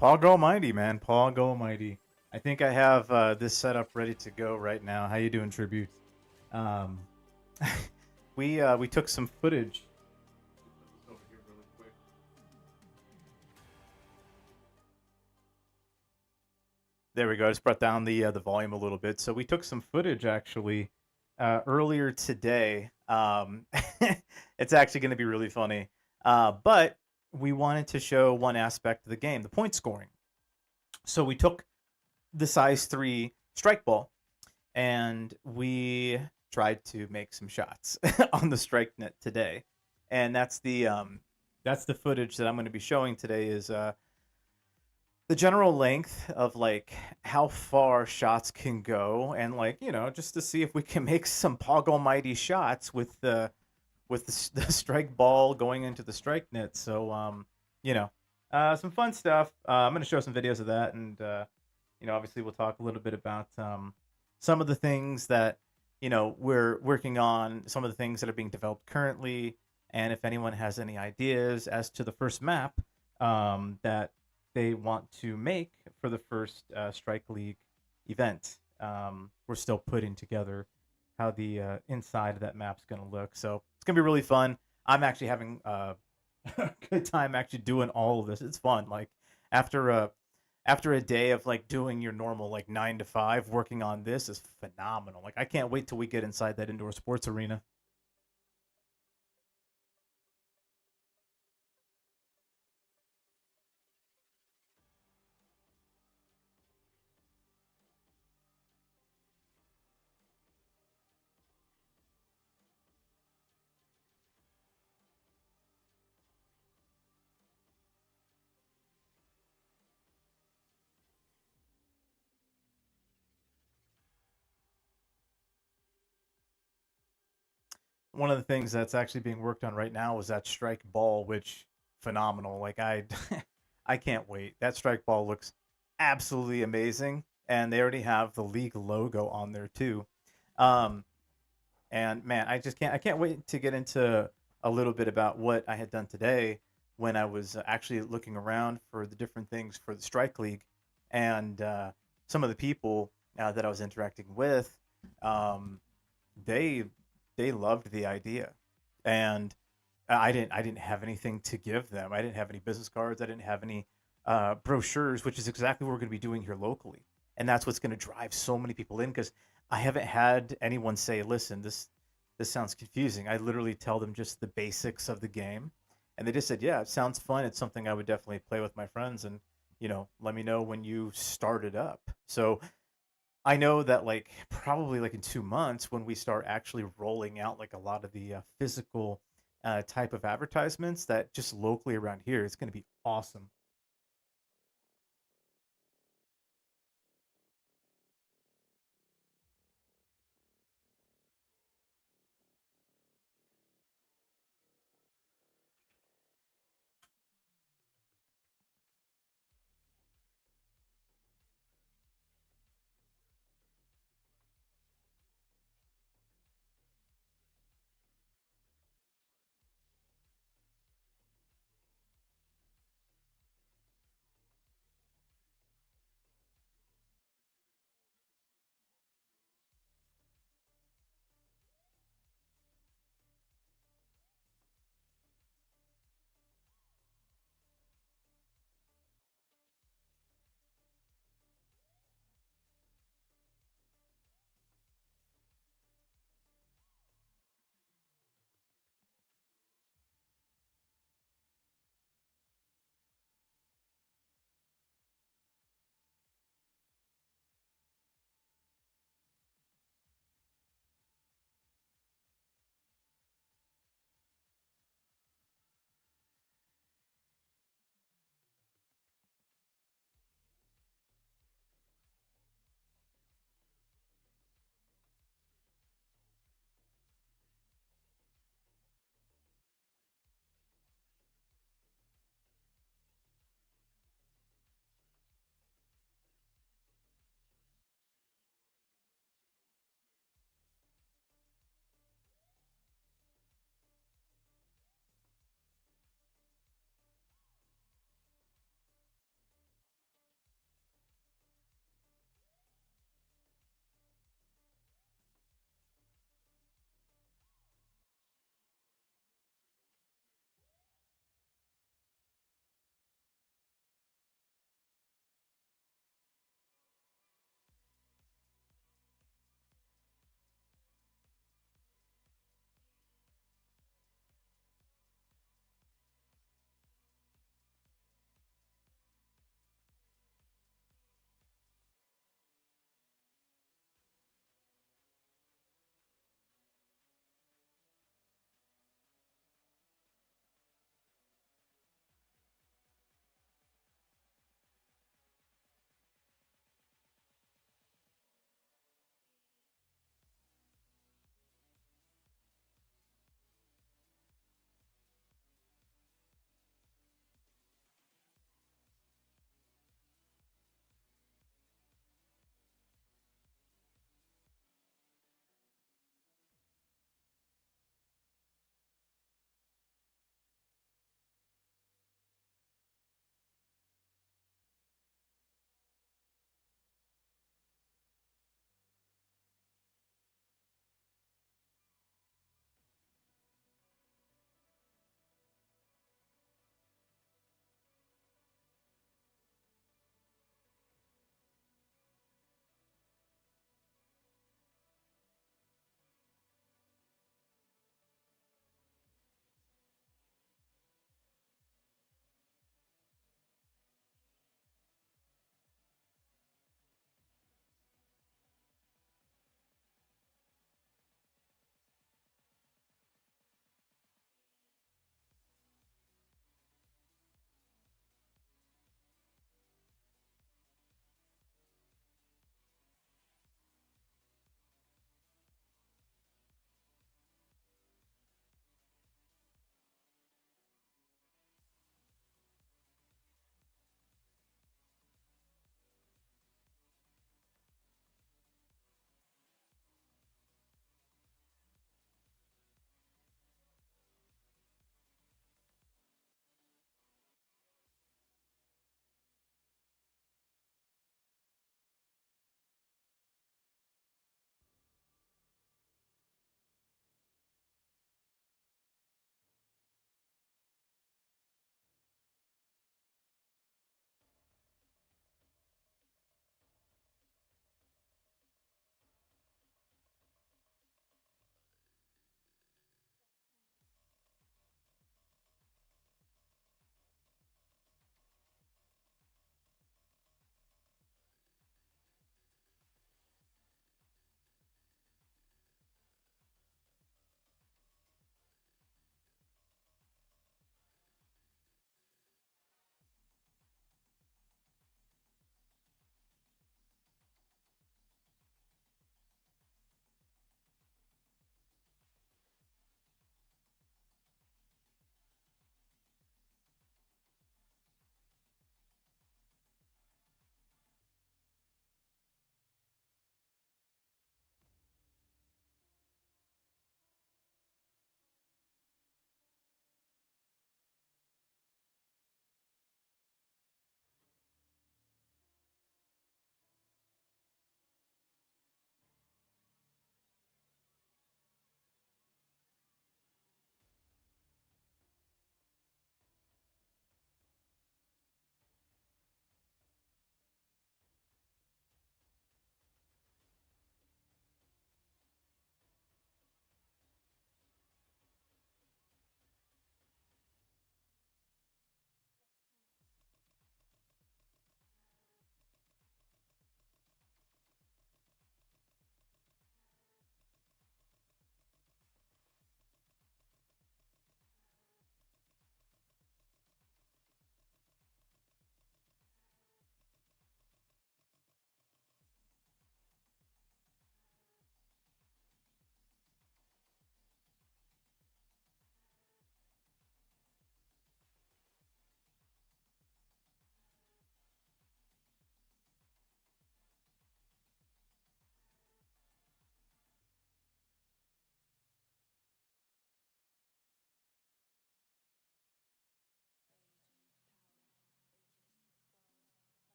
Pog Almighty, man. Pog Almighty. I think I have this setup ready to go right now. How you doing, Tribute? Um, we took some footage. Put this over here really quick. There we go. I just brought down the volume a little bit. So we took some footage actually earlier today. It's actually going to be really funny. But we wanted to show one aspect of the game, the point scoring. So we took the size 3 strike ball and we tried to make some shots on the strike net today. And that's the footage that I'm going to be showing today is the general length of like how far shots can go and like, just to see if we can make some Pog Almighty shots with the strike ball going into the strike net. So you know, some fun stuff. I'm going to show some videos of that and obviously we'll talk a little bit about some of the things that we're working on, some of the things that are being developed currently, and if anyone has any ideas as to the first map that they want to make for the first Strike League event. We're still putting together how the inside of that map's going to look, so it's going to be really fun. I'm actually having a good time actually doing all of this. It's fun. Like after a after a day of like doing your normal like 9 to 5, working on this is phenomenal. Like I can't wait till we get inside that indoor sports arena. One of the things that's actually being worked on right now is that strike ball, which phenomenal. Like I I can't wait. That strike ball looks absolutely amazing, and they already have the league logo on there too. Um, and man, I can't wait to get into a little bit about what I had done today when I was actually looking around for the different things for the Strike League and some of the people that I was interacting with. Um, they they loved the idea, and I didn't have anything to give them. I didn't have any business cards. I didn't have any brochures, which is exactly what we're going to be doing here locally, and that's what's going to drive so many people in because I haven't had anyone say, "Listen, this sounds confusing." I literally tell them just the basics of the game, and they just said, "Yeah, it sounds fun. It's something I would definitely play with my friends, and let me know when you start it up." So I know that like probably like in 2 months when we start actually rolling out like a lot of the physical type of advertisements that just locally around here, it's going to be awesome.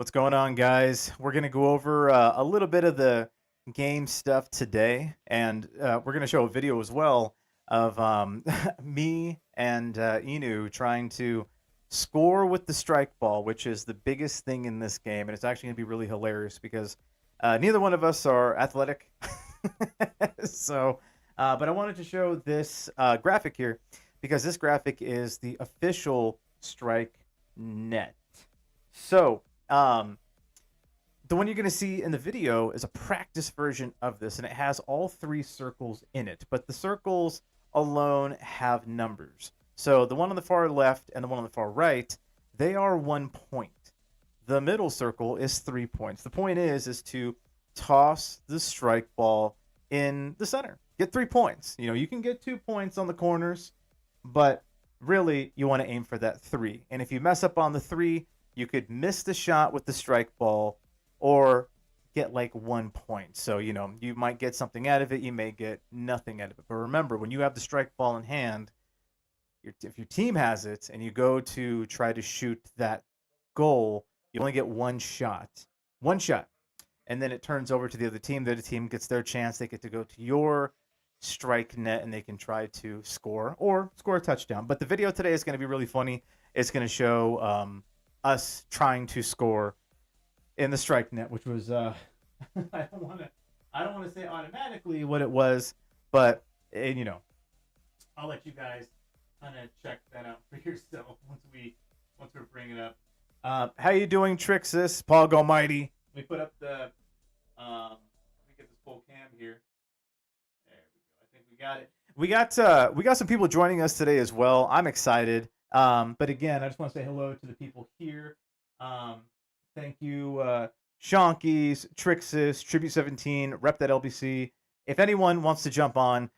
What's going on, guys? We're going to go over a little bit of the game stuff today, and we're going to show a video as well of me and Inu trying to score with the strike ball, which is the biggest thing in this game. And it's actually going to be really hilarious because neither one of us are athletic. So, but I wanted to show this graphic here because this graphic is the official strike net. So, the one you're going to see in the video is a practice version of this, and it has all three circles in it, but the circles alone have numbers. So the one on the far left and the one on the far right, they are 1 point. The middle circle is 3 points. The point is to toss the strike ball in the center. Get 3 points. You know, you can get 2 points on the corners, but really you want to aim for that 3. And if you mess up on the 3, you could miss the shot with the strike ball or get like 1 point. So, you know, you might get something out of it. You may get nothing out of it. But remember, when you have the strike ball in hand, if your team has it and you go to try to shoot that goal, you only get one shot. One shot. And then it turns over to the other team. The other team gets their chance. They get to go to your strike net and they can try to score or score a touchdown. But the video today is going to be really funny. It's going to show us trying to score in the strike net, which was I don't want to say automatically what it was, but you know, I'll let you guys kind of check that out for yourself once we bring it up. How you doing, Trixis? Paul Almighty. Let me put up the let me get this full cam here. There we go. I think we got it. We got some people joining us today as well. I'm excited. But again, I just want to say hello to the people here. Thank you, Shonkies, Trixis, Tribute 17, Rep That LBC. If anyone wants to jump on,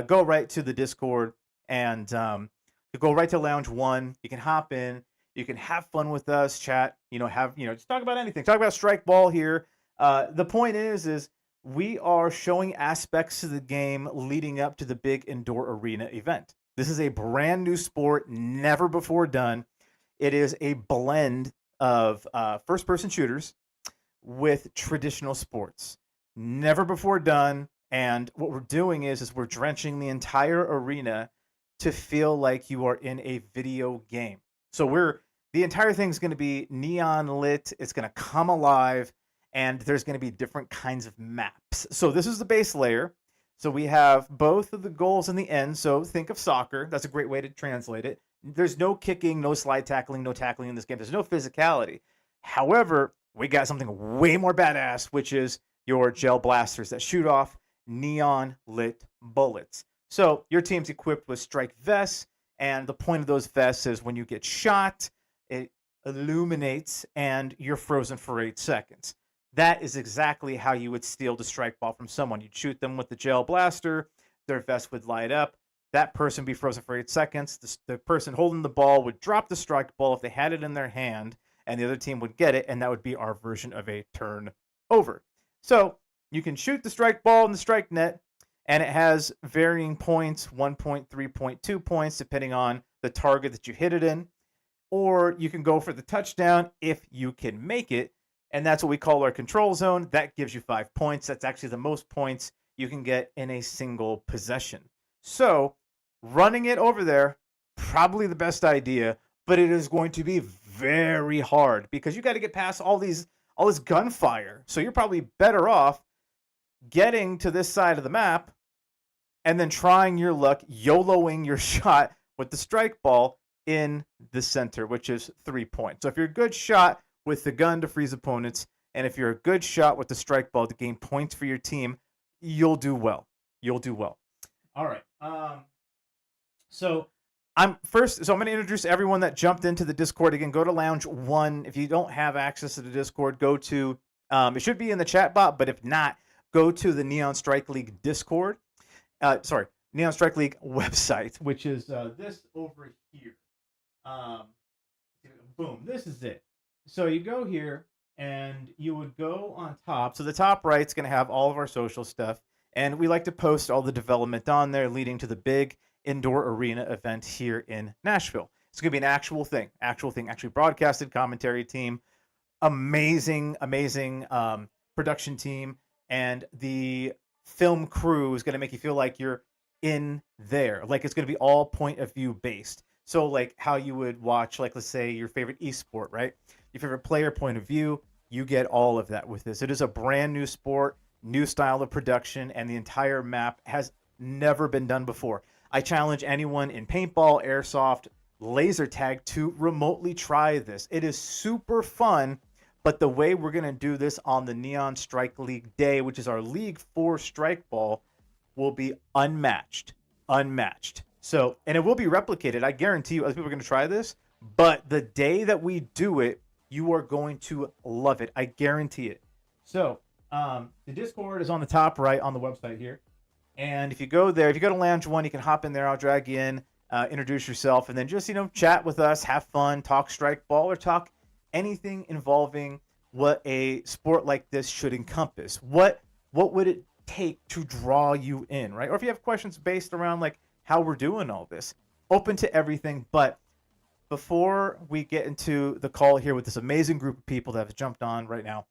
go right to the Discord and go right to Lounge 1. You can hop in. You can have fun with us, chat. Just talk about anything. Talk about strike ball here. The point is we are showing aspects of the game leading up to the big indoor arena event. This is a brand new sport, never before done. It is a blend of first-person shooters with traditional sports, never before done. And what we're doing is we're drenching the entire arena to feel like you are in a video game. So the entire thing's going to be neon lit. It's going to come alive, and there's going to be different kinds of maps. So this is the base layer. So we have both of the goals in the end. So think of soccer. That's a great way to translate it. There's no kicking, no slide tackling, no tackling in this game. There's no physicality. However, we got something way more badass, which is your gel blasters that shoot off neon lit bullets. So your team's equipped with strike vests, and the point of those vests is when you get shot, it illuminates and you're frozen for 8 seconds. That is exactly how you would steal the strike ball from someone. You'd shoot them with the gel blaster, their vest would light up, that person would be frozen for 8 seconds. The person holding the ball would drop the strike ball if they had it in their hand, and the other team would get it, and that would be our version of a turnover. So you can shoot the strike ball in the strike net, and it has varying points, 1 point, 3 point, 2 points, depending on the target that you hit it in. Or you can go for the touchdown if you can make it, and that's what we call our control zone. That gives you 5 points. That's actually the most points you can get in a single possession. So running it over there, probably the best idea, but it is going to be very hard because you got to get past all this gunfire. So you're probably better off getting to this side of the map and then trying your luck, YOLOing your shot with the strike ball in the center, which is 3 points. So if you're a good shot with the gun to freeze opponents, and if you're a good shot with the strike ball to gain points for your team, you'll do well. You'll do well. All right. So I'm going to introduce everyone that jumped into the Discord. Again, go to Lounge 1. If you don't have access to the Discord, go to, it should be in the chat bot, but if not, go to the Neon Strike League Discord. Neon Strike League website, which is this over here. Boom, this is it. So you go here, and you would go on top. So the top right's going to have all of our social stuff, and we like to post all the development on there leading to the big indoor arena event here in Nashville. It's going to be an actual thing, actually broadcasted, commentary team, amazing production team, and the film crew is going to make you feel like you're in there. Like it's going to be all point of view based. So like how you would watch, like let's say your favorite esport, right? Your favorite player point of view, you get all of that with this. It is a brand new sport, new style of production, and the entire map has never been done before. I challenge anyone in paintball, airsoft, laser tag to remotely try this. It is super fun, but the way we're going to do this on the Neon Strike League Day, which is our League 4 Strike Ball, will be unmatched. Unmatched. So, and it will be replicated. I guarantee you, other people are going to try this, but the day that we do it, you are going to love it. I guarantee it. So, the Discord is on the top right on the website here. And if you go there, if you go to Lounge One, you can hop in there. I'll drag you in, introduce yourself, and then just chat with us, have fun, talk strike ball, or talk anything involving what a sport like this should encompass. What would it take to draw you in, right? Or if you have questions based around like how we're doing all this, open to everything. But before we get into the call here with this amazing group of people that have jumped on right now,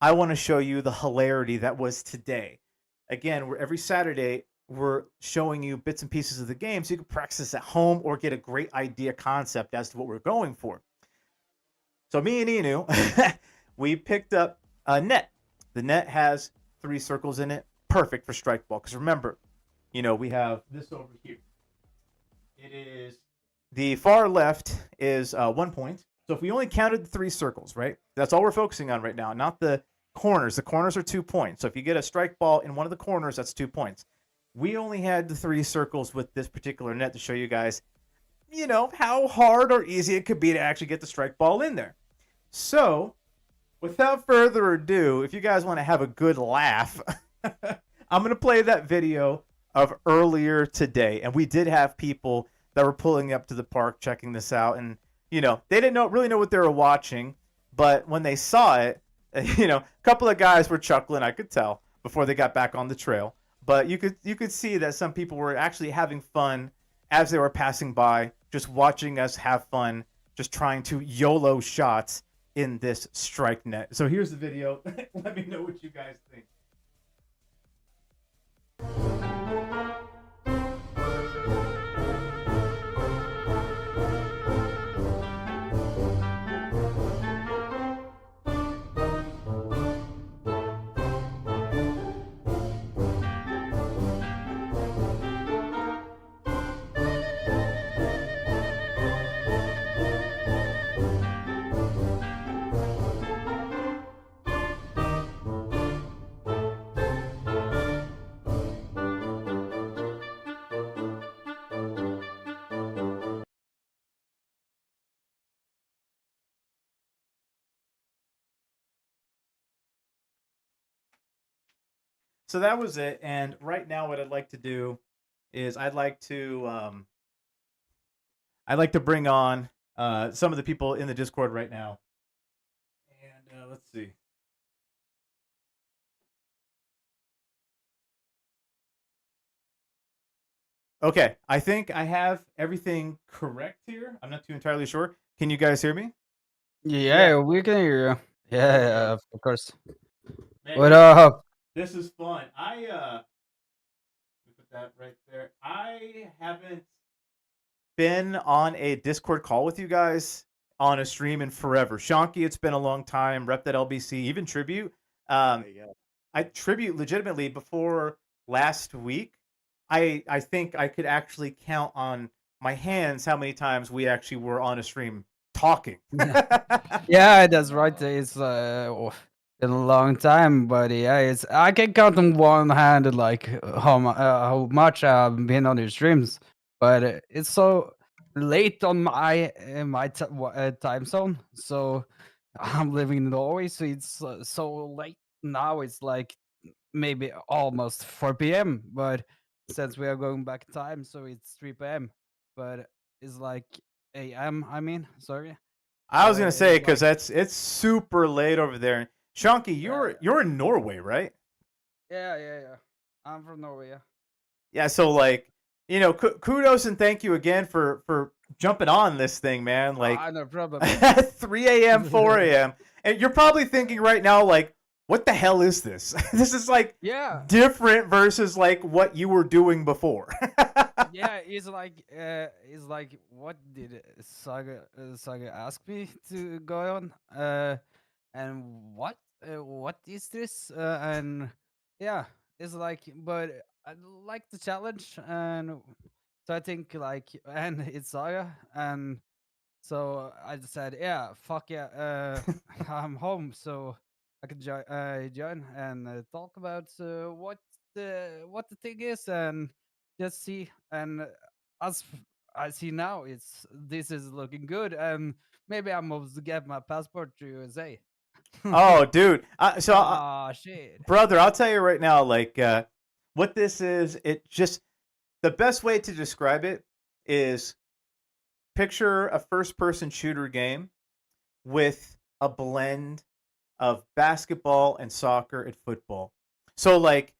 I want to show you the hilarity that was today. Again, every Saturday we're showing you bits and pieces of the game so you can practice at home or get a great idea concept as to what we're going for. So me and Inu, we picked up a net. The net has 3 circles in it, perfect for strike ball. Because remember, we have this over here. It is the far left is 1 point. So if we only counted the 3 circles, right? That's all we're focusing on right now, not the corners. The corners are 2 points. So if you get a strike ball in one of the corners, that's 2 points. We only had the 3 circles with this particular net to show you guys, how hard or easy it could be to actually get the strike ball in there. So, without further ado, if you guys want to have a good laugh, I'm going to play that video of earlier today. And we did have people that were pulling up to the park checking this out. And, they didn't really know what they were watching. But when they saw it, a couple of guys were chuckling, I could tell, before they got back on the trail. But you could see that some people were actually having fun as they were passing by, just watching us have fun, just trying to YOLO shots in this strike net. So here's the video. Let me know what you guys think. So that was it. And right now, what I'd like to do is I'd like to bring on some of the people in the Discord right now. And let's see. Okay, I think I have everything correct here. I'm not too entirely sure. Can you guys hear me? Yeah, we can hear you. Yeah, of course. Man, What up? this is fun. Put that right there. I haven't been on a Discord call with you guys on a stream in forever. Shonky, it's been a long time. Rep that LBC, even Tribute. I Tribute legitimately before last week. I think I could actually count on my hands how many times we actually were on a stream talking. Yeah, that's right. It's been a long time, but yeah, it's I can count on one hand like how much I've been on your streams, but it's so late on my time zone. So I'm living in Norway, so it's so late now. It's like maybe almost 4 p.m. But since we are going back in time, so it's 3 p.m. But it's like a.m. I mean, sorry. I was gonna say because like, it's super late over there. Shonky, you're in Norway, right? yeah. I'm from Norway. Yeah. Yeah, so like kudos and thank you again for jumping on this thing, man. Like No problem. 3 a.m., 4 a.m. And you're probably thinking right now, like, what the hell is this? This is like Yeah, different versus like what you were doing before. yeah. It's like, what did Saga ask me to go on? And what is this? And yeah, it's like, but I like the challenge, and so I think like, and it's Saga, and so I said, yeah, fuck yeah, I'm home, so I could join and talk about what the thing is, and just see. And as I see now, this is looking good, and maybe I'm supposed to get my passport to USA. Oh, dude. Ah, shit. Brother, I'll tell you right now, like, what this is, it just, the best way to describe it is picture a first person shooter game with a blend of basketball and soccer and football. So, like,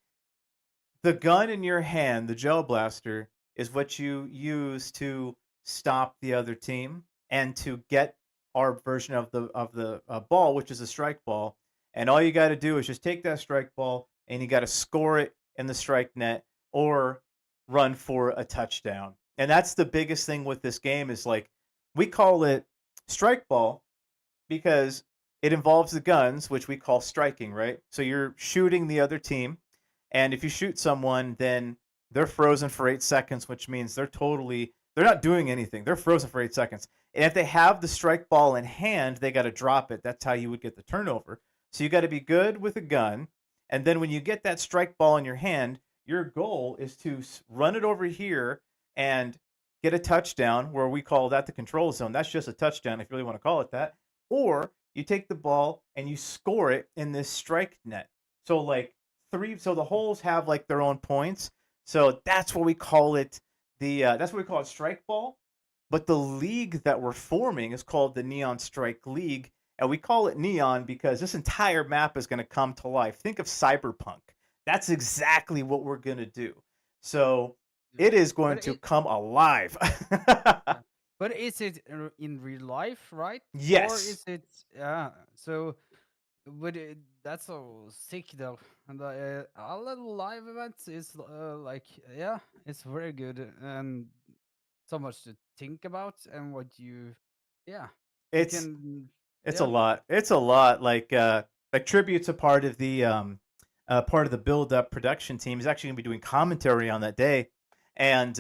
the gun in your hand, the gel blaster, is what you use to stop the other team and to get our version of the ball, which is a strike ball. And all you got to do is just take that strike ball and you got to score it in the strike net or run for a touchdown. And that's the biggest thing with this game is like we call it strike ball because it involves the guns, which we call striking, right? So you're shooting the other team, and if you shoot someone, then they're frozen for 8 seconds, which means they're not doing anything. They're frozen for 8 seconds. And if they have the strike ball in hand, they got to drop it. That's how you would get the turnover. So you got to be good with a gun. And then when you get that strike ball in your hand, your goal is to run it over here and get a touchdown, where we call that the control zone. That's just a touchdown if you really want to call it that. Or you take the ball and you score it in this strike net. So like so the holes have like their own points. So that's what we call it. That's what we call it, strike ball. But the league that we're forming is called the Neon Strike League, and we call it Neon because this entire map is going to come to life. Think of Cyberpunk. That's exactly what we're going to do. So Yeah. it is going But to it, come alive. yeah. But is it in real life, right? Or Yes. is it, yeah? So, but that's so sick though. And all the live events is like, yeah, it's very good, and so much to think about, and what you, yeah, you It's can, It's a yeah. lot. It's a lot. Like Tribute's a part of the build up production team. He's actually gonna be doing commentary on that day, and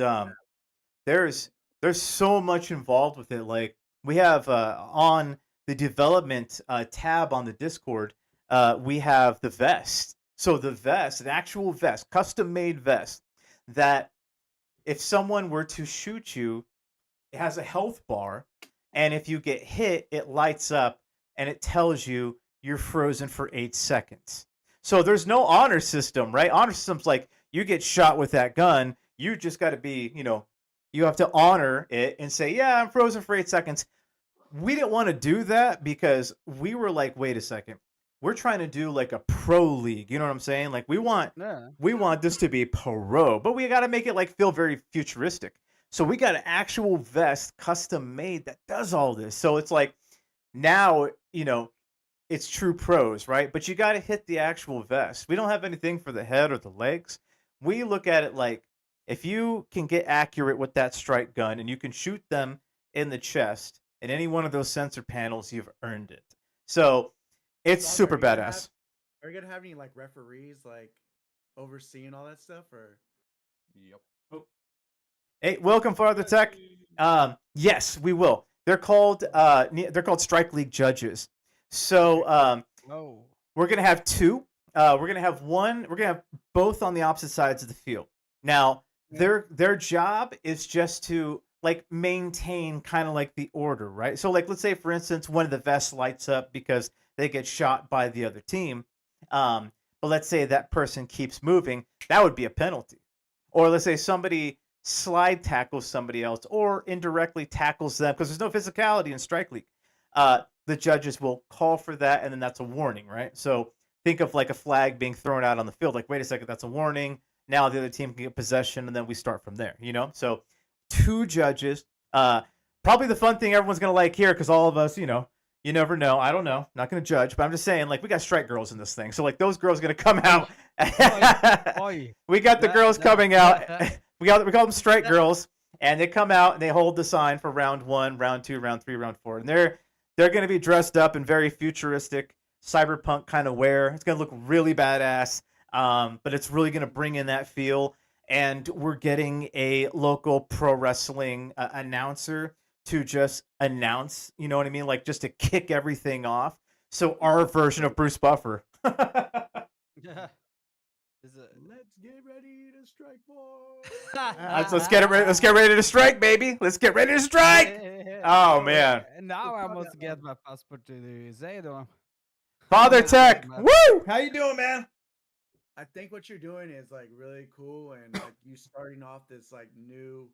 there's there's so much involved with it. Like we have on the development tab on the Discord, we have the vest. So the vest, an actual vest, custom made vest, that if someone were to shoot you, it has a health bar, and if you get hit, it lights up and it tells you you're frozen for 8 seconds. So there's no honor system, right? Honor system's like you get shot with that gun, you just got to be, you have to honor it and say, yeah, I'm frozen for 8 seconds. We didn't want to do that because we were like, wait a second, we're trying to do like a pro league. You know what I'm saying? Like Yeah. we want this to be pro, but we got to make it like feel very futuristic. So we got an actual vest custom made that does all this. So it's like now, it's true pros, right? But you got to hit the actual vest. We don't have anything for the head or the legs. We look at it like if you can get accurate with that strike gun and you can shoot them in the chest in any one of those sensor panels, you've earned it. So it's Saga, super badass. are you gonna have any like referees like overseeing all that stuff or? Yep. Hey, welcome, Father Tech. Yes, we will. They're called Strike League judges. So Oh. we're gonna have two. We're gonna have one. We're gonna have both on the opposite sides of the field. Now, their job is just to like maintain kind of like the order, right? So, like, let's say for instance, one of the vests lights up because they get shot by the other team. But let's say that person keeps moving, that would be a penalty. Or let's say somebody slide tackles somebody else or indirectly tackles them because there's no physicality in Strike League. The judges will call for that, and then that's a warning, right? So think of like a flag being thrown out on the field. Like, wait a second, that's a warning. Now the other team can get possession, and then we start from there. So two judges. Probably the fun thing everyone's gonna like here because all of us, You never know. I don't know. Not going to judge, but I'm just saying, like, we got strike girls in this thing. So, like, those girls are going to come out. Oi. We got the girls coming out. We call them strike Yeah. girls, and they come out and they hold the sign for round 1, round 2, round 3, round 4, and they're going to be dressed up in very futuristic cyberpunk kind of wear. It's going to look really badass, but it's really going to bring in that feel. And we're getting a local pro wrestling announcer to just announce, you know what I mean, like just to kick everything off. So our version of Bruce Buffer. Yeah. Is it? Let's get ready to strike force. Let's get it. Let's get ready to strike, baby. Let's get ready to strike. Oh man, Now I must get my passport to the USA though. Father Yeah, Tech. man. Woo! How you doing, man? I think what you're doing is like really cool, and like you starting off this like new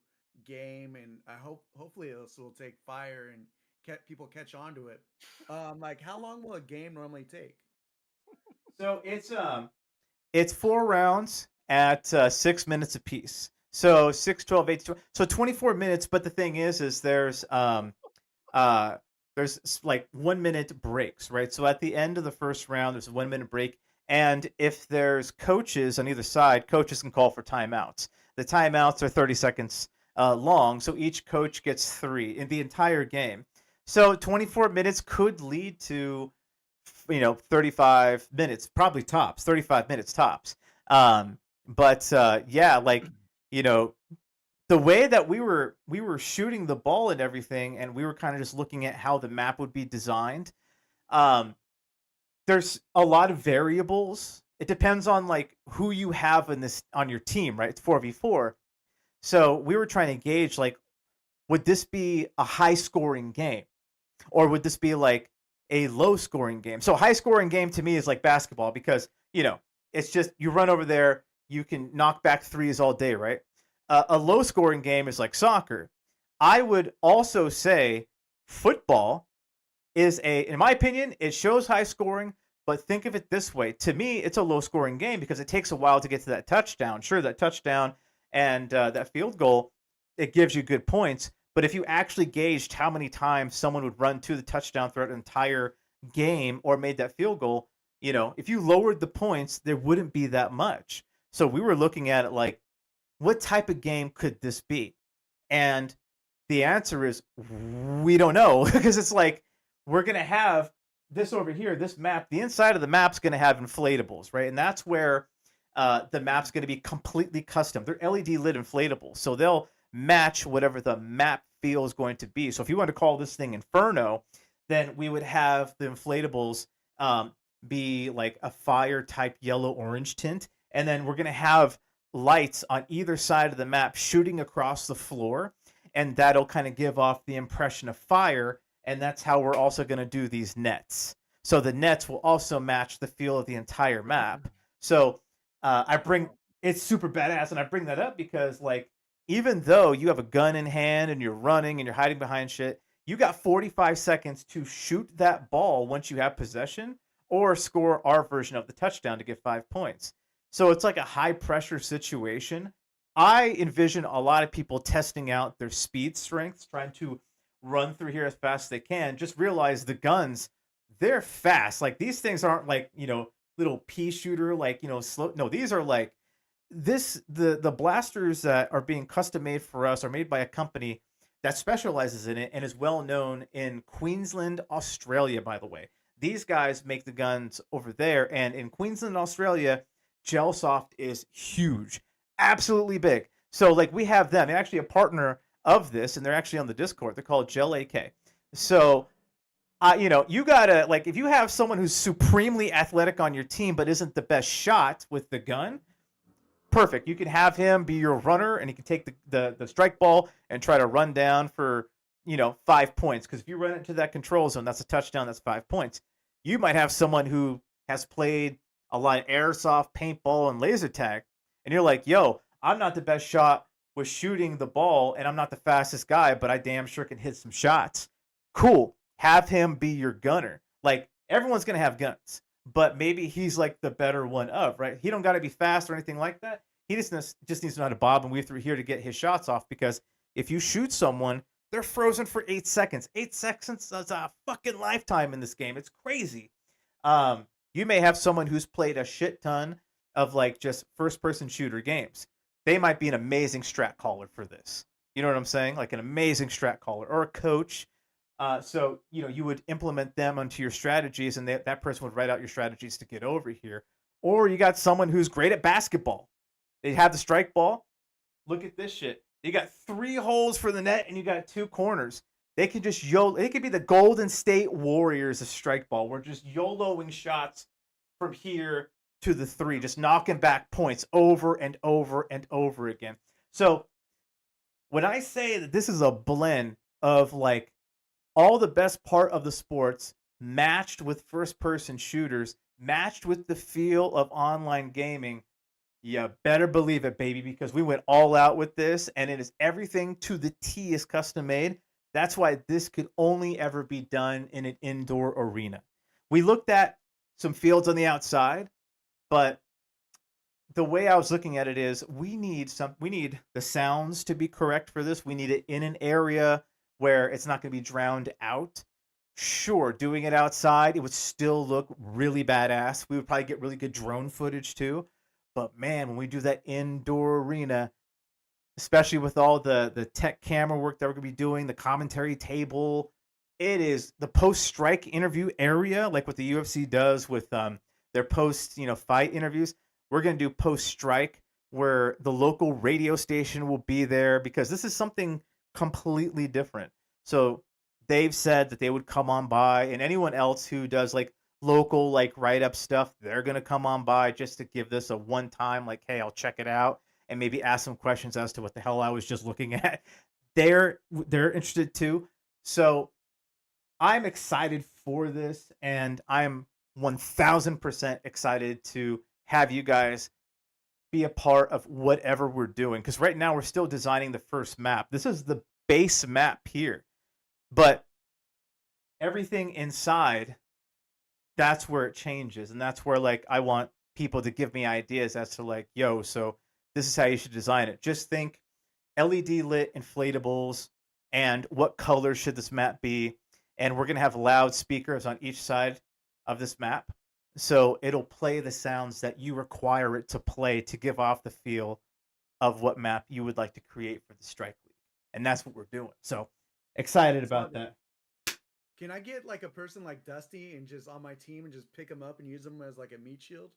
game, and I hopefully this will take fire and people catch on to it. Like how long will a game normally take? So it's 4 rounds at 6 minutes apiece. So 6, 12, 8, 12, so 24 minutes. But the thing is there's like 1 minute breaks, right? So at the end of the first round, there's a 1 minute break. And if there's coaches on either side, coaches can call for timeouts. The timeouts are 30 seconds long. So each coach gets 3 in the entire game. So 24 minutes could lead to, 35 minutes, probably tops, 35 minutes tops. But yeah, like, the way that we were shooting the ball and everything, and we were kind of just looking at how the map would be designed. There's a lot of variables. It depends on like who you have on your team, right? It's 4v4. So we were trying to gauge like, would this be a high scoring game, or would this be like a low scoring game? So high scoring game to me is like basketball, because it's just you run over there, you can knock back threes all day, right? A low scoring game is like soccer. I would also say football is in my opinion, it shows high scoring, but think of it this way. To me, it's a low scoring game because it takes a while to get to that touchdown. Sure, that touchdown and that field goal, it gives you good points. But if you actually gauged how many times someone would run to the touchdown throughout an entire game or made that field goal, if you lowered the points, there wouldn't be that much. So we were looking at it like, what type of game could this be? And the answer is, we don't know, because it's like, we're going to have this over here, this map, the inside of the map's going to have inflatables, right? And that's where the map's going to be completely custom. They're LED lit inflatables, so they'll match whatever the map feel is going to be. So if you want to call this thing Inferno, then we would have the inflatables be like a fire type yellow-orange tint, and then we're going to have lights on either side of the map shooting across the floor, and that'll kind of give off the impression of fire. And that's how we're also going to do these nets. So the nets will also match the feel of the entire map. So it's super badass, and I bring that up because, like, even though you have a gun in hand and you're running and you're hiding behind shit, you got 45 seconds to shoot that ball once you have possession, or score our version of the touchdown to get 5 points. So it's like a high pressure situation. I envision a lot of people testing out their speed strengths, trying to run through here as fast as they can. Just realize the guns, they're fast. Like, these things aren't like, little pea shooter, like, slow. No, these are like the blasters that are being custom made for us are made by a company that specializes in it and is well known in Queensland, Australia, by the way. These guys make the guns over there, and in Queensland, Australia, Gelsoft is huge, absolutely big. So like, we have them. They're actually a partner of this, and they're actually on the Discord. They're called Gel AK. So you gotta, like, if you have someone who's supremely athletic on your team but isn't the best shot with the gun, perfect. You can have him be your runner, and he can take the strike ball and try to run down for 5 points. Because if you run into that control zone, that's a touchdown. That's 5 points. You might have someone who has played a lot of airsoft, paintball, and laser tag, and you're like, yo, I'm not the best shot with shooting the ball, and I'm not the fastest guy, but I damn sure can hit some shots. Cool. Have him be your gunner. Like, everyone's going to have guns, but maybe he's like the better one of, right? He don't got to be fast or anything like that. He just needs to know how to bob and weave through here to get his shots off, because if you shoot someone they're frozen for 8 seconds. 8 seconds is a fucking lifetime in this game. It's crazy. You may have someone who's played a shit ton of like just first person shooter games. They might be an amazing strat caller for this. You know what I'm saying? Like an amazing strat caller or a coach. So you would implement them onto your strategies, and that person would write out your strategies to get over here. Or you got someone who's great at basketball. They have the strike ball. Look at this shit. You got 3 holes for the net, and you got 2 corners. They can just They could be the Golden State Warriors of strike ball. We're just YOLOing shots from here to the 3, just knocking back points over and over and over again. So when I say that this is a blend of like all the best part of the sports matched with first person shooters, matched with the feel of online gaming, you better believe it, baby, because we went all out with this, and it is everything to the T is custom made. That's why this could only ever be done in an indoor arena. We looked at some fields on the outside, but the way I was looking at it is we need the sounds to be correct for this. We need it in an area where it's not going to be drowned out. Sure, doing it outside, it would still look really badass. We would probably get really good drone footage too. But man, when we do that indoor arena, especially with all the tech camera work that we're gonna be doing, the commentary table, it is the post strike interview area, like what the UFC does with their post fight interviews. We're gonna do post strike where the local radio station will be there because this is something completely different. So they've said that they would come on by, and anyone else who does like local like write up stuff, they're gonna come on by just to give this a one time like, hey, I'll check it out and maybe ask some questions as to what the hell I was just looking at. They're interested too. So I'm excited for this, and I'm 1000% excited to have you guys be a part of whatever we're doing. Because right now we're still designing the first map. This is the base map here, but everything inside, that's where it changes, and that's where like I want people to give me ideas as to like, yo, so this is how you should design it. Just think LED lit inflatables, and what color should this map be? And we're gonna have loudspeakers on each side of this map, so it'll play the sounds that you require it to play to give off the feel of what map you would like to create for the Strike League. And that's what we're doing. So excited about that. Can I get like a person like Dusty and just on my team and just pick him up and use him as like a meat shield?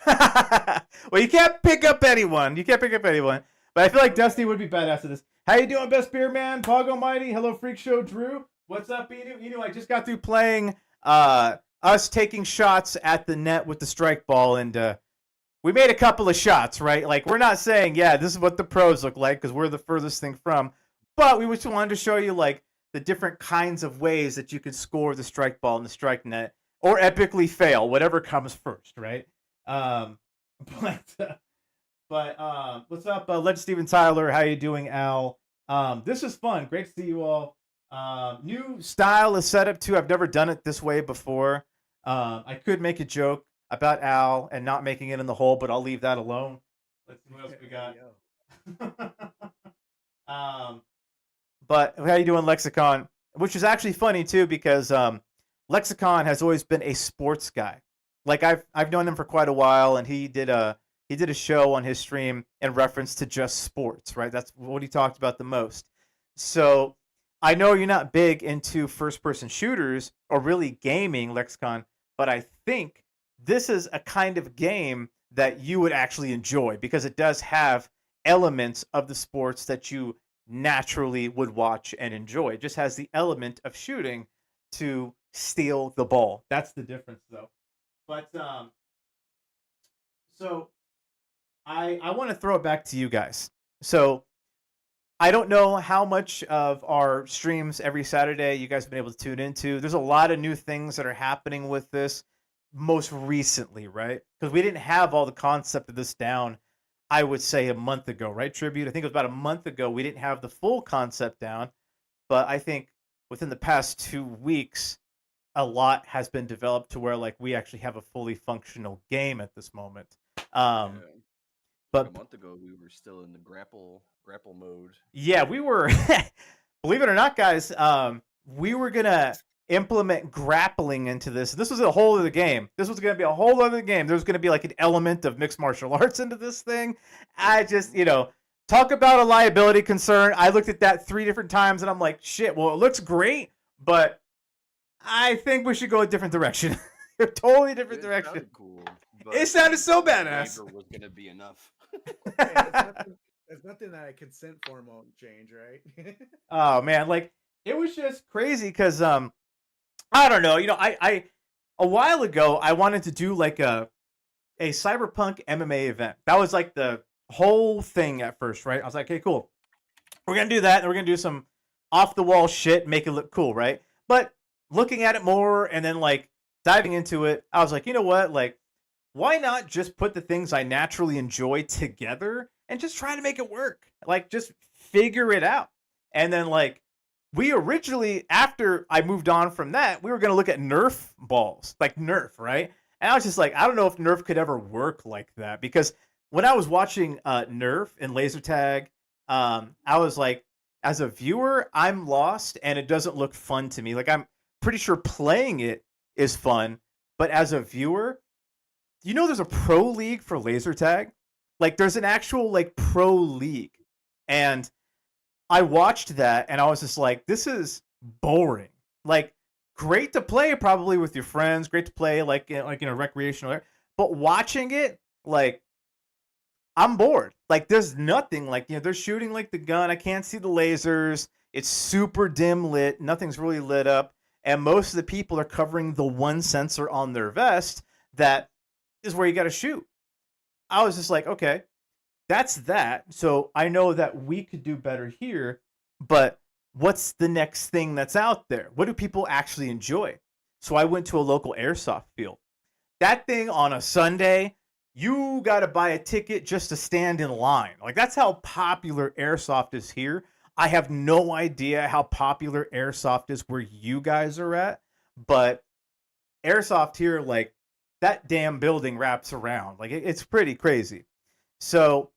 Well, you can't pick up anyone. But I feel like Dusty would be badass at this. How you doing, Best Beer Man? Pog Almighty. Hello, Freak Show Drew. What's up, Inu? Inu, I just got through playing us taking shots at the net with the strike ball, and we made a couple of shots, right? Like, we're not saying, yeah, this is what the pros look like, because we're the furthest thing from. But we just wanted to show you, like, the different kinds of ways that you can score the strike ball in the strike net, or epically fail, whatever comes first, right? But what's up, Legend Steven Tyler? How you doing, Al? This is fun. Great to see you all. New style is set up too. I've never done it this way before. I could make a joke about Al and not making it in the hole, but I'll leave that alone. Let's see what else we got. But how you doing, Lexicon? Which is actually funny too, because Lexicon has always been a sports guy. Like I've known him for quite a while, and he did a show on his stream in reference to just sports, right? That's what he talked about the most. So I know you're not big into first-person shooters or really gaming, Lexicon, but I think this is a kind of game that you would actually enjoy because it does have elements of the sports that you naturally would watch and enjoy. It just has the element of shooting to steal the ball. That's the difference, though. But so I want to throw it back to you guys. So I don't know how much of our streams every Saturday you guys have been able to tune into. There's a lot of new things that are happening with this most recently, right? Because we didn't have all the concept of this down, I would say, a month ago, right, Tribute? I think it was about a month ago we didn't have the full concept down. But I think within the past 2 weeks, a lot has been developed to where like we actually have a fully functional game at this moment. Yeah. But a month ago we were still in the grapple mode. Yeah, we were believe it or not, guys, we were gonna implement grappling into this. This was a whole other game. This was gonna be a whole other game. There was gonna be like an element of mixed martial arts into this thing. I just, talk about a liability concern. I looked at that 3 different times and I'm like, shit, well, it looks great, but I think we should go a different direction. A totally different It direction. sounded cool. It sounded so the badass. waiver was gonna be enough. There's nothing that a consent form won't change, right? Oh man, like it was just crazy because I don't know, I a while ago I wanted to do like a cyberpunk MMA event. That was like the whole thing at first, right? I was like, okay, cool. We're gonna do that, and we're gonna do some off the wall shit, make it look cool, right? But looking at it more and then like diving into it, I was like, you know what? Like, why not just put the things I naturally enjoy together and just try to make it work? Like, just figure it out. And then like we originally, after I moved on from that, we were gonna look at Nerf balls, like Nerf, right? And I was just like, I don't know if Nerf could ever work like that because when I was watching Nerf and laser tag, I was like, as a viewer, I'm lost and it doesn't look fun to me. Like I'm pretty sure playing it is fun, but as a viewer, there's a pro league for laser tag? Like there's an actual like pro league. And I watched that and I was just like, this is boring. Like great to play probably with your friends, great to play like in a recreational area, but watching it like I'm bored. Like there's nothing like, they're shooting like the gun. I can't see the lasers. It's super dim lit. Nothing's really lit up. And most of the people are covering the one sensor on their vest that is where you got to shoot. I was just like, okay, that's that. So I know that we could do better here, but what's the next thing that's out there? What do people actually enjoy? So I went to a local airsoft field. That thing on a Sunday, you got to buy a ticket just to stand in line. Like that's how popular airsoft is here. I have no idea how popular airsoft is where you guys are at, but airsoft here, like that damn building wraps around. Like it's pretty crazy. So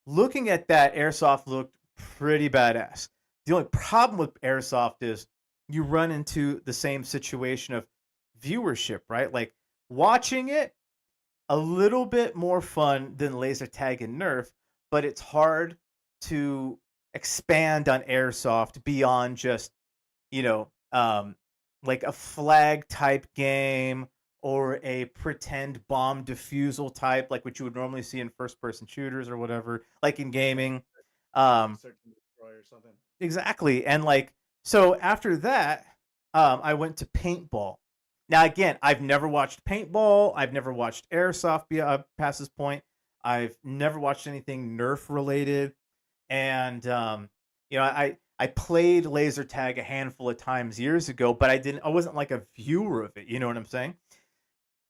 looking at that, airsoft looked pretty badass. The only problem with airsoft is you run into the same situation of viewership, right? Like watching it, a little bit more fun than laser tag and Nerf, but it's hard to expand on airsoft beyond just, like a flag type game or a pretend bomb defusal type, like what you would normally see in first person shooters or whatever, like in gaming. Search and destroy or something. Exactly. And like, so after that, I went to paintball. Now, again, I've never watched paintball. I've never watched airsoft past this point. I've never watched anything Nerf related. And, I played laser tag a handful of times years ago, but I wasn't like a viewer of it. You know what I'm saying?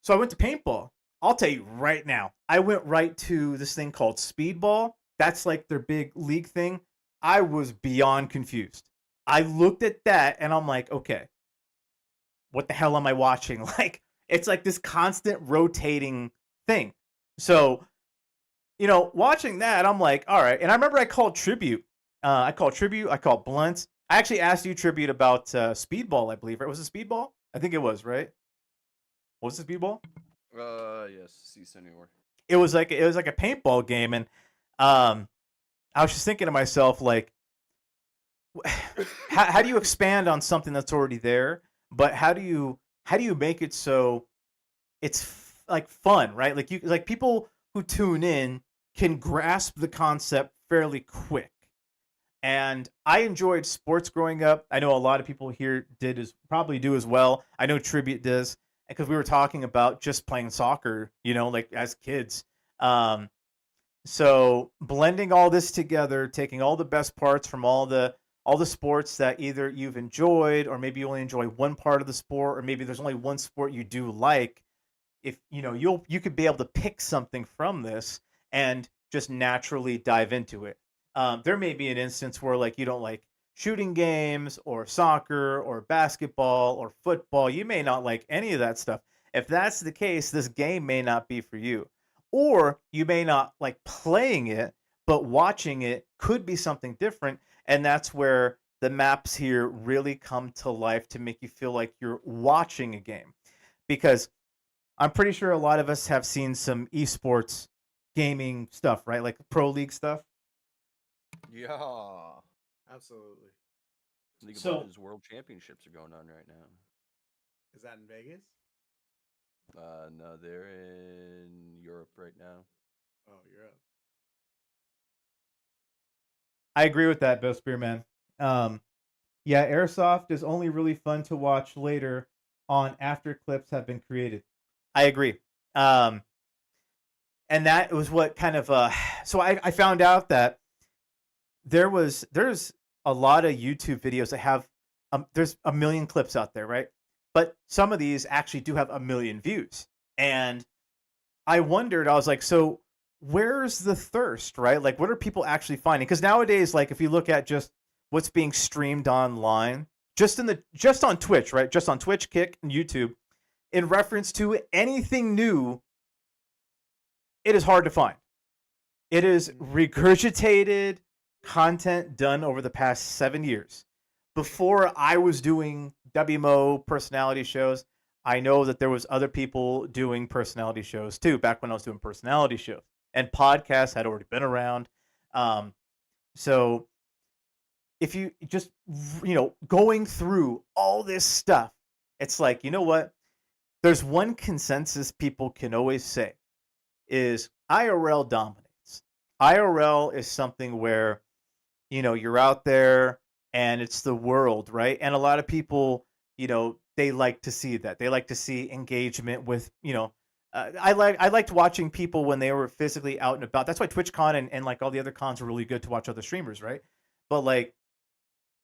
So I went to paintball. I'll tell you right now, I went right to this thing called speedball. That's like their big league thing. I was beyond confused. I looked at that and I'm like, okay, what the hell am I watching? Like, it's like this constant rotating thing. So, watching that, I'm like, all right. And I remember I called Tribute. I called Blunt. I actually asked you, Tribute, about Speedball, I believe. Right? Was it Speedball? I think it was, right? Was it Speedball? Yes, cease anywhere. It was like a paintball game, and I was just thinking to myself, like, how do you expand on something that's already there? But how do you make it so it's like fun, right? Like people who tune in can grasp the concept fairly quick. And I enjoyed sports growing up. I know a lot of people here probably do as well. I know Tribute does because we were talking about just playing soccer, like as kids. So blending all this together, taking all the best parts from all the sports that either you've enjoyed or maybe you only enjoy one part of the sport or maybe there's only one sport you do like, if you could be able to pick something from this and just naturally dive into it. There may be an instance where like you don't like shooting games or soccer or basketball or football. You may not like any of that stuff. If that's the case, this game may not be for you. Or you may not like playing it, but watching it could be something different. And that's where the maps here really come to life to make you feel like you're watching a game. Because I'm pretty sure a lot of us have seen some esports gaming stuff, right? Like pro league stuff. Yeah. Absolutely. League of So Legends World Championships are going on right now. Is that in Vegas? No, they're in Europe right now. Oh, you're up. I agree with that, Bill Spearman. Yeah, airsoft is only really fun to watch later on after clips have been created. I agree. Um, and that was what kind of so I found out that there's a lot of YouTube videos that have there's a million clips out there, right? But some of these actually do have a million views. And I wondered, I was like, so where's the thirst, right? Like, what are people actually finding? Because nowadays, like, if you look at just what's being streamed online, just on Twitch, right? Just on Twitch, Kick, and YouTube, in reference to anything new, it is hard to find. It is regurgitated content done over the past 7 years. Before I was doing WMO personality shows, I know that there was other people doing personality shows too. Back when I was doing personality shows, and podcasts had already been around. So if you just going through all this stuff, it's like, you know what? There's one consensus people can always say is IRL dominates. IRL is something where you're out there and it's the world, right? And a lot of people, they like to see that. They like to see engagement with, I liked watching people when they were physically out and about. That's why TwitchCon and like all the other cons are really good to watch other streamers, right? But like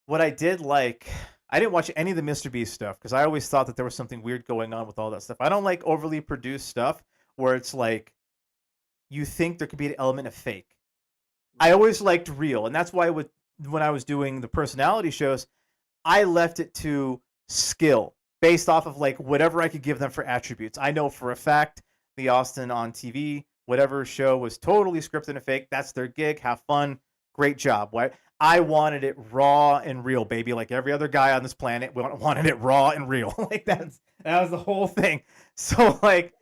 what I did like, I didn't watch any of the Mr. Beast stuff because I always thought that there was something weird going on with all that stuff. I don't like overly produced stuff where it's like you think there could be an element of fake. I always liked real, and that's why when I was doing the personality shows, I left it to skill based off of like whatever I could give them for attributes. I know for a fact the Austin on TV whatever show was totally scripted and fake. That's their gig. Have fun. Great job. Why? I wanted it raw and real, baby. Like every other guy on this planet wanted it raw and real. Like that was the whole thing. So like,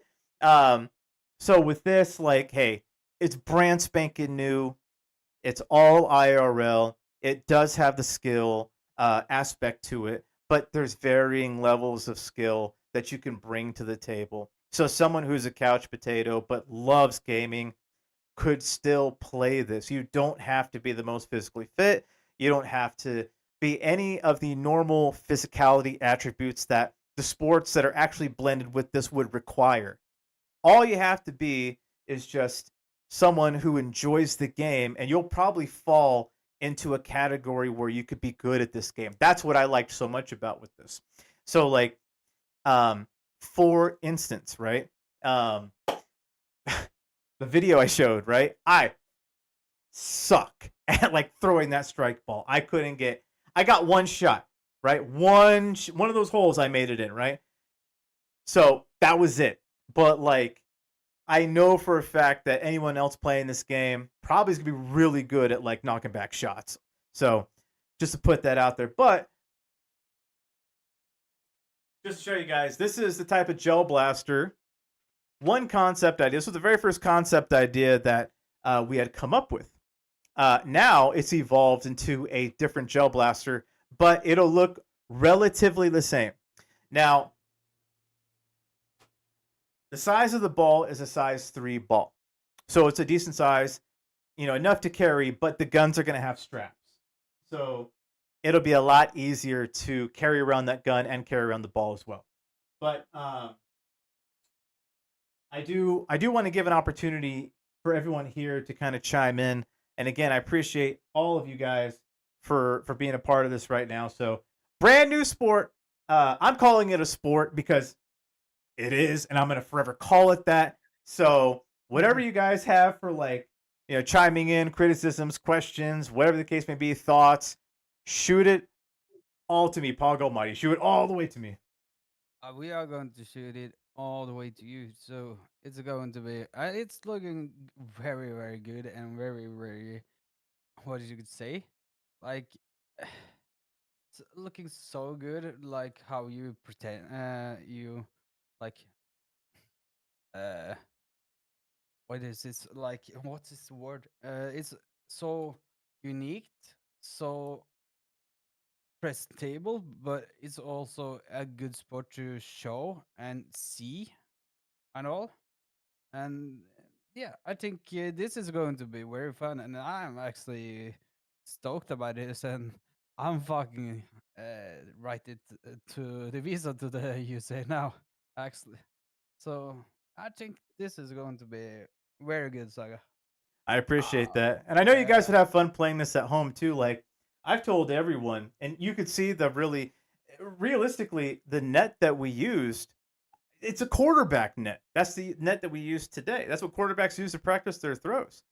so with this, like, hey, it's brand spanking new. It's all IRL. It does have the skill aspect to it, but there's varying levels of skill that you can bring to the table. So someone who's a couch potato but loves gaming could still play this. You don't have to be the most physically fit. You don't have to be any of the normal physicality attributes that the sports that are actually blended with this would require. All you have to be is just someone who enjoys the game, and you'll probably fall into a category where you could be good at this game. That's what I liked so much about with this. So like for instance, right? The video I showed, right? I suck at like throwing that strike ball. I got one shot, right? One of those holes I made it in, right? So that was it. But like I know for a fact that anyone else playing this game probably is gonna be really good at like knocking back shots. So just to put that out there. But just to show you guys, this is the type of gel blaster. One concept idea. This was the very first concept idea that we had come up with. Now it's evolved into a different gel blaster, but it'll look relatively the same. Now, the size of the ball is a size 3 ball. So it's a decent size, enough to carry, but the guns are going to have straps. So it'll be a lot easier to carry around that gun and carry around the ball as well. But I do want to give an opportunity for everyone here to kind of chime in. And again, I appreciate all of you guys for being a part of this right now. So brand new sport. I'm calling it a sport because it is, and I'm going to forever call it that. So whatever you guys have for like, chiming in, criticisms, questions, whatever the case may be, thoughts, shoot it all to me, Pog Almighty. Shoot it all the way to me. We are going to shoot it all the way to you. So it's going to be, it's looking very, very good and very, very, what you could say? Like, it's looking so good, like how you pretend, you like, uh, what is this? Like, what is the word? It's so unique, so presentable, but it's also a good sport to show and see and all. And yeah, I think this is going to be very fun, and I'm actually stoked about this. And I'm fucking write it to the visa to the USA now, actually. So I think this is going to be very good, Saga. I appreciate Ah, that. And I know you guys yeah. would have fun playing this at home too. Like I've told everyone, and you could see the really realistically, the net that we used, it's a quarterback net. That's the net that we use today. That's what quarterbacks use to practice their throws.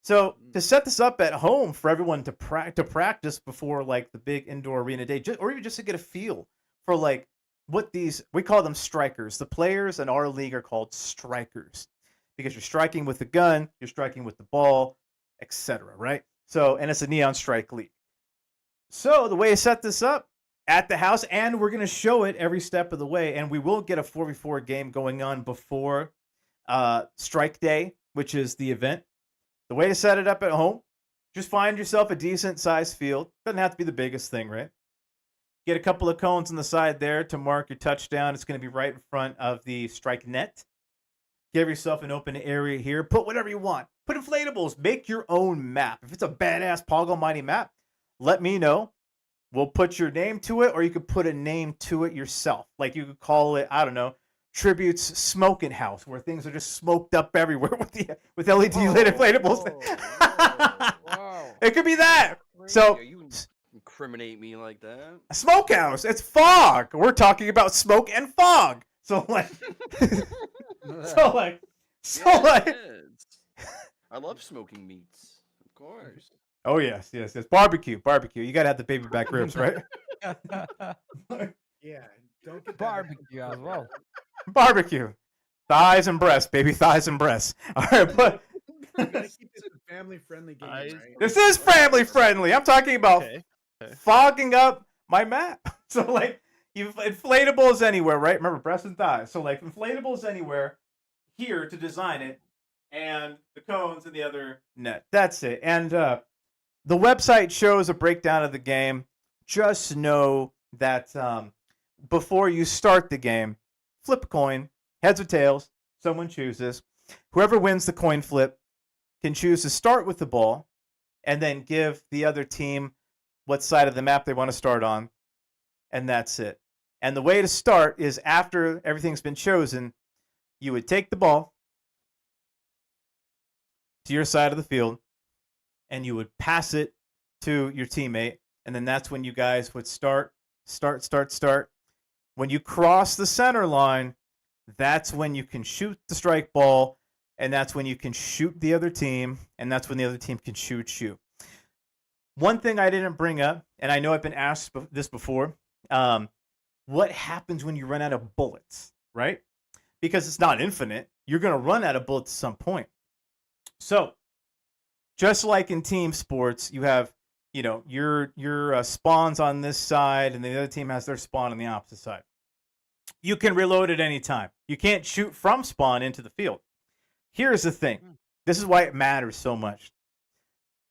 So to set this up at home for everyone to practice before like the big indoor arena day, or even just to get a feel for like what these, we call them strikers. The players in our league are called strikers because you're striking with the gun, you're striking with the ball, etc. Right? So, and it's a neon strike league. So the way to set this up at the house, and we're going to show it every step of the way, and we will get a 4v4 game going on before Strike Day, which is the event. The way to set it up at home, just find yourself a decent sized field. Doesn't have to be the biggest thing, right? Get a couple of cones on the side there to mark your touchdown. It's going to be right in front of the strike net. Give yourself an open area here. Put whatever you want. Put inflatables. Make your own map. If it's a badass Poggle Mighty map, let me know. We'll put your name to it, or you could put a name to it yourself. Like you could call it, I don't know, Tributes Smoking House, where things are just smoked up everywhere with LED lit inflatables. Wow. It could be that. Crazy. So You incriminate me like that? a smokehouse. It's fog. We're talking about smoke and fog. So like, so like, Yeah, like. yes. I love smoking meats, of course. Oh yes, yes, yes. Barbecue. You gotta have the baby back ribs, right? Yeah, don't get that Barbecue as well. Barbecue. Thighs and breasts, baby. Thighs and breasts. All right, but You gotta keep this a family-friendly game, I- right? this is family friendly. I'm talking about Okay. fogging up my map. So like, you inflatables anywhere, right? Remember breasts and thighs. So like inflatables anywhere here to design it, and the cones in the other net. That's it. And the website shows a breakdown of the game. Just know that before you start the game, flip a coin, heads or tails. Someone chooses. Whoever wins the coin flip can choose to start with the ball and then give the other team what side of the map they want to start on. And that's it. And the way to start is after everything's been chosen, you would take the ball to your side of the field and you would pass it to your teammate. And then that's when you guys would start. When you cross the center line, that's when you can shoot the strike ball, and that's when you can shoot the other team, and that's when the other team can shoot you. One thing I didn't bring up, and I know I've been asked this before, what happens when you run out of bullets, right? Because it's not infinite. You're going to run out of bullets at some point. So, just like in team sports, you have, you know, your spawns on this side, and the other team has their spawn on the opposite side. You can reload at any time. You can't shoot from spawn into the field. Here's the thing. This is why it matters so much.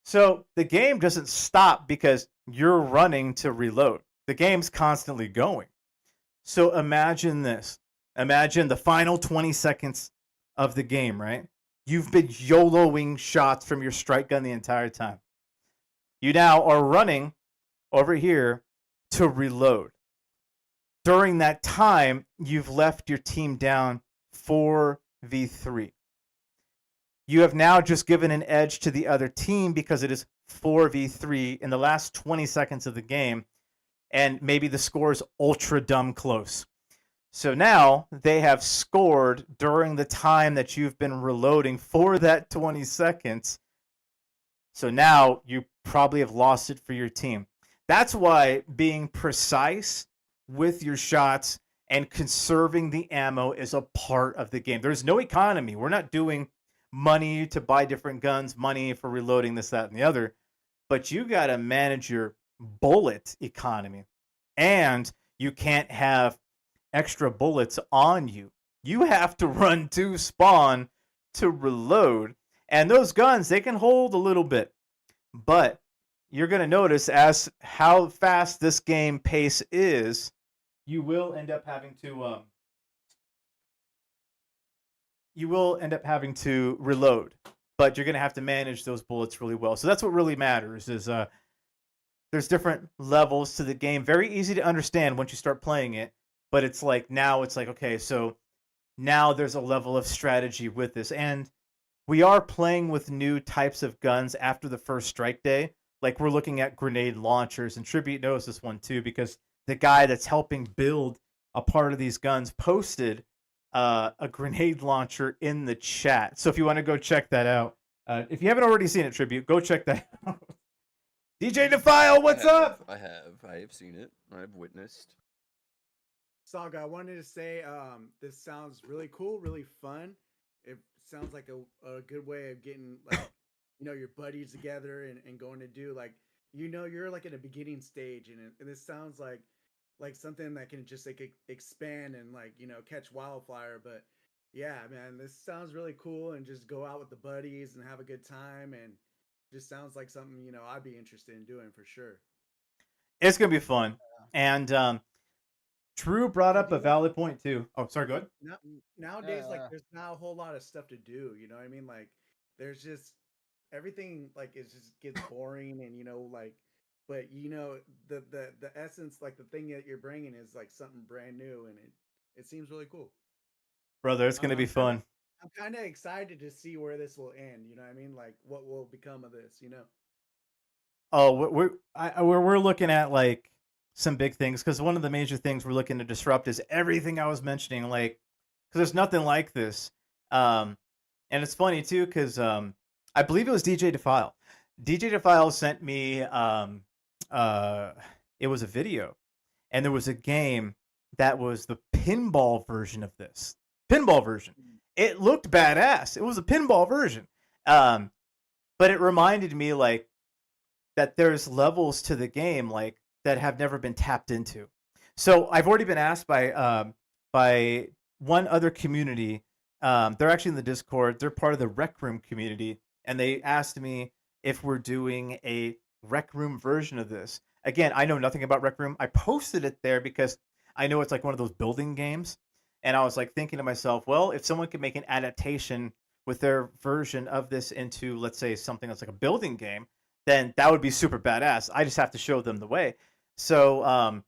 So the game doesn't stop because you're running to reload. The game's constantly going. So imagine this. Imagine the final 20 seconds of the game, right? You've been YOLOing shots from your strike gun the entire time. You now are running over here to reload. During that time, you've left your team down 4v3. You have now just given an edge to the other team because it is 4v3 in the last 20 seconds of the game, and maybe the score is ultra dumb close. So now they have scored during the time that you've been reloading for that 20 seconds. So now you probably have lost it for your team. That's why being precise with your shots and conserving the ammo is a part of the game. There's no economy. We're not doing money to buy different guns, money for reloading this, that, and the other. But you got to manage your bullet economy. and you can't have extra bullets on you. You have to run to spawn to reload. And those guns, they can hold a little bit. But you're going to notice as how fast this game pace is, you will end up having to reload. But you're going to have to manage those bullets really well. So that's what really matters is there's different levels to the game. Very easy to understand once you start playing it, but it's like okay, so now there's a level of strategy with this. And we are playing with new types of guns after the first strike day. Like we're looking at grenade launchers, and Tribute knows this one too because the guy that's helping build a part of these guns posted a grenade launcher in the chat. So if you want to go check that out, if you haven't already seen it, Tribute, go check that out. DJ Defile, what's up? I have seen it. I've witnessed. Saga, I wanted to say this sounds really cool, really fun. It sounds like a good way of getting like your buddies together and going to do like you're like in a beginning stage and this sounds like something that can just like expand and like catch wildfire. But yeah, man, this sounds really cool and just go out with the buddies and have a good time, and just sounds like something I'd be interested in doing for sure. It's gonna be fun. And Drew brought up a valid point too. Oh, sorry, go ahead. Nowadays, like there's not a whole lot of stuff to do. You know what I mean? Like there's just everything like it just gets boring, and but the essence, like the thing that you're bringing is like something brand new, and it seems really cool. Brother, it's gonna be fun. I'm kind of excited to see where this will end. You know what I mean? Like what will become of this? Oh, we're looking at like some big things because one of the major things we're looking to disrupt is everything I was mentioning. Like, because there's nothing like this. And it's funny too because I believe it was DJ Defile. DJ Defile sent me it was a video, and there was a game that was the pinball version of this. Pinball version. It looked badass. It was a pinball version. But it reminded me like that there's levels to the game like that have never been tapped into. So I've already been asked by one other community. They're actually in the Discord. They're part of the Rec Room community, and they asked me if we're doing a Rec Room version of this. Again, I know nothing about Rec Room. I posted it there because I know it's like one of those building games. And I was like thinking to myself, well, if someone could make an adaptation with their version of this into, let's say, something that's like a building game, then that would be super badass. I just have to show them the way. So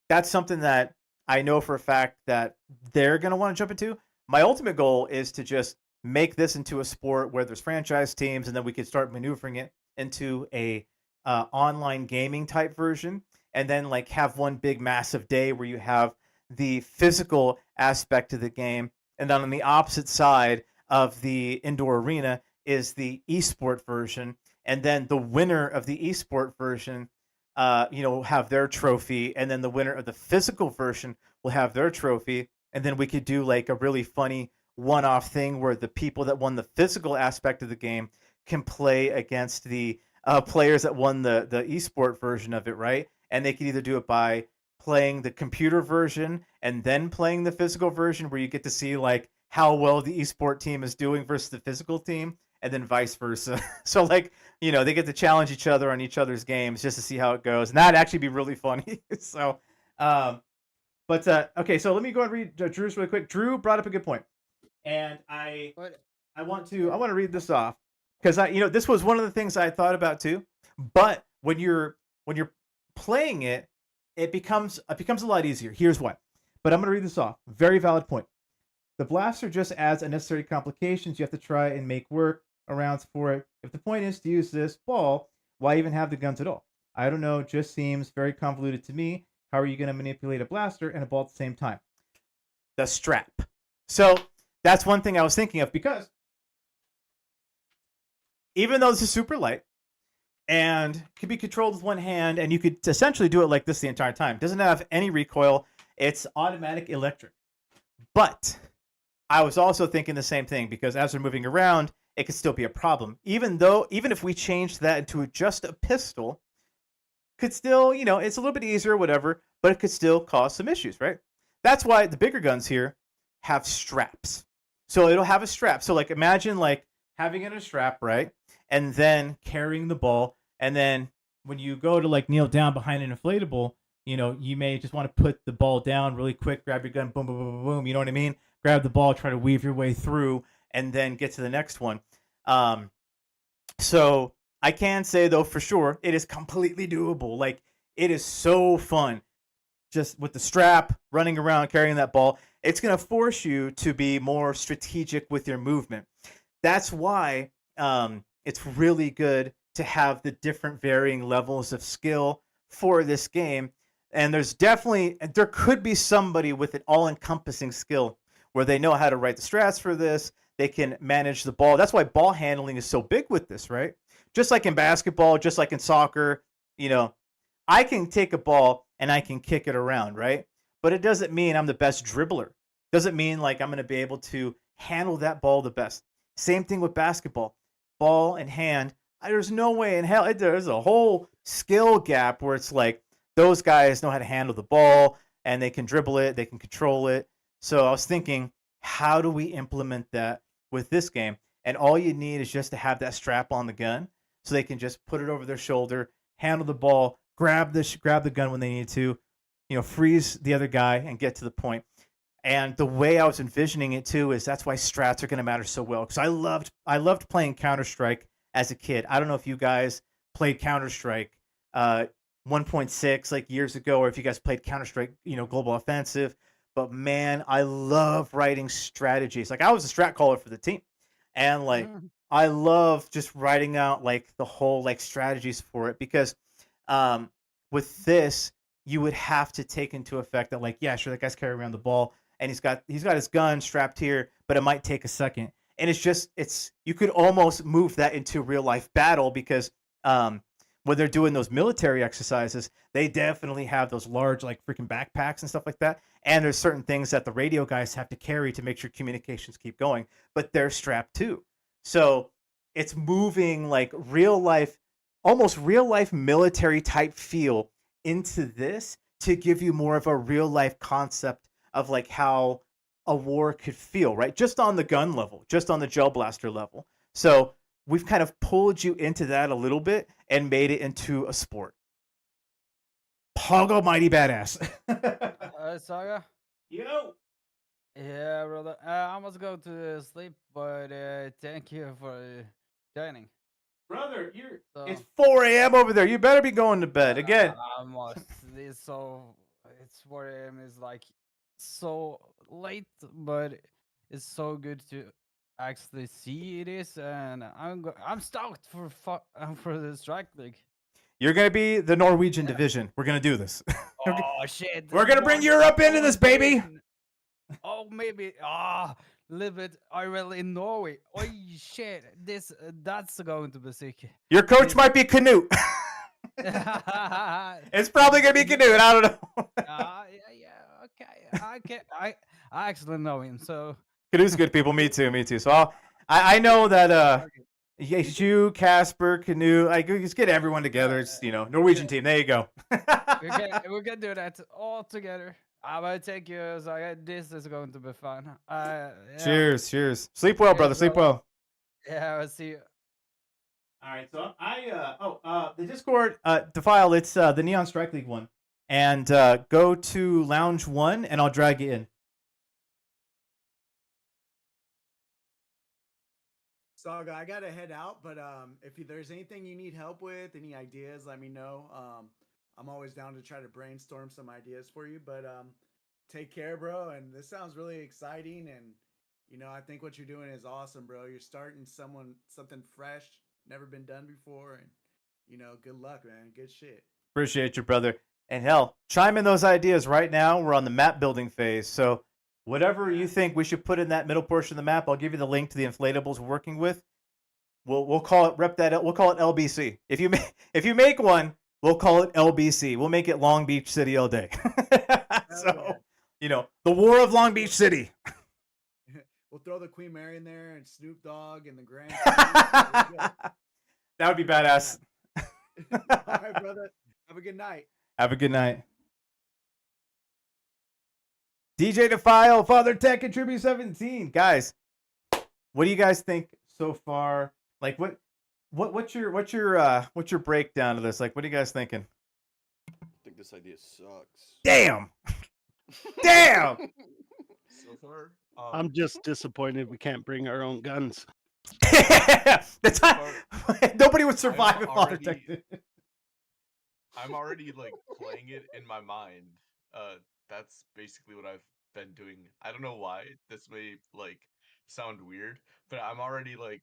that's something that I know for a fact that they're going to want to jump into. My ultimate goal is to just make this into a sport where there's franchise teams, and then we could start maneuvering it into a online gaming type version, and then like have one big massive day where you have the physical aspect of the game, and then on the opposite side of the indoor arena is the esport version, and then the winner of the esport version have their trophy, and then the winner of the physical version will have their trophy, and then we could do like a really funny one-off thing where the people that won the physical aspect of the game can play against the players that won the esport version of it, right? And they can either do it by playing the computer version and then playing the physical version, where you get to see like how well the esport team is doing versus the physical team, and then vice versa. So like, they get to challenge each other on each other's games just to see how it goes, and that'd actually be really funny. So okay, so let me go and read Drew's really quick. Drew brought up a good point, and I want to read this off because this was one of the things I thought about too. But when you're playing it, it becomes a lot easier. Here's why. But I'm going to read this off. Very valid point. The blaster just adds unnecessary complications you have to try and make work arounds for it. If the point is to use this ball, why even have the guns at all? I don't know. Just seems very convoluted to me. How are you going to manipulate a blaster and a ball at the same time? The strap. So that's one thing I was thinking of, because even though this is super light and can be controlled with one hand, and you could essentially do it like this the entire time. Doesn't have any recoil. It's automatic electric. But I was also thinking the same thing, because as we're moving around, it could still be a problem. Even if we changed that into just a pistol, could still, it's a little bit easier, whatever. but it could still cause some issues, right? That's why the bigger guns here have straps. So it'll have a strap. So like imagine like having it in a strap, right? And then carrying the ball. And then when you go to like kneel down behind an inflatable, you may just want to put the ball down really quick, grab your gun, boom, boom, boom, boom, boom. You know what I mean? Grab the ball, try to weave your way through, and then get to the next one. So I can say though for sure it is completely doable. Like it is so fun just with the strap, running around, carrying that ball. It's going to force you to be more strategic with your movement. That's why it's really good to have the different varying levels of skill for this game. And there could be somebody with an all-encompassing skill where they know how to write the strats for this. They can manage the ball. That's why ball handling is so big with this, right? Just like in basketball, just like in soccer, I can take a ball and I can kick it around, right? But it doesn't mean I'm the best dribbler. Doesn't mean like I'm going to be able to handle that ball the best. Same thing with basketball. Ball and hand, there's no way in hell. There's a whole skill gap where it's like those guys know how to handle the ball and they can dribble it, they can control it. So I was thinking, how do we implement that with this game? And all you need is just to have that strap on the gun so they can just put it over their shoulder, handle the ball, grab the gun when they need to, freeze the other guy and get to the point. And the way I was envisioning it too is that's why strats are going to matter so well, because I loved playing Counter-Strike as a kid. I don't know if you guys played Counter-Strike 1.6 like years ago, or if you guys played Counter-Strike, Global Offensive. But man, I love writing strategies. Like I was a strat caller for the team, and like I love just writing out like the whole like strategies for it, because with this you would have to take into effect that like, yeah, sure, that guy's carrying around the ball and he's got his gun strapped here, but it might take a second. And it's you could almost move that into real life battle, because when they're doing those military exercises, they definitely have those large like freaking backpacks and stuff like that. And there's certain things that the radio guys have to carry to make sure communications keep going, but they're strapped too. So it's moving like almost real life military type feel into this to give you more of a real life concept of like how a war could feel, right? Just on the gun level, just on the gel blaster level. So we've kind of pulled you into that a little bit and made it into a sport. Pog mighty badass. Saga? Yo! Yeah, brother. I must go to sleep, but thank you for joining. Brother, So, it's 4 a.m. over there. You better be going to bed. Again, I must. It's 4 a.m. is like so late, but it's so good to actually see it is, and I'm stoked for the Strike League. you're going to be the Norwegian division. We're going to do this. Oh shit! We're going to bring Europe into this, baby. Oh, maybe a little bit. I will in Norway. Oh shit! That's going to be sick. Your coach might be Canute. It's probably going to be Canute. I don't know. Yeah, okay. I actually know him, so Canute's good people. Me too. So I know that yeah, you, Casper, Canute, I just get everyone together. It's Norwegian team. There you go. we can do that all together. I will take you. So this is going to be fun. Yeah. Cheers. Sleep well, brother. Sleep well. Yeah, I'll see you. All right, so the Discord, Defile, it's the Neon Strike League one, and go to Lounge 1, and I'll drag you in. Saga, I gotta head out, but if there's anything you need help with, any ideas, let me know. I'm always down to try to brainstorm some ideas for you. But take care, bro. And this sounds really exciting, and I think what you're doing is awesome, bro. You're starting something fresh, never been done before, and good luck, man. Good shit. Appreciate you, brother. And hell, chime in those ideas right now. We're on the map building phase, so whatever you think we should put in that middle portion of the map, I'll give you the link to the inflatables we're working with. We'll call it We'll call it LBC. If you make one, we'll call it LBC. We'll make it Long Beach City all day. So the War of Long Beach City. We'll throw the Queen Mary in there and Snoop Dogg and the Grand. That would be badass. All right, brother. Have a good night. Have a good night. DJ Defile, Father Tech, and Tribute 17. Guys, what do you guys think so far? Like, what's your breakdown of this? Like, what are you guys thinking? I think this idea sucks. Damn. Damn. So far, I'm just disappointed we can't bring our own guns. The time nobody would survive if Father already- Tech did. I'm already like playing it in my mind. That's basically what I've been doing. I don't know why this may like sound weird, but I'm already like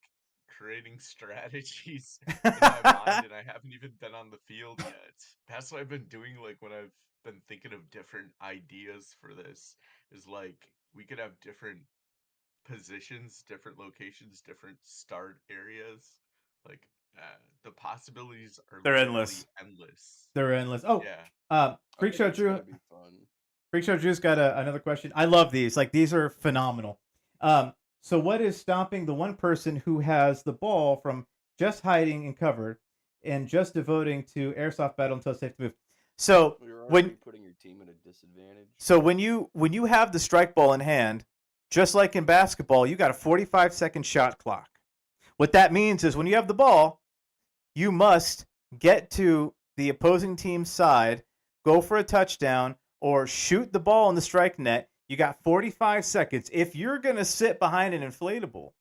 creating strategies in my mind, and I haven't even been on the field yet. That's what I've been doing. Like when I've been thinking of different ideas for this, is like we could have different positions, different locations, different start areas. Like the possibilities are They're literally endless. endless. They're endless. Oh, Yeah. Freak I Show think it's Drew. gonna be fun. Freak Show Drew's got another question. I love these. Like, these are phenomenal. So what is stopping the one person who has the ball from just hiding and covered and just devoting to airsoft battle until it's safe to move? So You're when already putting your team at a disadvantage. so when you have the strike ball in hand, just like in basketball, you got a 45-second shot clock. What that means is when you have the ball, you must get to the opposing team's side, go for a touchdown, or shoot the ball in the strike net. You got 45 seconds. If you're going to sit behind an inflatable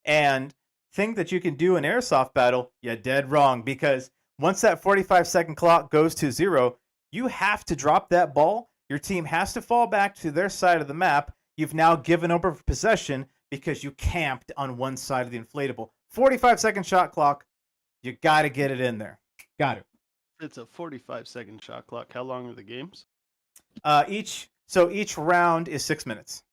and think that you can do an airsoft battle, you're dead wrong, because once that 45-second clock goes to 0, you have to drop that ball. Your team has to fall back to their side of the map. You've now given over possession because you camped on one side of the inflatable. 45-second shot clock. You got to get it in there. Got it. It's a 45-second shot clock. How long are the games? Each round is 6 minutes.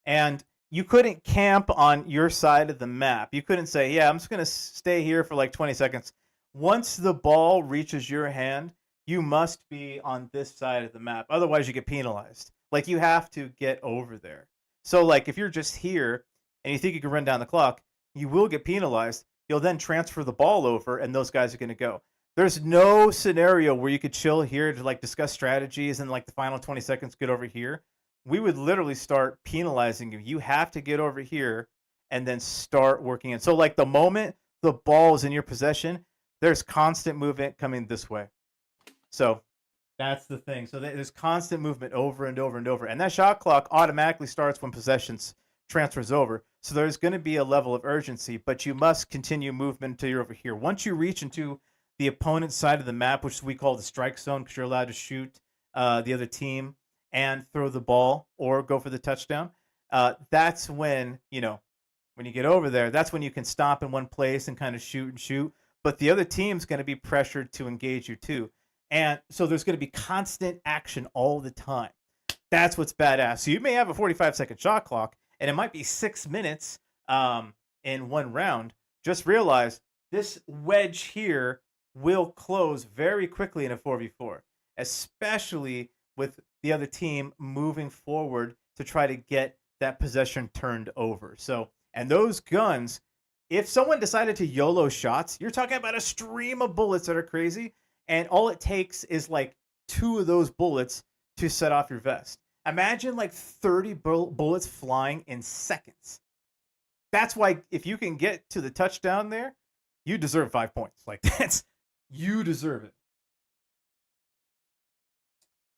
And you couldn't camp on your side of the map. You couldn't say, yeah, I'm just going to stay here for like 20 seconds. Once the ball reaches your hand, you must be on this side of the map. Otherwise, you get penalized. Like, you have to get over there. So, like, if you're just here and you think you can run down the clock, you will get penalized. You'll then transfer the ball over, and those guys are going to go. There's no scenario where you could chill here to, like, discuss strategies and, like, the final 20 seconds get over here. We would literally start penalizing you. You have to get over here and then start working in. So, like, the moment the ball is in your possession, there's constant movement coming this way. So that's the thing. So there's constant movement over and over and over. And that shot clock automatically starts when possessions transfers over. So there's going to be a level of urgency, but you must continue movement until you're over here. Once you reach into the opponent's side of the map, which we call the strike zone, because you're allowed to shoot the other team and throw the ball or go for the touchdown, that's when, when you get over there, that's when you can stop in one place and kind of shoot and shoot. But the other team's going to be pressured to engage you too. And so there's going to be constant action all the time. That's what's badass. So you may have a 45-second shot clock, and it might be 6 minutes in one round. Just realize this wedge here will close very quickly in a 4v4, especially with the other team moving forward to try to get that possession turned over. So, and those guns, if someone decided to YOLO shots, you're talking about a stream of bullets that are crazy. And all it takes is like 2 of those bullets to set off your vest. Imagine like 30 bullets flying in seconds. That's why if you can get to the touchdown there, you deserve 5 points. Like you deserve it.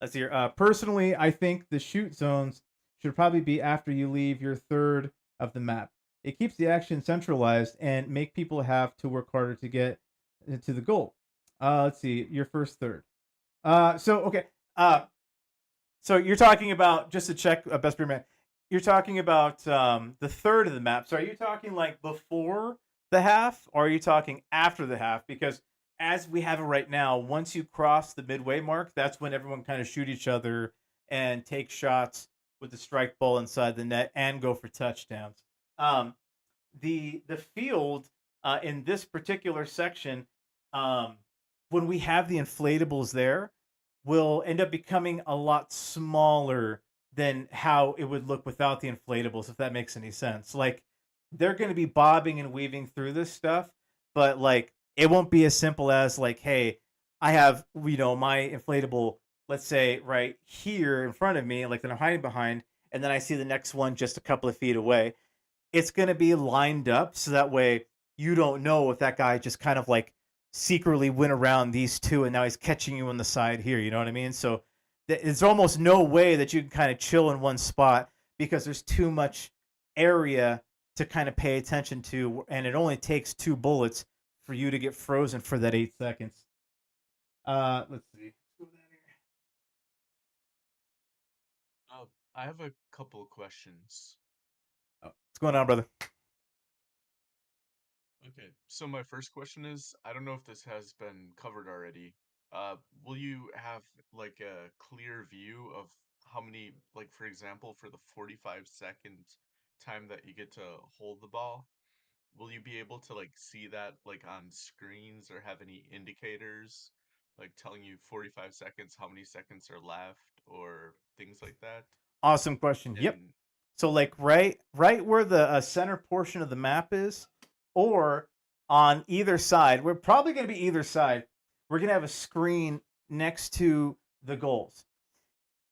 Let's see here. Personally, I think the shoot zones should probably be after you leave your third of the map. It keeps the action centralized and make people have to work harder to get to the goal. Let's see, your first third. Okay. So you're talking about, just to check, Best Beer Man, you're talking about the third of the map. So are you talking like before the half, or are you talking after the half? Because as we have it right now, once you cross the midway mark, that's when everyone kind of shoot each other and take shots with the strike ball inside the net and go for touchdowns. The field in this particular section, when we have the inflatables there, will end up becoming a lot smaller than how it would look without the inflatables, if that makes any sense. Like, they're going to be bobbing and weaving through this stuff, but like, it won't be as simple as like, hey, I have, my inflatable let's say right here in front of me, like that I'm hiding behind, and then I see the next one just a couple of feet away, it's going to be lined up so that way you don't know if that guy just kind of like secretly went around these two and now he's catching you on the side here. You know what I mean? So there's almost no way that you can kind of chill in one spot because there's too much area to kind of pay attention to, and it only takes 2 bullets for you to get frozen for that 8 seconds. Let's see. I have a couple of questions. What's going on, brother? Okay, so my first question is, I don't know if this has been covered already. Will you have like a clear view of how many, like for example, for the 45-second time that you get to hold the ball, will you be able to like see that like on screens or have any indicators like telling you 45 seconds, how many seconds are left or things like that? Awesome question. Yep. And So like right where the center portion of the map is, or on either side, we're probably going to be either side. We're going to have a screen next to the goals,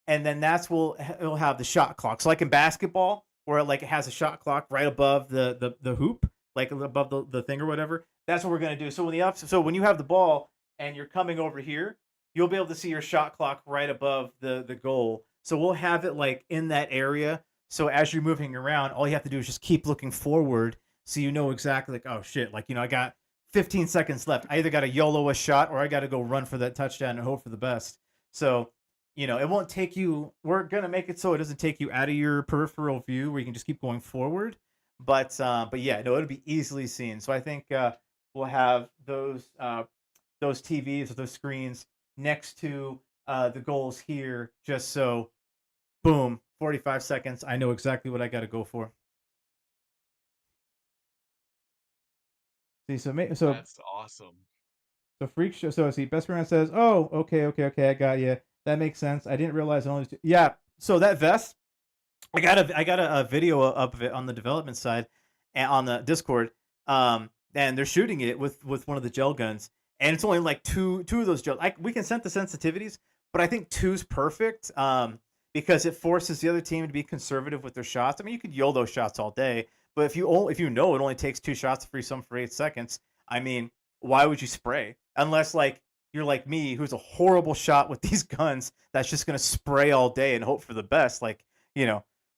and then it'll have the shot clock. So like in basketball, where like it has a shot clock right above the hoop, like above the thing or whatever. That's what we're going to do. So when you have the ball and you're coming over here, you'll be able to see your shot clock right above the goal. So we'll have it like in that area. So as you're moving around, all you have to do is just keep looking forward, so you know exactly like, oh shit, like I got 15 seconds left. I either got to YOLO a shot or I got to go run for that touchdown and hope for the best. So it won't take you. We're gonna make it so it doesn't take you out of your peripheral view, where you can just keep going forward. But yeah, no, it'll be easily seen. So I think we'll have those TVs or those screens next to the goals here, just so, boom, 45 seconds. I know exactly what I got to go for. See, so that's awesome. so Freak Show. So see, Best Friend says, "Oh, okay, I got you. That makes sense. I didn't realize only two." Yeah. So that vest, I got a video of it on the development side, and on the Discord. And they're shooting it with one of the gel guns, and it's only like two of those gel. We can set the sensitivities, but I think two's perfect. Because it forces the other team to be conservative with their shots. I mean, you could YOLO shots all day, but if you know it only takes 2 shots to free some for 8 seconds, I mean, why would you spray? Unless like you're like me, who's a horrible shot with these guns, that's just gonna spray all day and hope for the best.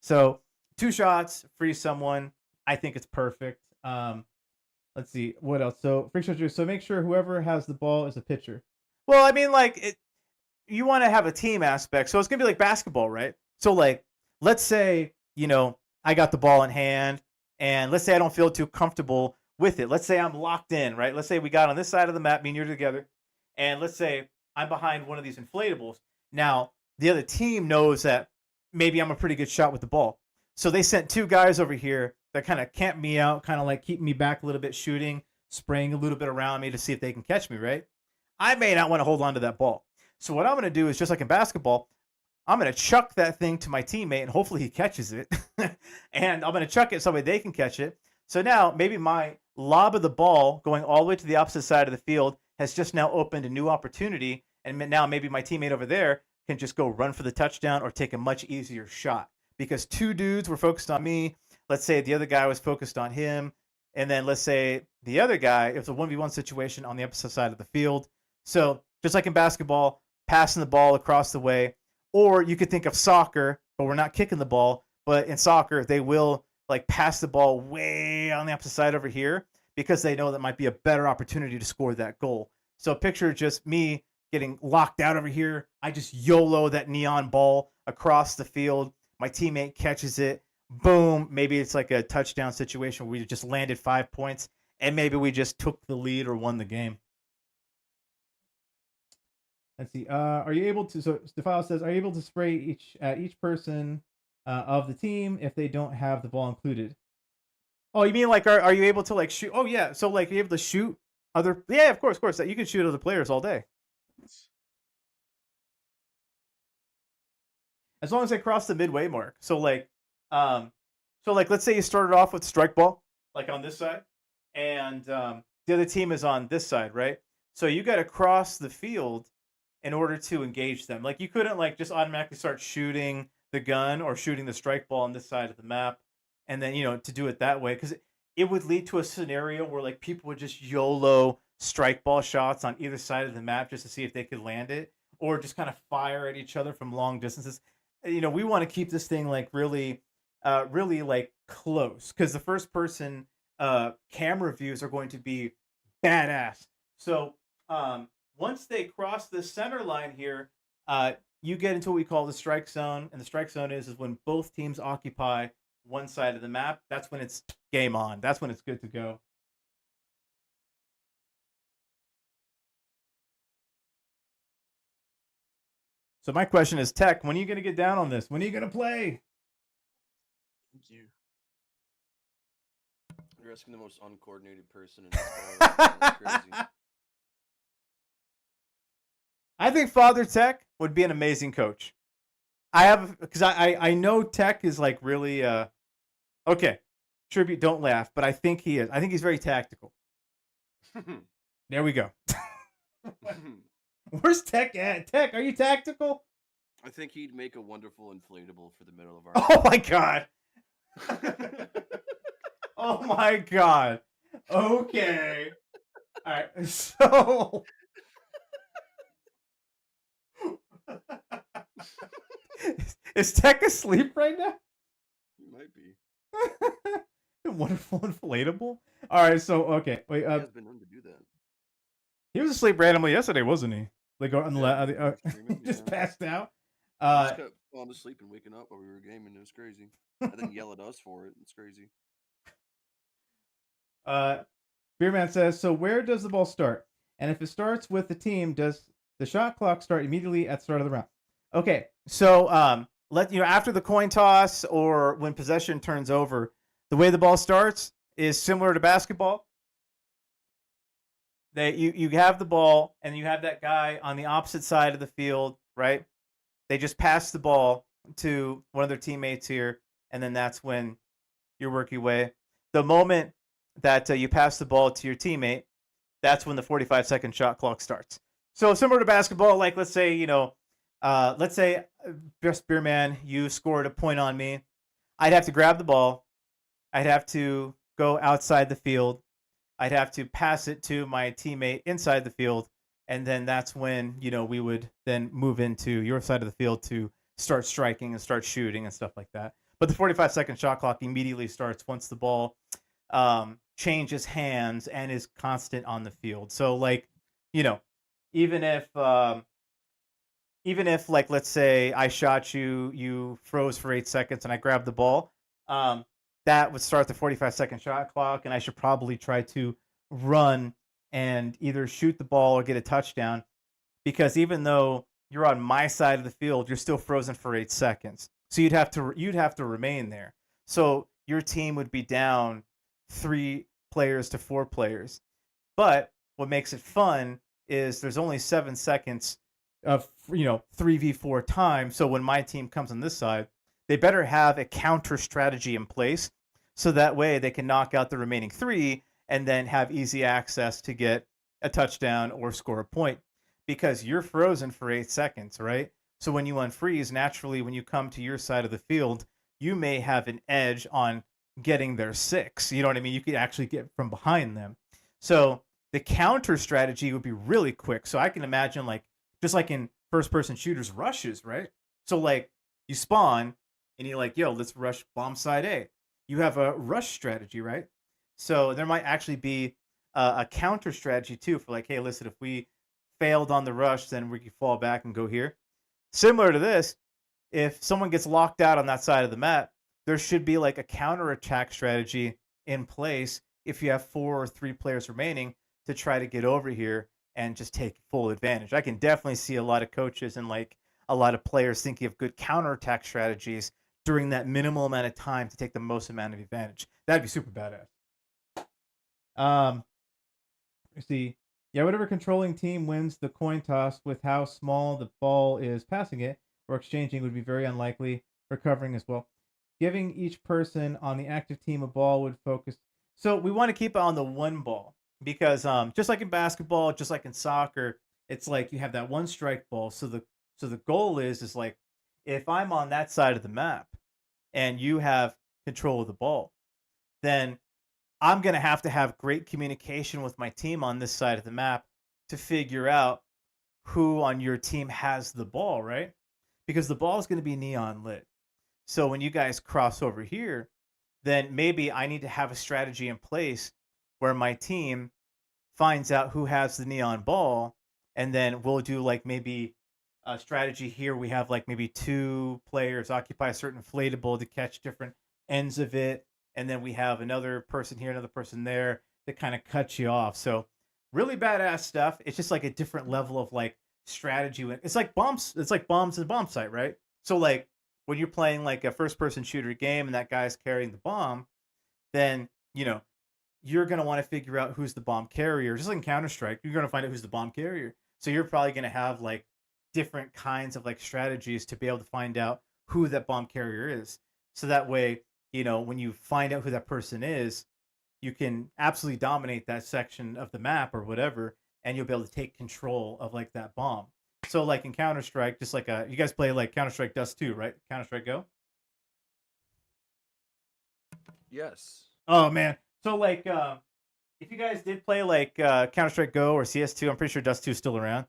So 2 shots, free someone. I think it's perfect. Let's see what else. So Freak Show, so make sure whoever has the ball is a pitcher. Well, I mean, like you want to have a team aspect. So it's going to be like basketball, right? So like, let's say, I got the ball in hand, and let's say I don't feel too comfortable with it. Let's say I'm locked in, right? Let's say we got on this side of the map, me and you're together. And let's say I'm behind one of these inflatables. Now, the other team knows that maybe I'm a pretty good shot with the ball. So they sent 2 guys over here that kind of camp me out, kind of like keep me back a little bit, shooting, spraying a little bit around me to see if they can catch me, right? I may not want to hold on to that ball. So what I'm going to do is, just like in basketball, I'm going to chuck that thing to my teammate, and hopefully he catches it. And I'm going to chuck it so they can catch it. So now maybe my lob of the ball going all the way to the opposite side of the field has just now opened a new opportunity. And now maybe my teammate over there can just go run for the touchdown or take a much easier shot. Because 2 dudes were focused on me. Let's say the other guy was focused on him. And then let's say the other guy, it was a 1v1 situation on the opposite side of the field. So just like in basketball, passing the ball across the way. Or you could think of soccer, but we're not kicking the ball. But in soccer, they will like pass the ball way on the opposite side over here, because they know that might be a better opportunity to score that goal. So picture just me getting locked out over here. I just YOLO that neon ball across the field. My teammate catches it. Boom. Maybe it's like a touchdown situation where we just landed 5 points, and maybe we just took the lead or won the game. Let's see. Are you able to? So Stefano says, are you able to spray each person of the team if they don't have the ball included? Oh, you mean like are you able to like shoot? Oh yeah. So like you're able to shoot other? Yeah, of course. That you can shoot other players all day, as long as they cross the midway mark. So like let's say you started off with strike ball, like on this side, and the other team is on this side, right? So you got to cross the field. in order to engage them. Like you couldn't like just automatically start shooting the gun or shooting the strike ball on this side of the map, and then to do it that way because it would lead to a scenario where like people would just YOLO strike ball shots on either side of the map just to see if they could land it, or just kind of fire at each other from long distances. We want to keep this thing like really, really like close because the first person camera views are going to be badass. So once they cross the center line here, you get into what we call the strike zone, and the strike zone is when both teams occupy one side of the map. That's when it's game on. That's when it's good to go. So my question is, Tech, when are you going to get down on this? When are you going to play? Thank you. You're asking the most uncoordinated person in the world. That's crazy. I think Father Tech would be an amazing coach. Because I know Tech is like really okay. Tribute, don't laugh, but I think he is. I think he's very tactical. There we go. Where's Tech at? Tech, are you tactical? I think he'd make a wonderful inflatable for the middle of our. Oh my god. Oh my god. Okay. All right. So is Tech asleep right now? He might be. Wonderful inflatable. All right. So okay. Wait. He has been known to do that. He was asleep randomly yesterday, wasn't he? Like on Yeah, just passed out. He just kept falling asleep and waking up while we were gaming. It was crazy. And then yell at us for it. It's crazy. Beerman says, so where does the ball start? And if it starts with the team, does the shot clock start immediately at the start of the round? Okay, so after the coin toss or when possession turns over, the way the ball starts is similar to basketball. That you have the ball and you have that guy on the opposite side of the field, right? They just pass the ball to one of their teammates here, and then that's when you work your way. The moment that you pass the ball to your teammate, that's when the 45-second shot clock starts. So similar to basketball, like let's say Best Beerman, you scored a point on me. I'd have to grab the ball. I'd have to go outside the field. I'd have to pass it to my teammate inside the field, and then that's when we would then move into your side of the field to start striking and start shooting and stuff like that. But the 45-second shot clock immediately starts once the ball changes hands and is constant on the field. So like even if like let's say I shot you, you froze for 8 seconds, and I grabbed the ball, that would start the 45-second shot clock, and I should probably try to run and either shoot the ball or get a touchdown, because even though you're on my side of the field, you're still frozen for 8 seconds. So you'd have to remain there. So your team would be down 3 players to 4 players. But what makes it fun is there's only 7 seconds of 3v4 time. So when my team comes on this side, they better have a counter strategy in place, so that way they can knock out the remaining 3 and then have easy access to get a touchdown or score a point, because you're frozen for 8 seconds, right? So when you unfreeze, naturally, when you come to your side of the field, you may have an edge on getting their 6. You know what I mean? You could actually get from behind them. So the counter strategy would be really quick. So I can imagine just like in first-person shooters, rushes, right? So like you spawn and you're like, yo, let's rush bomb side A. You have a rush strategy, right? So there might actually be a counter strategy too for like, hey, listen, if we failed on the rush, then we can fall back and go here. Similar to this, if someone gets locked out on that side of the map, there should be like a counter attack strategy in place if you have 4 or 3 players remaining to try to get over here and just take full advantage. I can definitely see a lot of coaches and like a lot of players thinking of good counterattack strategies during that minimal amount of time to take the most amount of advantage. That'd be super badass. Let's see. Yeah, whatever controlling team wins the coin toss with how small the ball is passing it or exchanging would be very unlikely. Recovering as well. Giving each person on the active team a ball would focus. So we want to keep it on the one ball because just like in basketball, just like in soccer, it's like you have that one strike ball. So the goal is like if I'm on that side of the map and you have control of the ball, then I'm going to have great communication with my team on this side of the map to figure out who on your team has the ball, right? Because the ball is going to be neon lit. So when you guys cross over here, then maybe I need to have a strategy in place where my team finds out who has the neon ball, and then we'll do like maybe a strategy here. We have like maybe 2 players occupy a certain inflatable to catch different ends of it, and then we have another person here, another person there to kind of cut you off. So really badass stuff. It's just like a different level of like strategy. It's like bombs. It's like bombs in bomb sight, right? So like when you're playing like a first person shooter game and that guy's carrying the bomb, then you're going to want to figure out who's the bomb carrier. Just like in Counter-Strike, you're going to find out who's the bomb carrier. So you're probably going to have like different kinds of like strategies to be able to find out who that bomb carrier is. So that way, when you find out who that person is, you can absolutely dominate that section of the map or whatever, and you'll be able to take control of like that bomb. So like in Counter-Strike, just like you guys play like Counter-Strike Dust 2, right? Counter-Strike Go? Yes. Oh man. So like if you guys did play like Counter-Strike Go or CS2, I'm pretty sure Dust 2 is still around.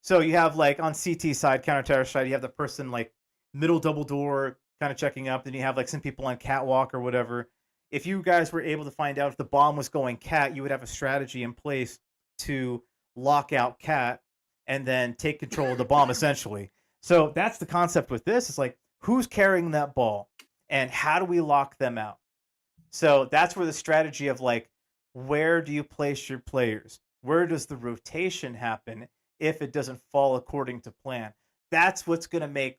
So you have like on CT side, Counter-Terror side, you have the person like middle double door kind of checking up, then you have like some people on catwalk or whatever. If you guys were able to find out if the bomb was going cat, you would have a strategy in place to lock out cat and then take control of the bomb essentially. So that's the concept with this. It's like who's carrying that ball and how do we lock them out? So that's where the strategy of like where do you place your players? Where does the rotation happen if it doesn't fall according to plan? That's what's going to make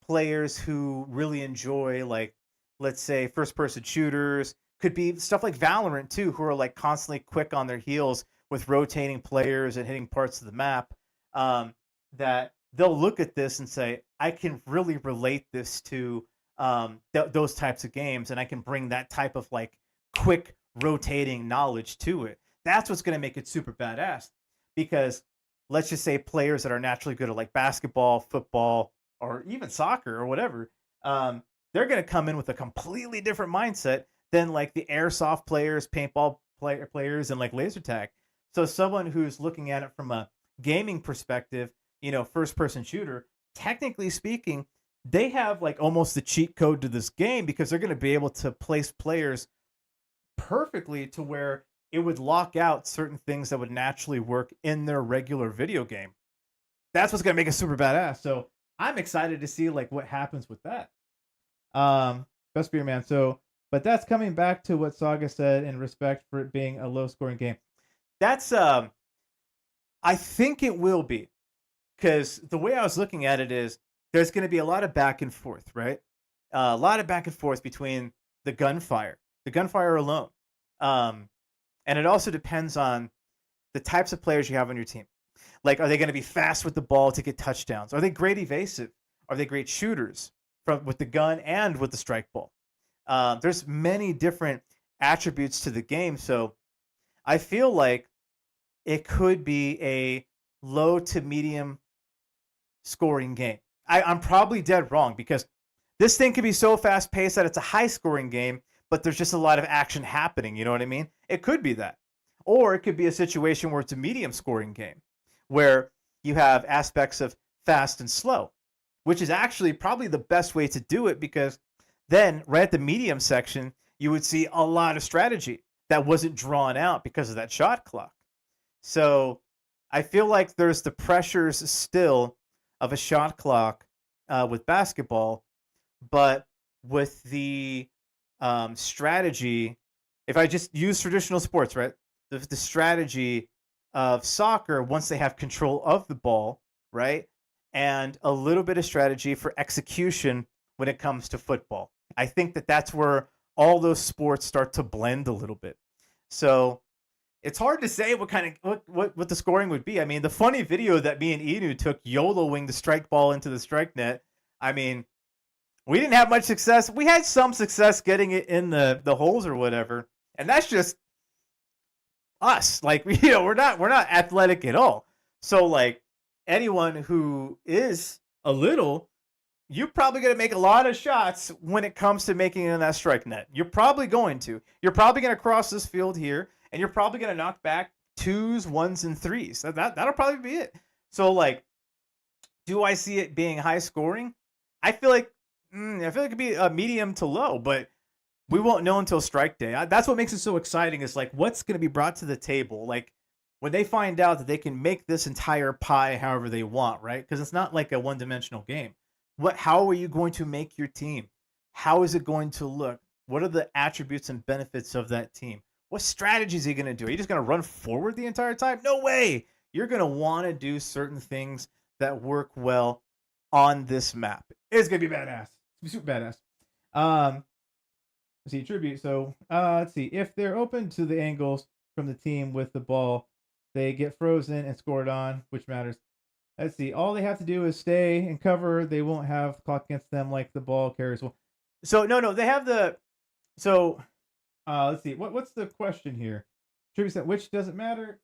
players who really enjoy like let's say first person shooters, could be stuff like Valorant too, who are like constantly quick on their heels with rotating players and hitting parts of the map, that they'll look at this and say, I can really relate this to those types of games, and I can bring that type of like quick rotating knowledge to it. That's what's going to make it super badass, because let's just say players that are naturally good at like basketball, football, or even soccer or whatever, they're going to come in with a completely different mindset than like the airsoft players, paintball players, and like laser tag. So someone who's looking at it from a gaming perspective, first person shooter, technically speaking, they have like almost the cheat code to this game, because they're going to be able to place players perfectly to where it would lock out certain things that would naturally work in their regular video game. That's what's going to make it super badass. So I'm excited to see like what happens with that. Best Beer Man. So, but that's coming back to what Saga said in respect for it being a low scoring game. That's I think it will be, because the way I was looking at it is there's going to be a lot of back and forth, right? A lot of back and forth between the gunfire alone. And it also depends on the types of players you have on your team. Like, are they going to be fast with the ball to get touchdowns? Are they great evasive? Are they great shooters with the gun and with the strike ball? There's many different attributes to the game. So I feel like it could be a low to medium scoring game. I'm probably dead wrong, because this thing could be so fast paced that it's a high scoring game, but there's just a lot of action happening. You know what I mean? It could be that. Or it could be a situation where it's a medium scoring game, where you have aspects of fast and slow, which is actually probably the best way to do it, because then right at the medium section, you would see a lot of strategy that wasn't drawn out because of that shot clock. So I feel like there's the pressures still of a shot clock with basketball, but with the strategy, if I just use traditional sports, right? The strategy of soccer, once they have control of the ball, right? And a little bit of strategy for execution when it comes to football. I think that that's where all those sports start to blend a little bit. So it's hard to say what the scoring would be. I mean, the funny video that me and Inu took YOLOing the strike ball into the strike net, I mean, we didn't have much success. We had some success getting it in the holes or whatever. And that's just us. Like, we're not athletic at all. So like anyone who is a little, you're probably going to make a lot of shots when it comes to making it in that strike net. You're probably going to. You're probably going to cross this field here, and you're probably going to knock back 2s, 1s, and 3s. That'll probably be it. So like, do I see it being high scoring? I feel like it could be a medium to low, but we won't know until strike day. That's what makes it so exciting. Is like what's going to be brought to the table. Like when they find out that they can make this entire pie however they want, right? Because it's not like a one-dimensional game. How are you going to make your team? How is it going to look? What are the attributes and benefits of that team? What strategies are you going to do? Are you just going to run forward the entire time? No way. You're going to want to do certain things that work well on this map. It's going to be badass. It's going to be super badass. Let's see, tribute. So let's see. If they're open to the angles from the team with the ball, they get frozen and scored on, which matters. Let's see. All they have to do is stay and cover. They won't have the clock against them like the ball carriers will. So no, they have the. So let's see. What's the question here? Tribute set, which doesn't matter.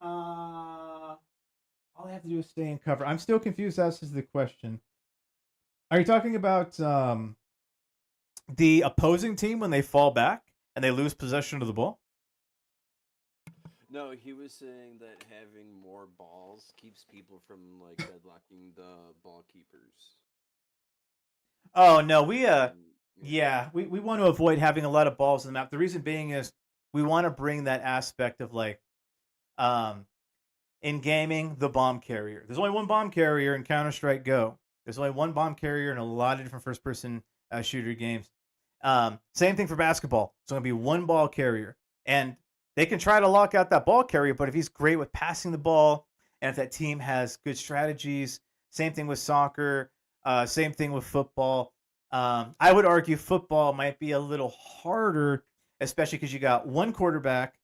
All they have to do is stay and cover. I'm still confused as to the question. Are you talking about the opposing team when they fall back and they lose possession of the ball? No, he was saying that having more balls keeps people from like deadlocking the ball keepers. Oh no, we want to avoid having a lot of balls in the map. The reason being is we want to bring that aspect of like in gaming, the bomb carrier. There's only one bomb carrier in Counter-Strike Go. There's only one bomb carrier in a lot of different first-person shooter games. Same thing for basketball. It's going to be one ball carrier. And they can try to lock out that ball carrier, but if he's great with passing the ball, and if that team has good strategies, same thing with soccer, same thing with football. I would argue football might be a little harder, especially because you got one quarterback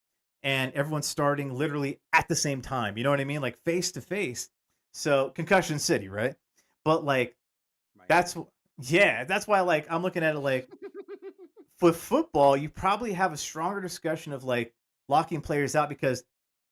and everyone's starting literally at the same time. You know what I mean? Like face to face. So concussion city, right? But like that's why like I'm looking at it like with football, you probably have a stronger discussion of like locking players out because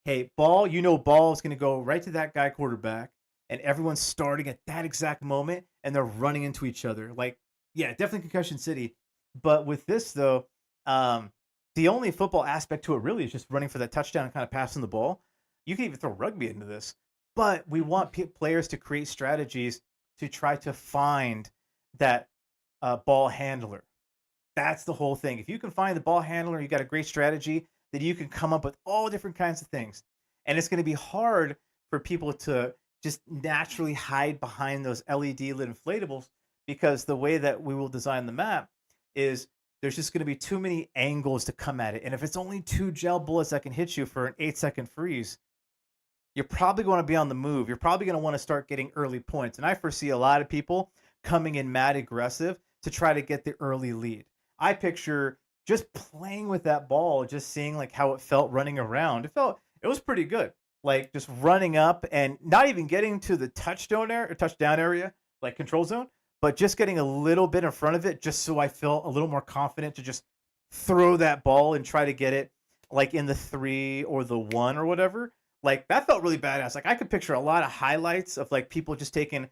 hey, ball is going to go right to that guy quarterback and everyone's starting at that exact moment and they're running into each other. Like yeah, definitely concussion city. But with this though, the only football aspect to it really is just running for that touchdown and kind of passing the ball. You can even throw rugby into this, but we want players to create strategies to try to find that ball handler. That's the whole thing. If you can find the ball handler, you got a great strategy, then you can come up with all different kinds of things. And it's going to be hard for people to just naturally hide behind those LED lit inflatables because the way that we will design the map is there's just going to be too many angles to come at it. And if it's only 2 gel bullets that can hit you for an 8-second freeze, you're probably going to be on the move. You're probably going to want to start getting early points. And I foresee a lot of people coming in mad aggressive to try to get the early lead. I picture just playing with that ball, just seeing like how it felt running around. It was pretty good. Like just running up and not even getting to the touchdown area, like control zone, but just getting a little bit in front of it just so I felt a little more confident to just throw that ball and try to get it like in the 3 or the 1 or whatever. Like that felt really badass. Like I could picture a lot of highlights of like people just taking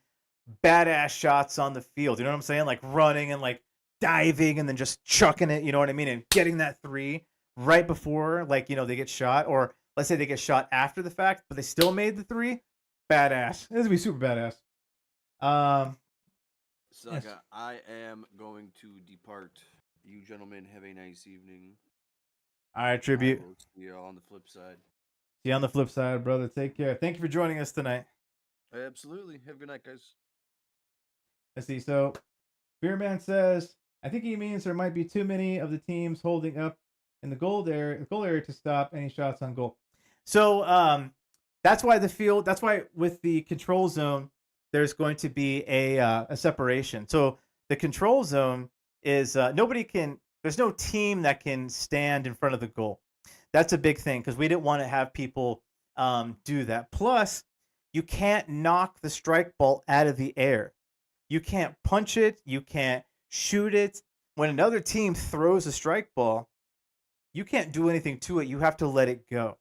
badass shots on the field. You know what I'm saying? Like running and like diving and then just chucking it, you know what I mean? And getting that 3 right before like, they get shot, or let's say they get shot after the fact, but they still made the 3. Badass. This would be super badass. Saga, Yes. I am going to depart. You gentlemen have a nice evening. All right, tribute. I will see you on the flip side. See you on the flip side, brother. Take care. Thank you for joining us tonight. Absolutely. Have a good night, guys. Let's see. So, Beerman says, I think he means there might be too many of the teams holding up in the goal area to stop any shots on goal. So, that's why with the control zone, there's going to be a separation. So the control zone is there's no team that can stand in front of the goal. That's a big thing because we didn't want to have people do that. Plus, you can't knock the strike ball out of the air. You can't punch it. You can't shoot it. When another team throws a strike ball, you can't do anything to it. You have to let it go.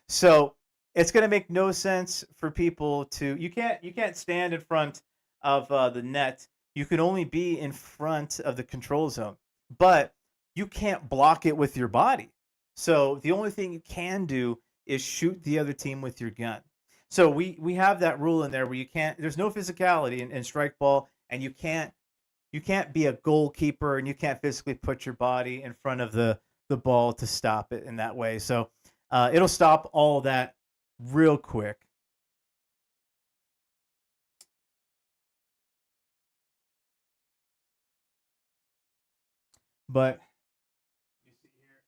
So it's going to make no sense for people to you can't stand in front of the net. You can only be in front of the control zone, but you can't block it with your body. So the only thing you can do is shoot the other team with your gun. So we have that rule in there where you can't. There's no physicality in strike ball, and you can't be a goalkeeper, and you can't physically put your body in front of the ball to stop it in that way. So it'll stop all that real quick. But let me see here.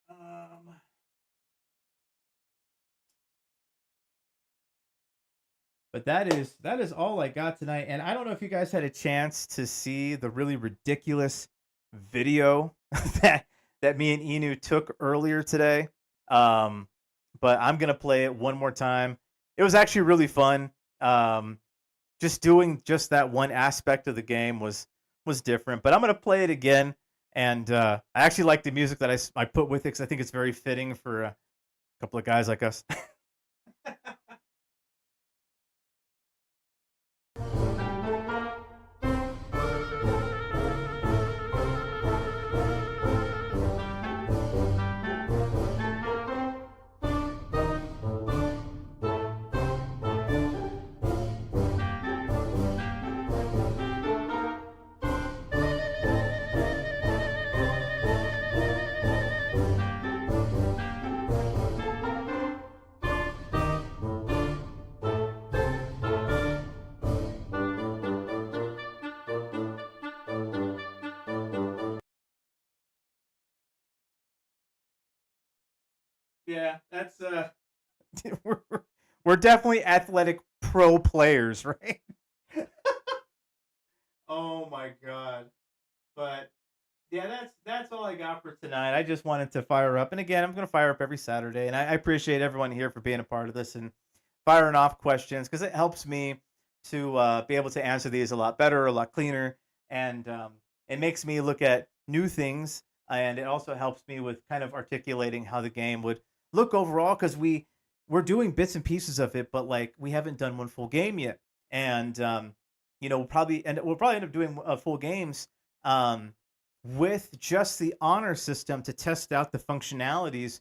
But that is all I got tonight. And I don't know if you guys had a chance to see the really ridiculous video that me and Inu took earlier today. But I'm gonna play it one more time. It was actually really fun. Just doing just that one aspect of the game was different. But I'm gonna play it again. And I actually like the music that I put with it because I think it's very fitting for a couple of guys like us. Yeah, that's we're, we're definitely athletic pro players, right? Oh my god. But yeah, that's all I got for tonight. I just wanted to fire up. And again, I'm gonna fire up every Saturday. And I appreciate everyone here for being a part of this and firing off questions because it helps me to be able to answer these a lot better, a lot cleaner, and it makes me look at new things. And it also helps me with kind of articulating how the game would look overall because we're doing bits and pieces of it, but like we haven't done one full game yet. And we'll probably end up doing full games with just the honor system to test out the functionalities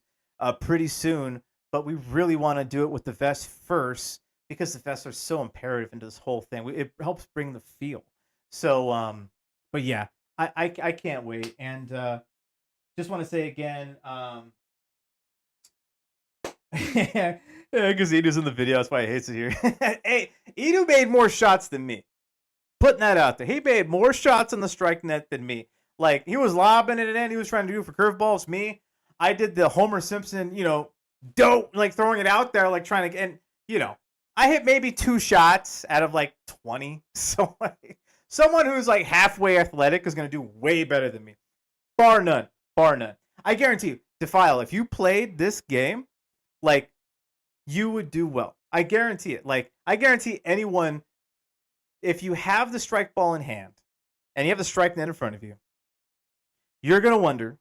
pretty soon. But we really want to do it with the vest first because the vests are so imperative into this whole thing. It helps bring the feel. So, but yeah, I can't wait. And just want to say again, because Edu's in the video, that's why he hates it here. Hey, Edu made more shots than me. Putting that out there. He made more shots on the strike net than me. Like, he was lobbing it in, he was trying to do it for curveballs. Me, I did the Homer Simpson, dope, like throwing it out there, like trying to, and, I hit maybe 2 shots out of like 20. So, like, someone who's like halfway athletic is going to do way better than me. Bar none. Bar none. I guarantee you, Defile, if you played this game, like, you would do well. I guarantee it. Like, I guarantee anyone, if you have the strike ball in hand and you have the strike net in front of you, you're going to wonder,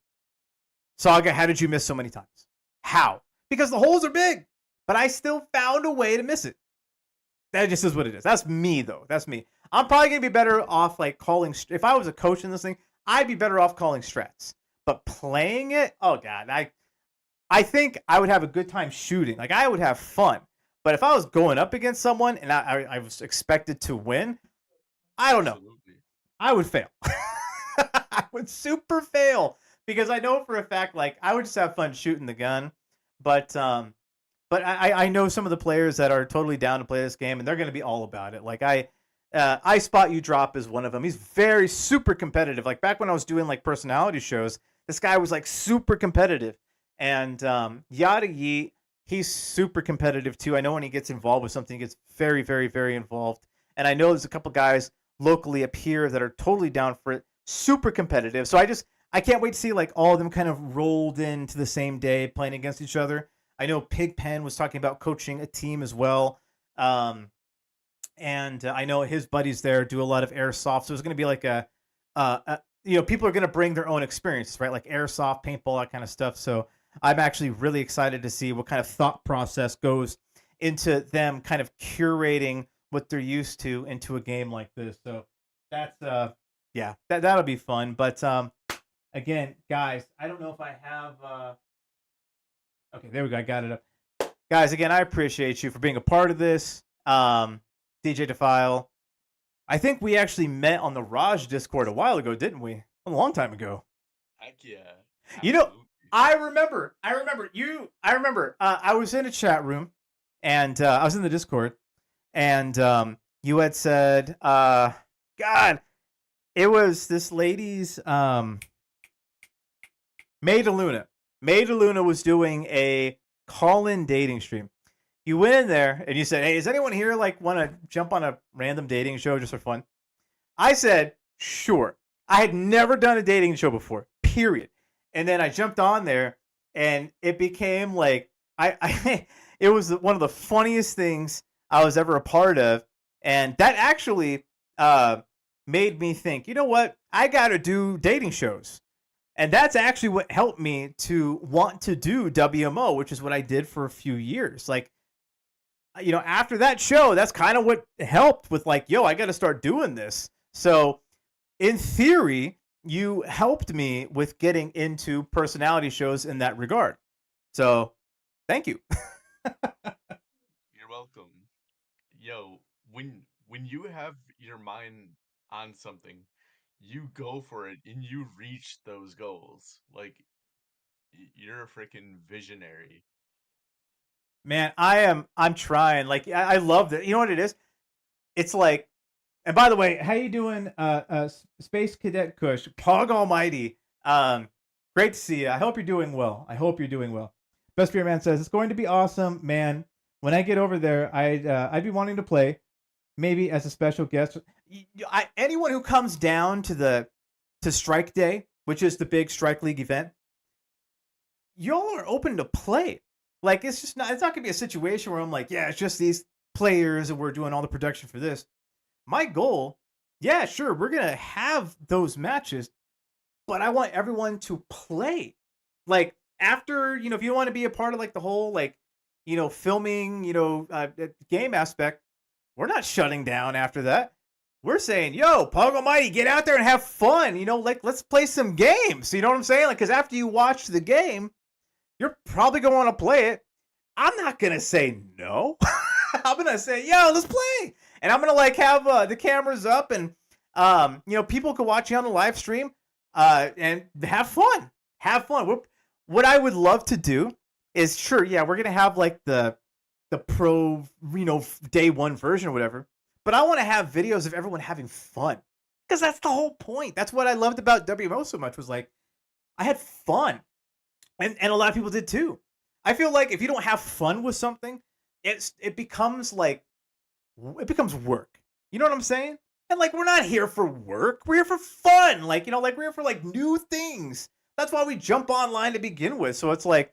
Saga, how did you miss so many times? How? Because the holes are big, but I still found a way to miss it. That just is what it is. That's me, though. That's me. I'm probably going to be better off, like, calling, if I was a coach in this thing, I'd be better off calling strats. But playing it, oh, God, I think I would have a good time shooting. Like, I would have fun. But if I was going up against someone and I was expected to win, I don't know. Absolutely. I would fail. I would super fail because I know for a fact, like, I would just have fun shooting the gun. But I know some of the players that are totally down to play this game, and they're going to be all about it. Like, I Spot You Drop is one of them. He's very super competitive. Like, back when I was doing like personality shows, this guy was like super competitive. And Yada Yeet, he's super competitive too. I know when he gets involved with something, he gets very, very, very involved. And I know there's a couple guys locally up here that are totally down for it, super competitive. So I can't wait to see like all of them kind of rolled into the same day playing against each other. I know Pigpen was talking about coaching a team as well. And I know his buddies there do a lot of airsoft. So it's going to be like people are going to bring their own experiences, right? Like airsoft, paintball, that kind of stuff. So I'm actually really excited to see what kind of thought process goes into them kind of curating what they're used to into a game like this. So that's yeah, that'll be fun. But again, guys, I don't know if I have okay, there we go. I got it up. Guys, again, I appreciate you for being a part of this. DJ Defile. I think we actually met on the Raj Discord a while ago, didn't we? A long time ago. Heck yeah. You know, absolutely. I remember. I was in a chat room, and I was in the Discord, and you had said, God, it was this lady's May DeLuna. May DeLuna was doing a call-in dating stream. You went in there and you said, "Hey, does anyone here like want to jump on a random dating show just for fun?" I said, "Sure." I had never done a dating show before, period. And then I jumped on there, and it became like I it was one of the funniest things I was ever a part of, and that actually made me think, you know what, I got to do dating shows, and that's actually what helped me to want to do WMO, which is what I did for a few years. Like, you know, after that show, that's kind of what helped with like, yo, I got to start doing this. So, in theory, you helped me with getting into personality shows in that regard. So, thank you. You're welcome. Yo, when you have your mind on something, you go for it and you reach those goals. Like you're a freaking visionary. Man, I'm trying. Like, I love that. You know what it is? It's like, and by the way, how you doing, Space Cadet Kush, Pog Almighty? Great to see you. I hope you're doing well. Best Beer Man says it's going to be awesome, man. When I get over there, I'd be wanting to play, maybe as a special guest. Anyone who comes down to Strike Day, which is the big Strike League event, y'all are open to play. Like, it's not gonna be a situation where I'm like, yeah, it's just these players and we're doing all the production for this. My goal, yeah, sure, we're gonna have those matches, but I want everyone to play. Like, after, you know, if you want to be a part of like the whole like, you know, filming, you know, game aspect, we're not shutting down after that. We're saying, yo, Pog Almighty, get out there and have fun. You know, like, let's play some games. You know what I'm saying? Like, because after you watch the game, you're probably going to want to play it. I'm not going to say no. I'm going to say, yo, let's play. And I'm going to like have the cameras up and, you know, people can watch you on the live stream and have fun. Have fun. What I would love to do is, sure, yeah, we're going to have like the pro, you know, day one version or whatever. But I want to have videos of everyone having fun. Because that's the whole point. That's what I loved about WMO so much, was like, I had fun. And a lot of people did too. I feel like if you don't have fun with something, it becomes like, it becomes work. You know what I'm saying? And like, we're not here for work. We're here for fun. Like, you know, like we're here for like new things. That's why we jump online to begin with. So it's like,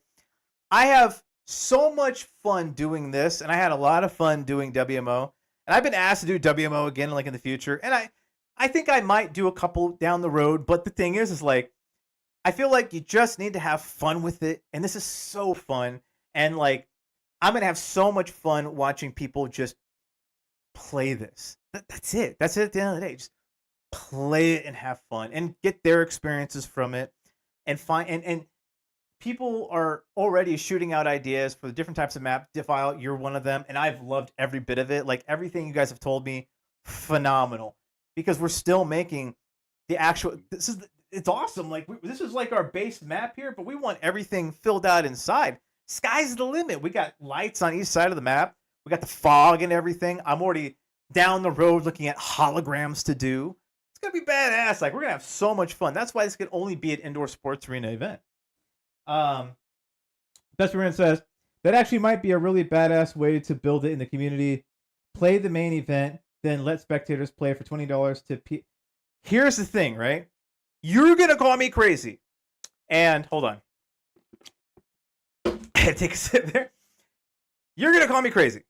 I have so much fun doing this, and I had a lot of fun doing WMO. And I've been asked to do WMO again, like in the future. And I think I might do a couple down the road. But the thing is like, I feel like you just need to have fun with it. And this is so fun. And like, I'm going to have so much fun watching people just play this. That's it. That's it at the end of the day. Just play it and have fun and get their experiences from it and find, and people are already shooting out ideas for the different types of map. Defile, you're one of them. And I've loved every bit of it. Like, everything you guys have told me, phenomenal. Because we're still making the actual, it's awesome. Like, this is like our base map here, but we want everything filled out inside. Sky's the limit. We got lights on each side of the map. We got the fog and everything. I'm already down the road looking at holograms to do. It's going to be badass. Like, we're going to have so much fun. That's why this could only be an indoor sports arena event. Best Friend says, that actually might be a really badass way to build it in the community. Play the main event, then let spectators play for $20 to... Here's the thing, right? You're going to call me crazy. And, hold on. Take a sip there. You're going to call me crazy.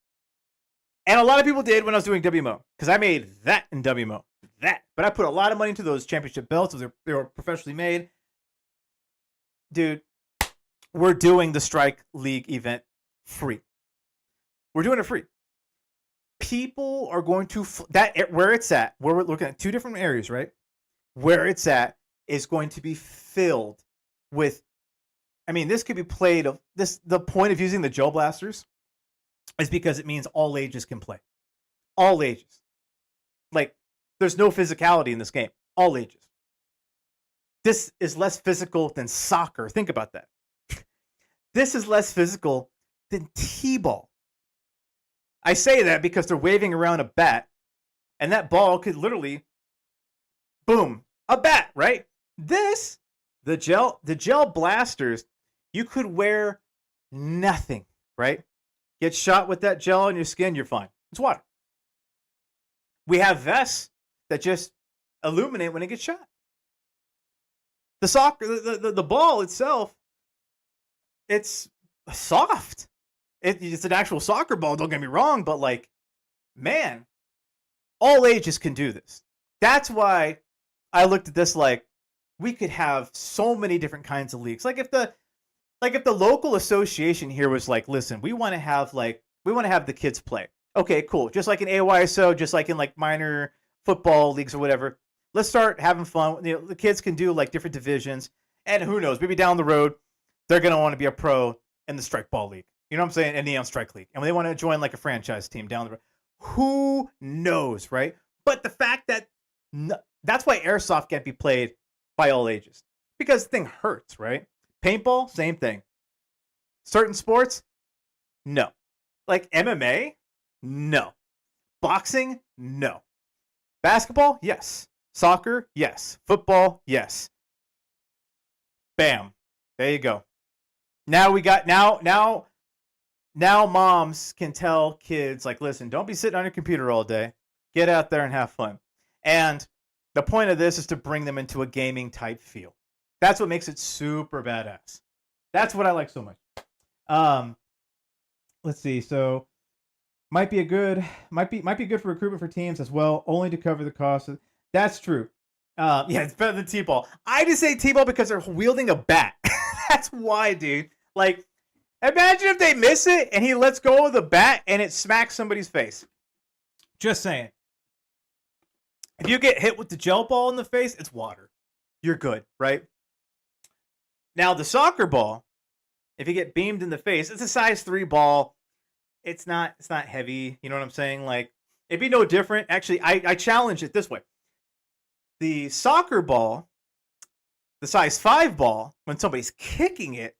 And a lot of people did when I was doing WMO. Because I made that in WMO. That. But I put a lot of money into those championship belts. They were professionally made. Dude, we're doing the Strike League event free. We're doing it free. People are going to where it's at. Where we're looking at two different areas, right? Where it's at is going to be filled with. I mean, this could be played. The point of using the Gel Blasters is because it means all ages can play. All ages. Like, there's no physicality in this game. All ages. This is less physical than soccer. Think about that. This is less physical than T-ball. I say that because they're waving around a bat, and that ball could literally, boom, a bat, right? This, the gel blasters, you could wear nothing, right? Get shot with that gel on your skin, you're fine. It's water. We have vests that just illuminate when it gets shot. The ball itself, it's soft. It's an actual soccer ball, don't get me wrong, but like, man, all ages can do this. That's why I looked at this like we could have so many different kinds of leagues. Like if the local association here was like, listen, we want to have the kids play. Okay, cool. Just like in AYSO, just like in like minor football leagues or whatever. Let's start having fun. You know, the kids can do like different divisions, and who knows, maybe down the road they're gonna want to be a pro in the Strike Ball League. You know what I'm saying? In Neon Strike League. And when they want to join like a franchise team down the road. Who knows, right? But the fact that that's why Airsoft can't be played by all ages. Because the thing hurts, right? Paintball, same thing. Certain sports, no. Like MMA, no. Boxing, no. Basketball, yes. Soccer, yes. Football, yes. Bam. There you go. Now we got now moms can tell kids, like, listen, don't be sitting on your computer all day. Get out there and have fun. And the point of this is to bring them into a gaming type feel. That's what makes it super badass. That's what I like so much. Let's see. So might be good for recruitment for teams as well, only to cover the cost. That's true. Yeah, it's better than T-ball. I just say T-ball because they're wielding a bat. That's why, dude. Like, imagine if they miss it and he lets go of the bat and it smacks somebody's face. Just saying. If you get hit with the gel ball in the face, it's water. You're good, right? Now, the soccer ball, if you get beamed in the face, it's a size 3 ball. It's not heavy. You know what I'm saying? Like, it'd be no different. Actually, I challenge it this way. The soccer ball, the size 5 ball, when somebody's kicking it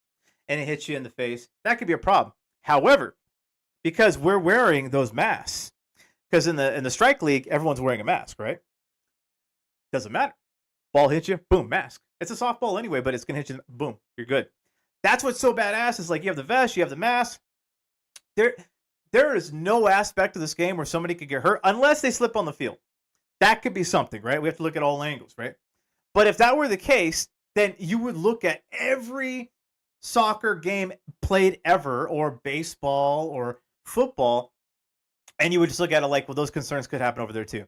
and it hits you in the face, that could be a problem. However, because we're wearing those masks, because in the Strike League, everyone's wearing a mask, right? Doesn't matter. Ball hits you, boom, mask. It's a softball anyway, but it's going to hit you, boom, you're good. That's what's so badass is like you have the vest, you have the mask. There is no aspect of this game where somebody could get hurt unless they slip on the field. That could be something, right? We have to look at all angles, right? But if that were the case, then you would look at every soccer game played ever, or baseball or football, and you would just look at it like, well, those concerns could happen over there too.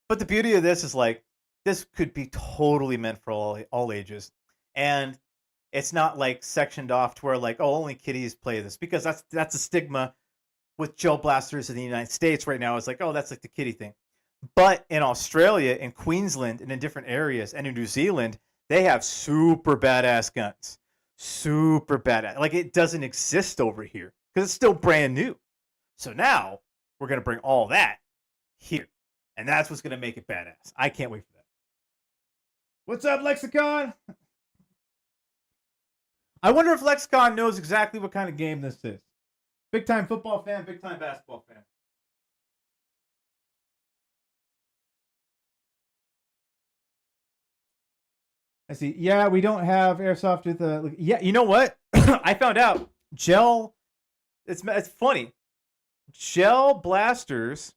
But the beauty of this is like, this could be totally meant for all ages. And it's not like sectioned off to where like, oh, only kiddies play this, because that's a stigma with gel blasters in the United States right now. It's like, oh, that's like the kiddie thing. But in Australia, in Queensland, and in different areas, and in New Zealand, they have super badass guns. Super badass. Like, it doesn't exist over here because it's still brand new. So now we're going to bring all that here. And that's what's going to make it badass. I can't wait for that. What's up, Lexicon? I wonder if Lexicon knows exactly what kind of game this is. Big time football fan, big time basketball fan. I see. Yeah, we don't have airsoft with the. Yeah, you know what? I found out. Gel. It's funny. Gel blasters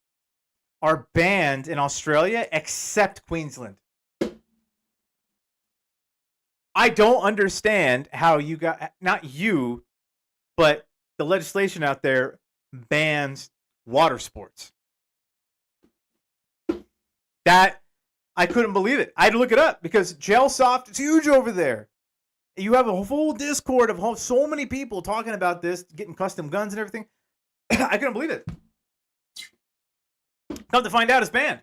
are banned in Australia except Queensland. I don't understand how you got, not you, but the legislation out there bans water sports. That, I couldn't believe it. I had to look it up because Gel Soft is huge over there. You have a full Discord of so many people talking about this, getting custom guns and everything. I couldn't believe it. Come to find out, it's banned,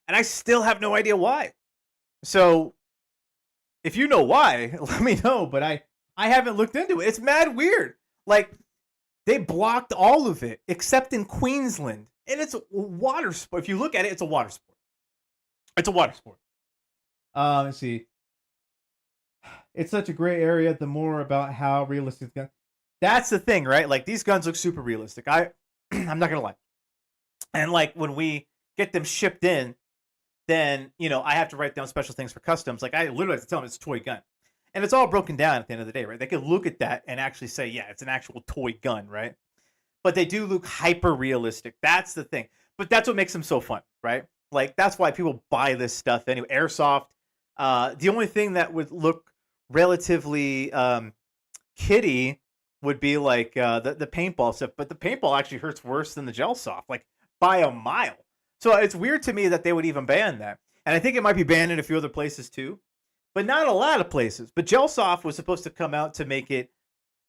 and I still have no idea why. So, if you know why, let me know. But I haven't looked into it. It's mad weird. Like, they blocked all of it except in Queensland, and it's a water sport. If you look at it, it's a water sport. It's a water sport. Let's see. It's such a gray area. The more about how realistic guns. That's the thing, right? Like, these guns look super realistic. I'm not gonna lie. And like when we get them shipped in, then I have to write down special things for customs. Like, I literally have to tell them it's a toy gun, and it's all broken down at the end of the day, right? They can look at that and actually say, yeah, it's an actual toy gun, right? But they do look hyper realistic. That's the thing. But that's what makes them so fun, right? Like, that's why people buy this stuff anyway. Airsoft. The only thing that would look relatively kiddie would be like the paintball stuff, but the paintball actually hurts worse than the gel soft, like by a mile. So it's weird to me that they would even ban that, and I think it might be banned in a few other places too, but not a lot of places. But gel soft was supposed to come out to make it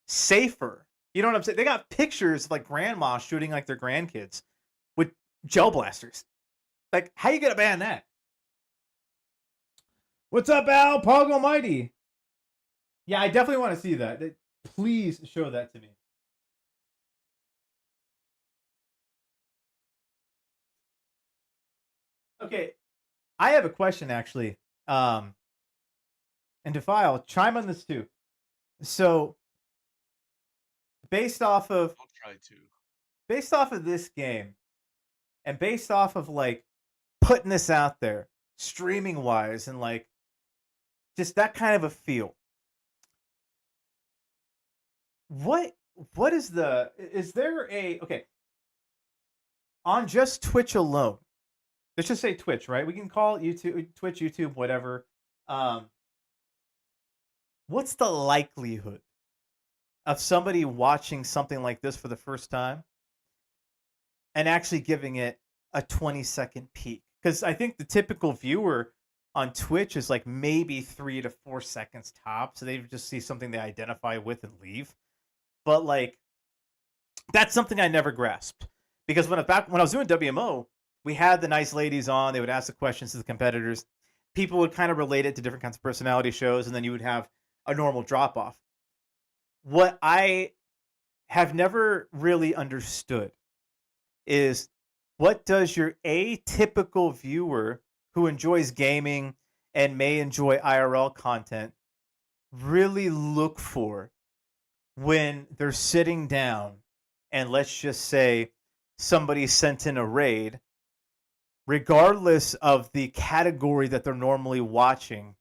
safer. You know what I'm saying? They got pictures of like grandma shooting like their grandkids with gel blasters. Like, how you gonna ban that? What's up, Al? Pog Almighty. Yeah, I definitely want to see that. Please show that to me. Okay, I have a question actually. And Defile, chime on this too. So, based off of I'll try to. this game, and based off of like putting this out there, streaming wise, and like just that kind of a feel. What is there a okay on just Twitch alone? Let's just say Twitch, right? We can call it YouTube, Twitch, YouTube, whatever. What's the likelihood of somebody watching something like this for the first time and actually giving it a 20-second peek? Because I think the typical viewer on Twitch is like maybe 3 to 4 seconds top, so they just see something they identify with and leave. But like, that's something I never grasped, because when I was doing WMO, we had the nice ladies on. They would ask the questions to the competitors. People would kind of relate it to different kinds of personality shows, and then you would have a normal drop off. What I have never really understood is, what does your atypical viewer who enjoys gaming and may enjoy IRL content really look for when they're sitting down and, let's just say, somebody sent in a raid, regardless of the category that they're normally watching?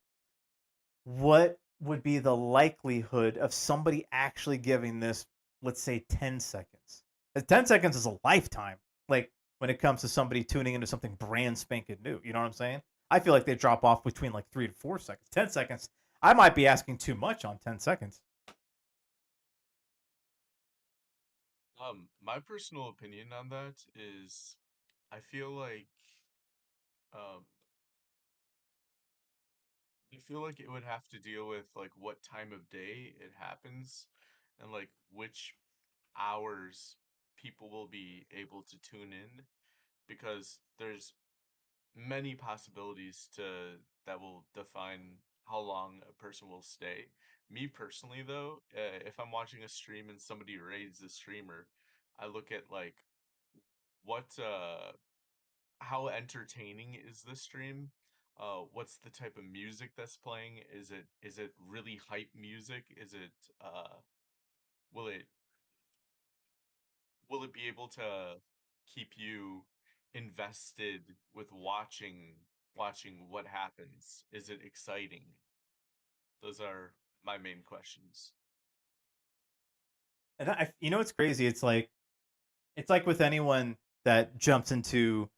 What would be the likelihood of somebody actually giving this, let's say, 10 seconds? 10 seconds is a lifetime, like, when it comes to somebody tuning into something brand spanking new. You know what I'm saying? I feel like they drop off between like 3 to 4 seconds. 10 seconds, I might be asking too much on 10 seconds. My personal opinion on that is, I feel like, um, it would have to deal with like what time of day it happens, and like which hours people will be able to tune in, because there's many possibilities that will define how long a person will stay. Me personally, though, if I'm watching a stream and somebody raids the streamer, I look at like what how entertaining is the stream? What's the type of music that's playing? Is it really hype music? Is it will it will it be able to keep you invested with watching what happens? Is it exciting? Those are my main questions. And it's crazy. It's like with anyone that jumps into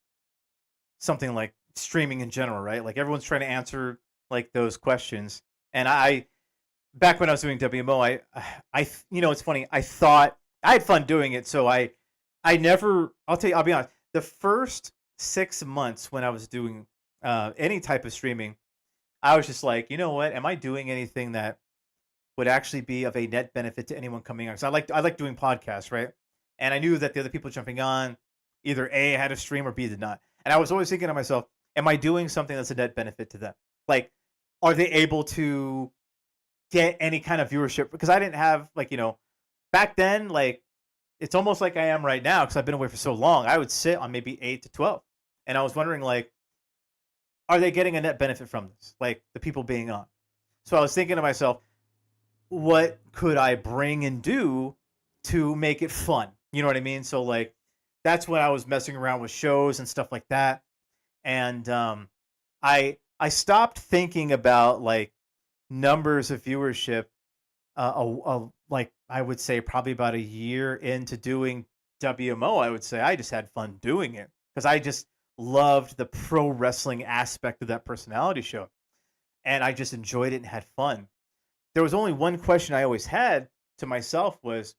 something like streaming in general, right? Like, everyone's trying to answer like those questions. And back when I was doing WMO, it's funny. I thought I had fun doing it, so I never. I'll be honest. The first 6 months when I was doing any type of streaming, I was just like, you know what? Am I doing anything that would actually be of a net benefit to anyone coming on. Because I like doing podcasts, right? And I knew that the other people jumping on either A had a stream or B did not. And I was always thinking to myself, am I doing something that's a net benefit to them? Like, are they able to get any kind of viewership? Because I didn't have like, back then, like it's almost like I am right now because I've been away for so long. I would sit on maybe 8 to 12. And I was wondering, like, are they getting a net benefit from this? Like the people being on. So I was thinking to myself, what could I bring and do to make it fun? You know what I mean? So like that's when I was messing around with shows and stuff like that. And I stopped thinking about like numbers of viewership like I would say probably about a year into doing WMO. I would say I just had fun doing it because I just loved the pro wrestling aspect of that personality show, and I just enjoyed it and had fun. There was only one question I always had to myself was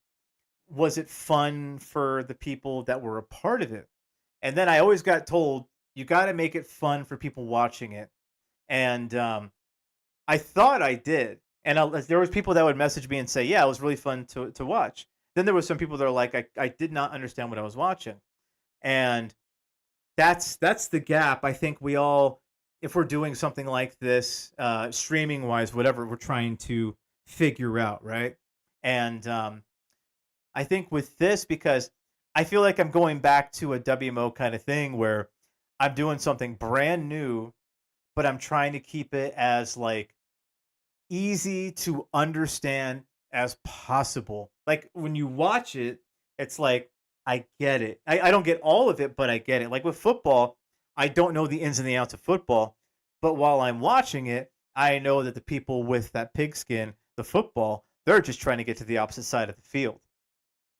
it fun for the people that were a part of it? And then I always got told you got to make it fun for people watching it. And I thought I did. And there was people that would message me and say, "Yeah, it was really fun to watch." Then there was some people that are like, "I did not understand what I was watching," and that's the gap. I think we all, if we're doing something like this, streaming wise, whatever we're trying to figure out, right? And I think with this, because I feel like I'm going back to a WMO kind of thing where I'm doing something brand new, but I'm trying to keep it as like easy to understand as possible. Like when you watch it, it's like I get it. I don't get all of it, but I get it. Like with football, I don't know the ins and the outs of football, but while I'm watching it, I know that the people with that pigskin, the football, they're just trying to get to the opposite side of the field.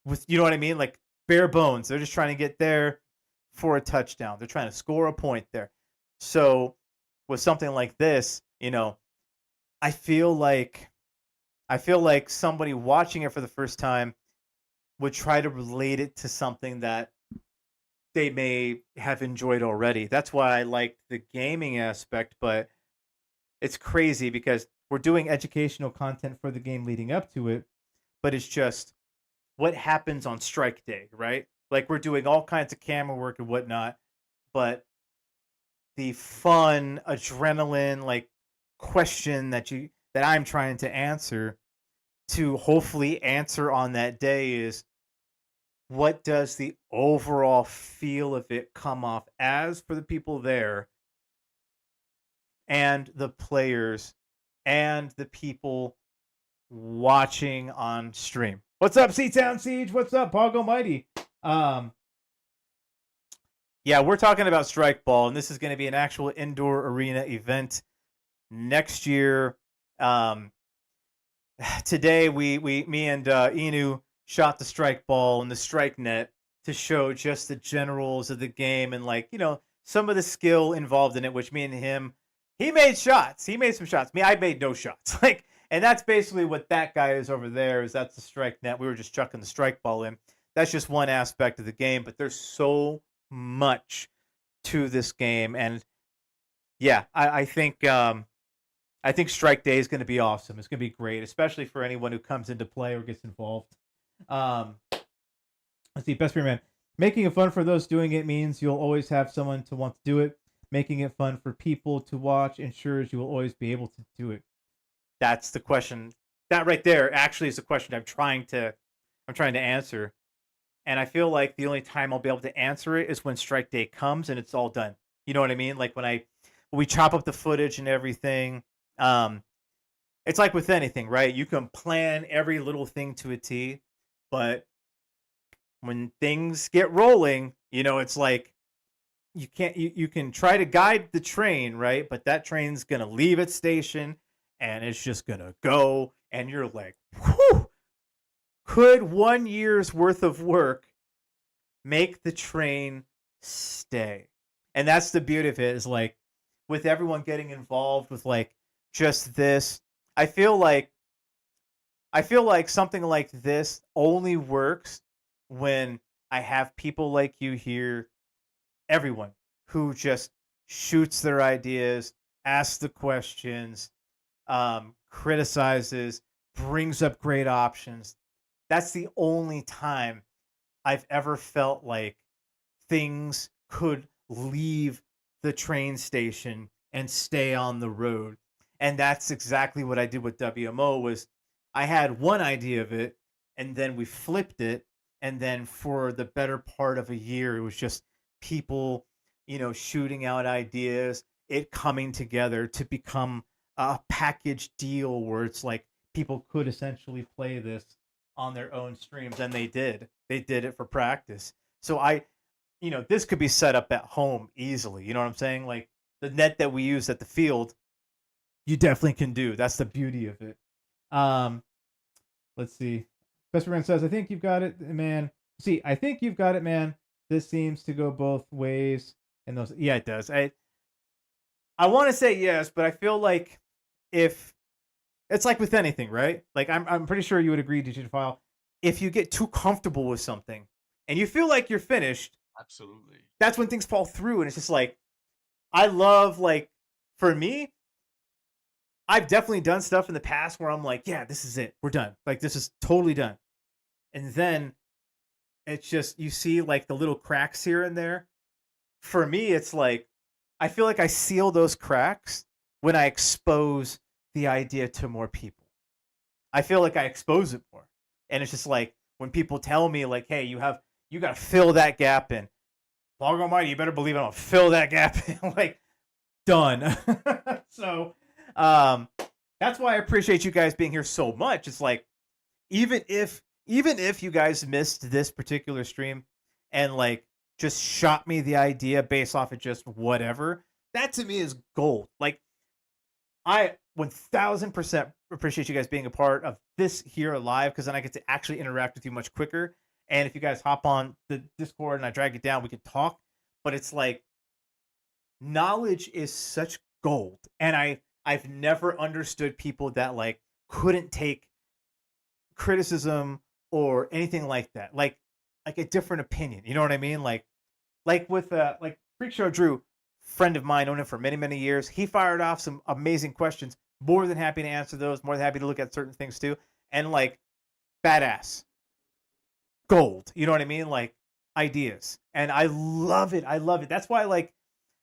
With you know what I mean? Like bare bones. They're just trying to get there for a touchdown. They're trying to score a point there. So with something like this, I feel like somebody watching it for the first time would try to relate it to something that they may have enjoyed already. That's why I liked the gaming aspect, but it's crazy because we're doing educational content for the game leading up to it, but it's just what happens on strike day, right? Like we're doing all kinds of camera work and whatnot, but the fun adrenaline like question that I'm trying to answer to hopefully answer on that day is what does the overall feel of it come off as for the people there and the players and the people watching on stream. What's up, C-Town Siege? What's up, Pog Almighty? Yeah, we're talking about Strike Ball, and this is going to be an actual indoor arena event next year. Today, me and Inu shot the Strike Ball and the Strike Net to show just the generals of the game and like some of the skill involved in it. Which me and him, he made shots. He made some shots. Me, I made no shots. Like, and that's basically what that guy is over there. Is that's the Strike Net. We were just chucking the Strike Ball in. That's just one aspect of the game, but there's so much to this game, and yeah, I think Strike Day is going to be awesome. It's going to be great, especially for anyone who comes into play or gets involved. Let's see, Best Beer Man. Making it fun for those doing it means you'll always have someone to want to do it. Making it fun for people to watch ensures you will always be able to do it. That's the question. That right there actually is the question I'm trying to answer. And I feel like the only time I'll be able to answer it is when Strike Day comes and it's all done. You know what I mean? Like when we chop up the footage and everything. It's like with anything, right? You can plan every little thing to a T, but when things get rolling, it's like you can't. You can try to guide the train, right? But that train's gonna leave its station and it's just gonna go, and you're like, whew. Could 1 year's worth of work make the train stay? And that's the beauty of it, is like with everyone getting involved with like just this, I feel like something like this only works when I have people like you here, everyone who just shoots their ideas, asks the questions, criticizes, brings up great options. That's the only time I've ever felt like things could leave the train station and stay on the road. And that's exactly what I did with WMO was I had one idea of it and then we flipped it, and then for the better part of a year it was just people, shooting out ideas, it coming together to become a package deal where it's like people could essentially play this on their own streams, and they did. They did it for practice. So this could be set up at home easily. You know what I'm saying? Like the net that we use at the field, you definitely can do. That's the beauty of it. Let's see. Vesperman says, I think you've got it, man. See, I think you've got it, man. This seems to go both ways. And those, yeah, it does. I want to say yes, but I feel like if it's like with anything, right? Like I'm pretty sure you would agree, Digitophile. If you get too comfortable with something and you feel like you're finished, Absolutely. that's when things fall through. And it's just like, I love, like, for me, I've definitely done stuff in the past where I'm like, yeah, this is it. We're done. Like, this is totally done. And then it's just, you see like the little cracks here and there. For me, it's like, I feel like I seal those cracks when I expose the idea to more people. I feel like I expose it more. And it's just like, when people tell me like, hey, you got to fill that gap in. Log Almighty, you better believe I'm going to fill that gap in. Like, done. So, that's why I appreciate you guys being here so much. It's like, even if you guys missed this particular stream and like just shot me the idea based off of just whatever, that to me is gold. Like, I 1000% appreciate you guys being a part of this here live, because then I get to actually interact with you much quicker. And if you guys hop on the Discord and I drag it down, we could talk. But it's like, knowledge is such gold. And I've never understood people that like couldn't take criticism or anything like that. Like a different opinion. You know what I mean? Like with like Freak Show Drew, friend of mine, known him for many, many years. He fired off some amazing questions. More than happy to answer those. More than happy to look at certain things too. And like, badass. Gold. You know what I mean? Like, ideas. And I love it. I love it. That's why, like,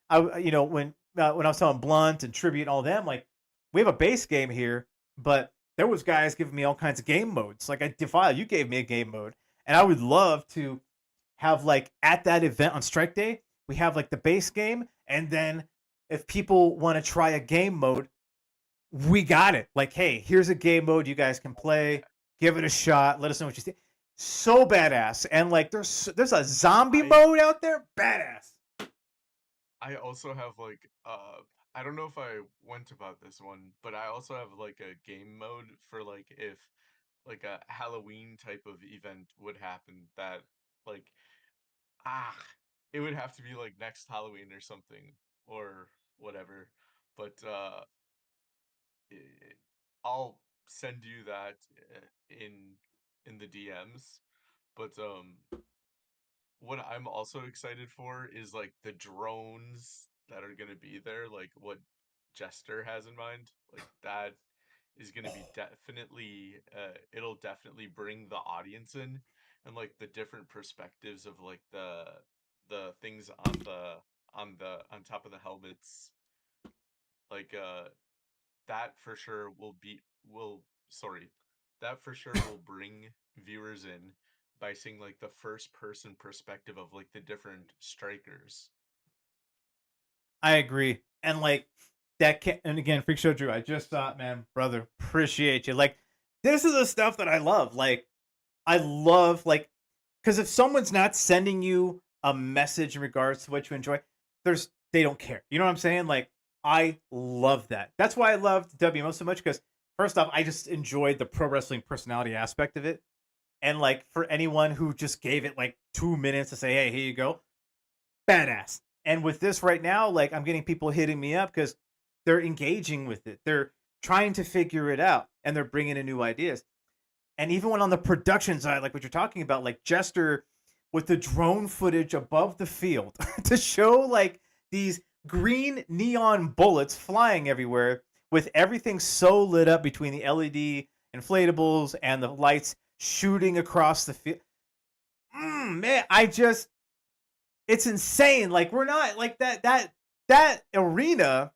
when I was telling Blunt and Tribute and all them, like, we have a base game here, but there was guys giving me all kinds of game modes. Like, Defile, you gave me a game mode. And I would love to have, like, at that event on Strike Day, we have, like, the base game. And then if people want to try a game mode, we got it. Like, hey, here's a game mode you guys can play. Give it a shot. Let us know what you think. So badass. And, like, there's a zombie mode out there. Badass. I also have like I don't know if I went about this one, but I also have like a game mode for like if like a Halloween type of event would happen that like it would have to be like next Halloween or something or whatever. But i- I'll send you that in the DMs. But what I'm also excited for is like the drones that are gonna be there, like what Jester has in mind. Like that is gonna be definitely it'll definitely bring the audience in, and like the different perspectives of like the things on top of the helmets. Like that for sure will sorry. That for sure will bring viewers in by seeing like the first person perspective of like the different strikers. I agree. And like that can, and again, Freak Show Drew, I just thought, man, brother, appreciate you. Like, this is the stuff that I love. Like, I love, like, because if someone's not sending you a message in regards to what you enjoy, they don't care. You know what I'm saying? Like, I love that. That's why I loved WMO so much, because first off, I just enjoyed the pro wrestling personality aspect of it. And like, for anyone who just gave it like 2 minutes to say, hey, here you go, badass. And with this right now, like, I'm getting people hitting me up because they're engaging with it. They're trying to figure it out, and they're bringing in new ideas. And even when on the production side, like what you're talking about, like Jester with the drone footage above the field to show like these green neon bullets flying everywhere with everything so lit up between the LED inflatables and the lights shooting across the field. Man, it's insane. Like we're not like that arena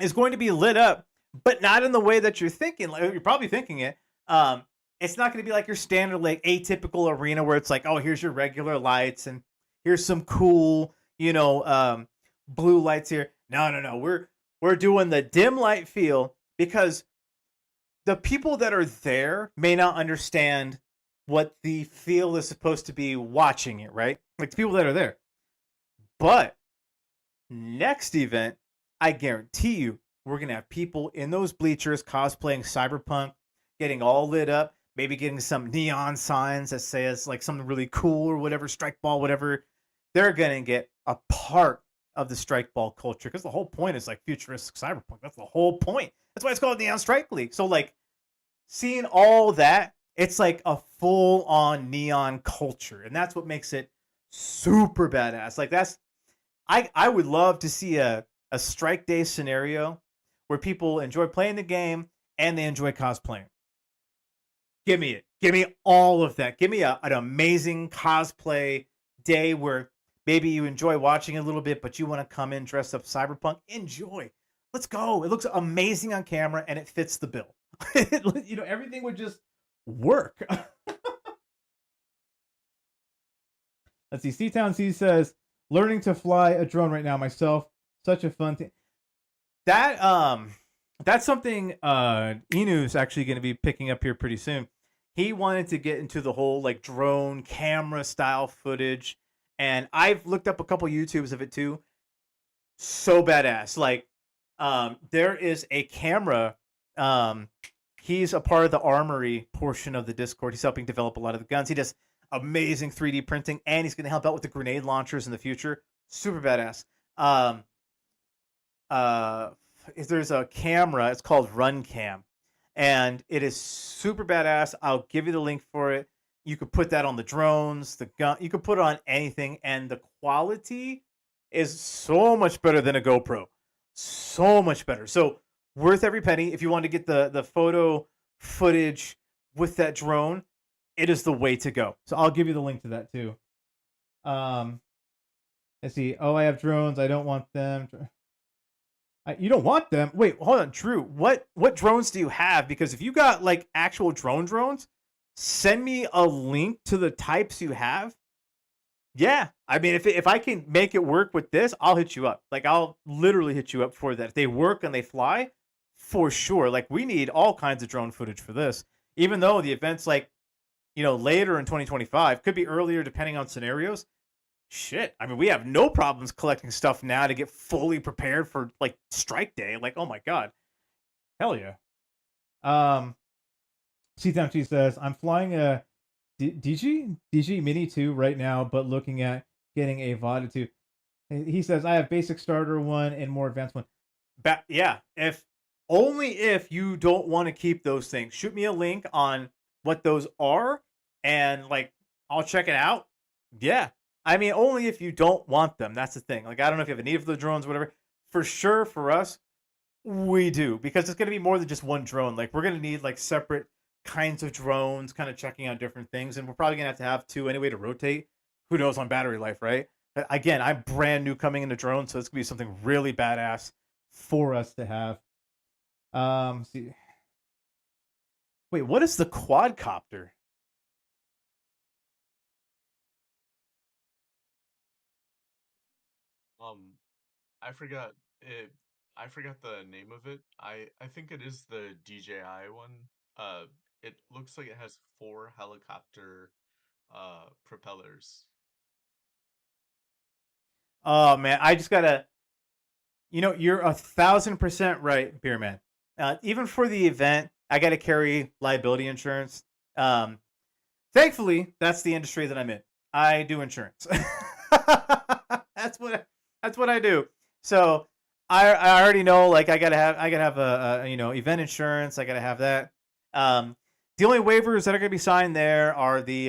is going to be lit up, but not in the way that you're thinking. Like you're probably thinking it. It's not going to be like your standard like atypical arena where it's like, oh, here's your regular lights and here's some cool, blue lights here. No. We're doing the dim light feel because the people that are there may not understand what the feel is supposed to be watching it, right? Like the people that are there. But next event, I guarantee you, we're going to have people in those bleachers cosplaying Cyberpunk, getting all lit up, maybe getting some neon signs that says like something really cool or whatever, strike ball, whatever. They're going to get a part of the strike ball culture because the whole point is like futuristic Cyberpunk. That's the whole point. That's why it's called Neon Strike League. So like seeing all that, it's like a full on neon culture. And that's what makes it super badass. Like I would love to see a strike day scenario where people enjoy playing the game and they enjoy cosplaying. Give me it. Give me all of that. Give me an amazing cosplay day where maybe you enjoy watching a little bit, but you want to come in dressed up Cyberpunk. Enjoy. Let's go. It looks amazing on camera and it fits the bill. Everything would just work. Let's see. C-Town C says, learning to fly a drone right now myself. Such a fun thing. That's something Inu's actually going to be picking up here pretty soon. He wanted to get into the whole like drone camera style footage, and I've looked up a couple YouTubes of it too. So badass. Like there is a camera. He's a part of the armory portion of the Discord. He's helping develop a lot of the guns. He does amazing 3D printing, and he's going to help out with the grenade launchers in the future. Super badass. There's a camera. It's called RunCam, and it is super badass. I'll give you the link for it. You could put that on the drones, the gun. You could put it on anything, and the quality is so much better than a GoPro. So much better. So worth every penny. If you want to get the photo footage with that drone, it is the way to go. So I'll give you the link to that too. Let's see. Oh, I have drones. I don't want them. You don't want them? Wait, hold on, Drew. What drones do you have? Because if you got like actual drones, send me a link to the types you have. Yeah, I mean, if I can make it work with this, I'll hit you up. Like I'll literally hit you up for that. If they work and they fly, for sure. Like we need all kinds of drone footage for this. Even though the event's like, later in 2025, could be earlier depending on scenarios. Shit, I mean, we have no problems collecting stuff now to get fully prepared for like Strike Day. Like, oh my god, hell yeah. C-Town says, I'm flying a DG Mini 2 right now, but looking at getting a VOD 2. He says, I have basic starter one and more advanced one. Yeah, if you don't want to keep those things, shoot me a link on what those are, and like I'll check it out. Yeah. I mean, only if you don't want them. That's the thing. Like, I don't know if you have a need for the drones, whatever. For sure, for us, we do. Because it's going to be more than just one drone. Like, we're going to need, like, separate kinds of drones, kind of checking out different things. And we're probably going to have two anyway to rotate. Who knows on battery life, right? But again, I'm brand new coming into drones, so it's going to be something really badass for us to have. Let's see. Wait, what is the quadcopter? I forgot it. I forgot the name of it. I think it is the DJI one. It looks like it has 4 helicopter propellers. Oh man, I just gotta. You're 1,000% right, Beerman. Even for the event, I gotta carry liability insurance. Thankfully, that's the industry that I'm in. I do insurance. That's what I do. So I already know, like, I gotta have a event insurance. I gotta have that. The only waivers that are gonna be signed there are the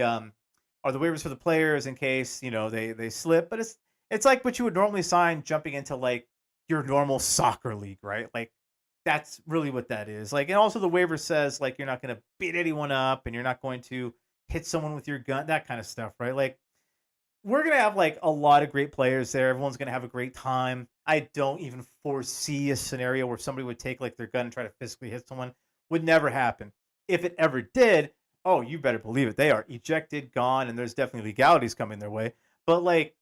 waivers for the players in case they slip. But it's like what you would normally sign jumping into like your normal soccer league, right? Like that's really what that is. Like, and also the waiver says like you're not going to beat anyone up and you're not going to hit someone with your gun, that kind of stuff, right? Like we're gonna have like a lot of great players there. Everyone's gonna have a great time. I don't even foresee a scenario where somebody would take like their gun and try to physically hit someone. Would never happen. If it ever did, oh, you better believe it. They are ejected, gone, and there's definitely legalities coming their way. But like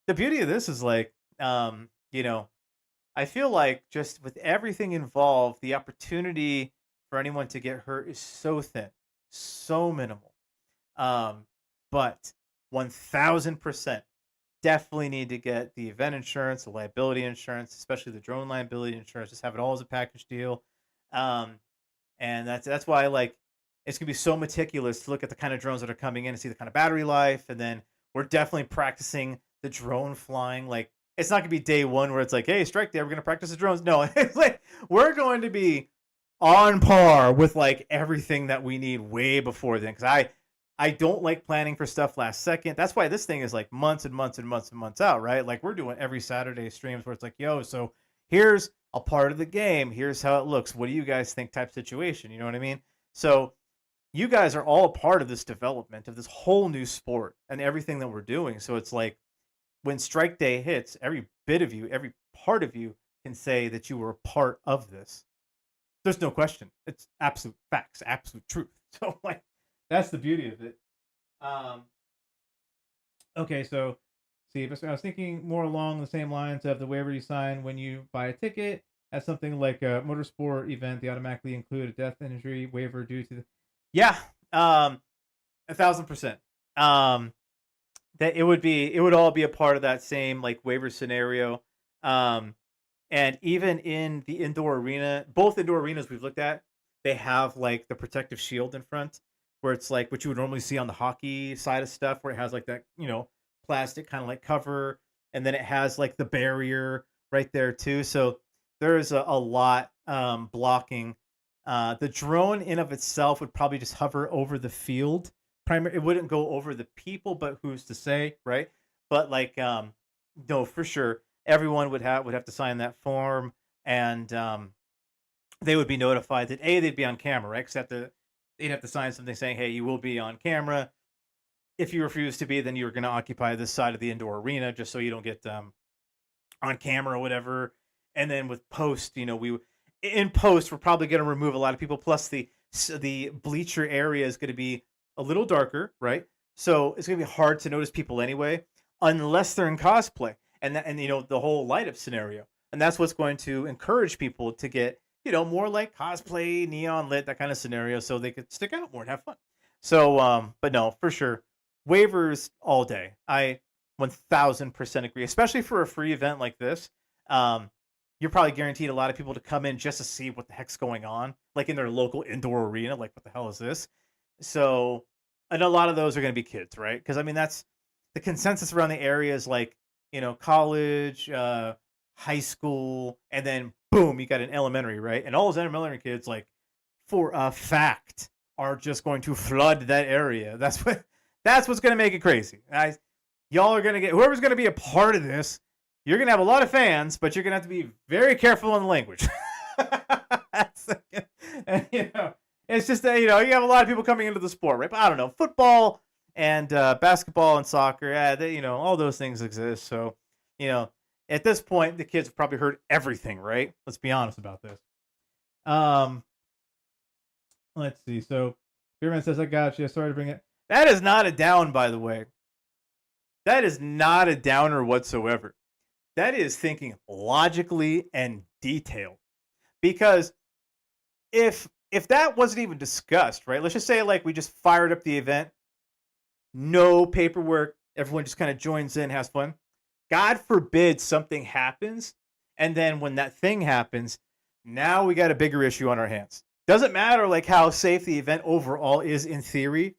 the beauty of this is like, you know, I feel like just with everything involved, the opportunity for anyone to get hurt is so thin, so minimal. Um, but 1000% definitely need to get the event insurance, the liability insurance, especially the drone liability insurance. Just have it all as a package deal. Um, and that's why like it's gonna be so meticulous to look at the kind of drones that are coming in and see the kind of battery life, and then we're definitely practicing the drone flying. Like it's not gonna be day one where it's like, hey, strike day, we're gonna practice the drones. No, it's like we're going to be on par with like everything that we need way before then. Because I don't like planning for stuff last second. That's why this thing is like months and months and months and months out, right? Like we're doing every Saturday streams where it's like, yo, so here's a part of the game. Here's how it looks. What do you guys think type situation? You know what I mean? So you guys are all a part of this development of this whole new sport and everything that we're doing. So it's like when strike day hits, every bit of you, every part of you can say that you were a part of this. There's no question. It's absolute facts, absolute truth. So like that's the beauty of it. Um, okay, so see, but I was thinking more along the same lines of the waiver you sign when you buy a ticket as something like a motorsport event. They automatically include a death and injury waiver due to the yeah, 1000%. That it would all be a part of that same like waiver scenario. Um, and even in the indoor arena, both indoor arenas we've looked at, they have like the protective shield in front, where it's like what you would normally see on the hockey side of stuff, where it has like that, plastic kind of like cover, and then it has like the barrier right there too. So there's a lot blocking. The drone in of itself would probably just hover over the field. It wouldn't go over the people, but who's to say, right? But like, no, for sure, everyone would have to sign that form, and they would be notified that they'd be on camera, right? Because they'd have to sign something saying, "Hey, you will be on camera. If you refuse to be, then you're going to occupy this side of the indoor arena, just so you don't get on camera or whatever." And then with post, in post, we're probably going to remove a lot of people. Plus, the bleacher area is going to be a little darker, right? So it's going to be hard to notice people anyway, unless they're in cosplay, and the whole light up scenario. And that's what's going to encourage people to get more like cosplay, neon lit, that kind of scenario, so they could stick out more and have fun. So, but no, for sure, waivers all day. I 1000% agree, especially for a free event like this. You're probably guaranteed a lot of people to come in just to see what the heck's going on, like in their local indoor arena. Like, what the hell is this? So, and a lot of those are going to be kids, right? Because I mean, that's the consensus around the area is like, college, high school, and then boom, you got an elementary, right? And all those elementary kids, like, for a fact, are just going to flood that area. That's what's going to make it crazy. Y'all are going to get, whoever's going to be a part of this, you're going to have a lot of fans, but you're going to have to be very careful on the language. It's just that, you have a lot of people coming into the sport, right? But I don't know, football and basketball and soccer, all those things exist. So, at this point, the kids have probably heard everything, right? Let's be honest about this. Let's see. So, Beerman says, I got you. Sorry to bring it. That is not a down, by the way. That is not a downer whatsoever. That is thinking logically and detailed. Because if that wasn't even discussed, right? Let's just say like we just fired up the event, no paperwork, everyone just kind of joins in, has fun. God forbid something happens, and then when that thing happens, now we got a bigger issue on our hands. Doesn't matter like how safe the event overall is in theory.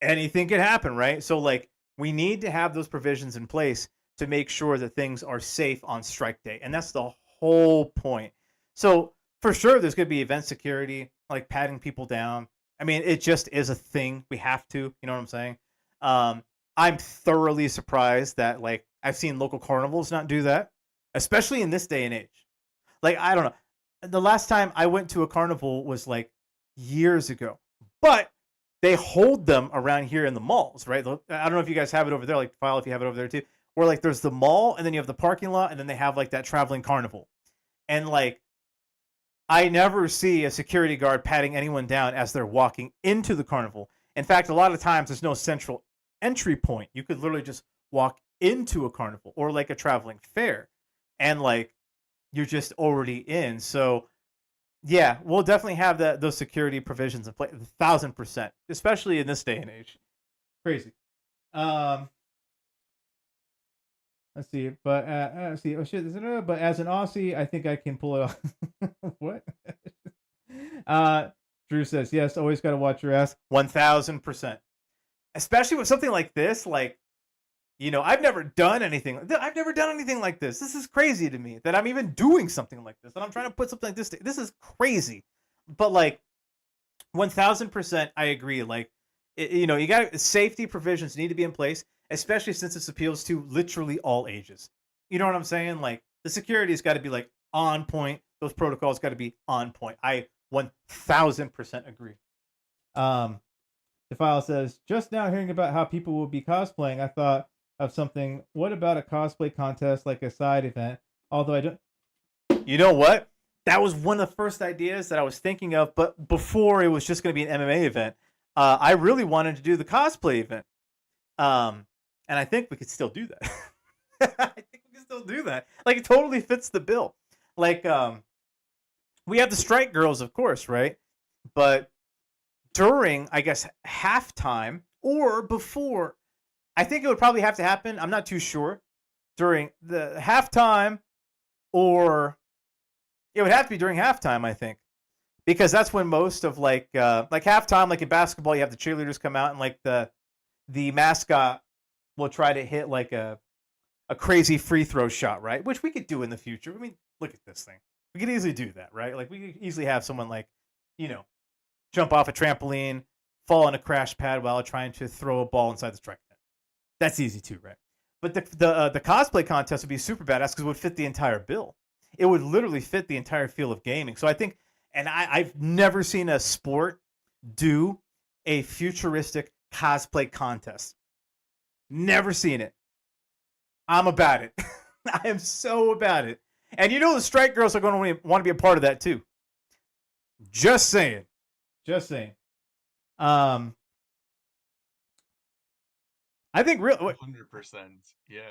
Anything can happen, right? So like we need to have those provisions in place to make sure that things are safe on strike day. And that's the whole point. So for sure, there's going to be event security, like patting people down. I mean, it just is a thing. We have to, you know what I'm saying? I'm thoroughly surprised that like I've seen local carnivals not do that, especially in this day and age. Like, I don't know. the last time I went to a carnival was like years ago, but they hold them around here in the malls, right? I don't know if you guys have it over there, like File, if you have it over there too, where like there's the mall and then you have the parking lot and then they have like that traveling carnival. And like, I never see a security guard patting anyone down as they're walking into the carnival. In fact, a lot of times there's no central entry point. You could literally just walk into a carnival or like a traveling fair and like you're just already in. So yeah, we'll definitely have those security provisions in place, 1,000%, especially in this day and age. Crazy. Let's see, but let's see. Oh shit! But as an Aussie, I think I can pull it off. What? Drew says yes. Always got to watch your ass. 1,000%. Especially with something like this, like I've never done anything. I've never done anything like this. This is crazy to me that I'm even doing something like this. And I'm trying to put something like this. This is crazy. But like 1,000%, I agree. Like you got safety provisions need to be in place, especially since this appeals to literally all ages. You know what I'm saying? Like the security's got to be like on point. Those protocols got to be on point. I 1,000% agree. The File says, just now hearing about how people will be cosplaying, I thought of something. What about a cosplay contest, like a side event? Although I don't. You know what? That was one of the first ideas that I was thinking of, but before it was just going to be an MMA event. I really wanted to do the cosplay event. And I think we could still do that. I think we can still do that. Like, it totally fits the bill. Like, we have the Strike Girls, of course, right? But during, I guess, halftime or before, I think it would probably have to happen. I'm not too sure. During the halftime, or it would have to be during halftime, I think, because that's when most of like halftime, like in basketball, you have the cheerleaders come out and like the mascot will try to hit like a crazy free throw shot, right? Which we could do in the future. I mean, look at this thing. We could easily do that, right? Like we could easily have someone like, jump off a trampoline, fall on a crash pad while trying to throw a ball inside the strike net. That's easy too, right? But the cosplay contest would be super badass because it would fit the entire bill. It would literally fit the entire field of gaming. So I think, and I've never seen a sport do a futuristic cosplay contest. Never seen it. I'm about it. I am so about it. And the Strike Girls are going to want to be a part of that too. Just saying. Just saying. I think 100%. Yeah.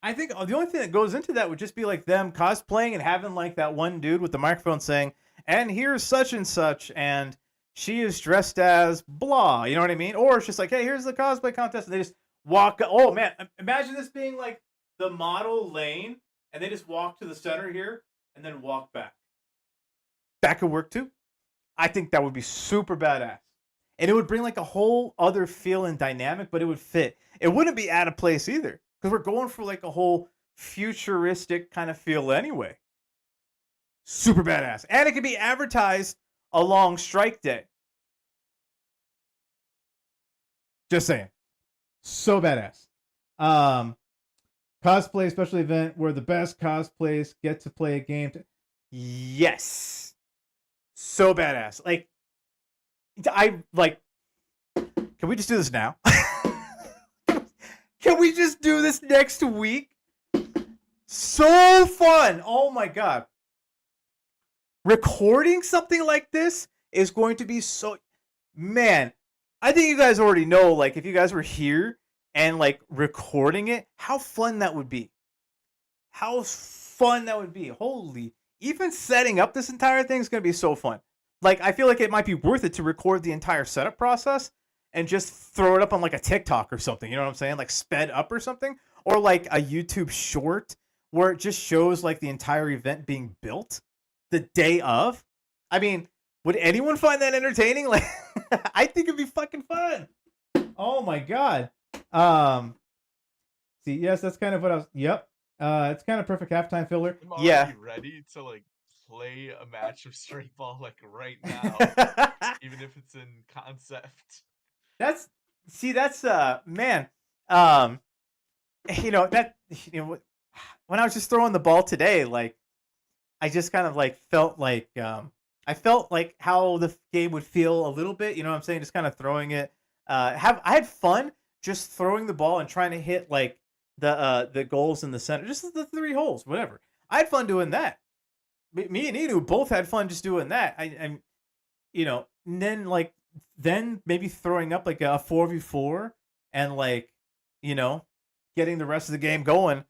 I think the only thing that goes into that would just be like them cosplaying and having like that one dude with the microphone saying, and here's such and such, and she is dressed as blah. You know what I mean? Or it's just like, hey, here's the cosplay contest. And they just walk. Oh, man. Imagine this being like the model lane, and they just walk to the center here and then walk back. That could work too. I think that would be super badass. And it would bring like a whole other feel and dynamic, but it would fit. It wouldn't be out of place either, because we're going for like a whole futuristic kind of feel anyway. Super badass. And it could be advertised along Strike Day. Just saying. So badass. Cosplay special event where the best cosplays get to play a game. Yes. So badass. Like, can we just do this now? Can we just do this next week? So fun. Oh my God. Recording something like this is going to be so, man, I think you guys already know, like, if you guys were here and like recording it, how fun that would be. How fun that would be. Holy, even setting up this entire thing is going to be so fun. Like, I feel like it might be worth it to record the entire setup process and just throw it up on like a TikTok or something. You know what I'm saying? Like sped up or something, or like a YouTube short where it just shows like the entire event being built the day of. I mean, would anyone find that entertaining? Like, I think it'd be fucking fun. Oh my God. See, yes, that's kind of what I was. Yep. It's kind of perfect halftime filler. I'm already ready to like play a match of straight ball like right now, even if it's in concept. That's man. When I was just throwing the ball today, like, I just kind of like felt like I felt like how the game would feel a little bit. You know what I'm saying? Just kind of throwing it. I had fun just throwing the ball and trying to hit like the goals in the center, just the 3 holes, whatever. I had fun doing that. Me and Inu both had fun just doing that. I'm you know, and then maybe throwing up like a 4v4 and like, you know, getting the rest of the game going.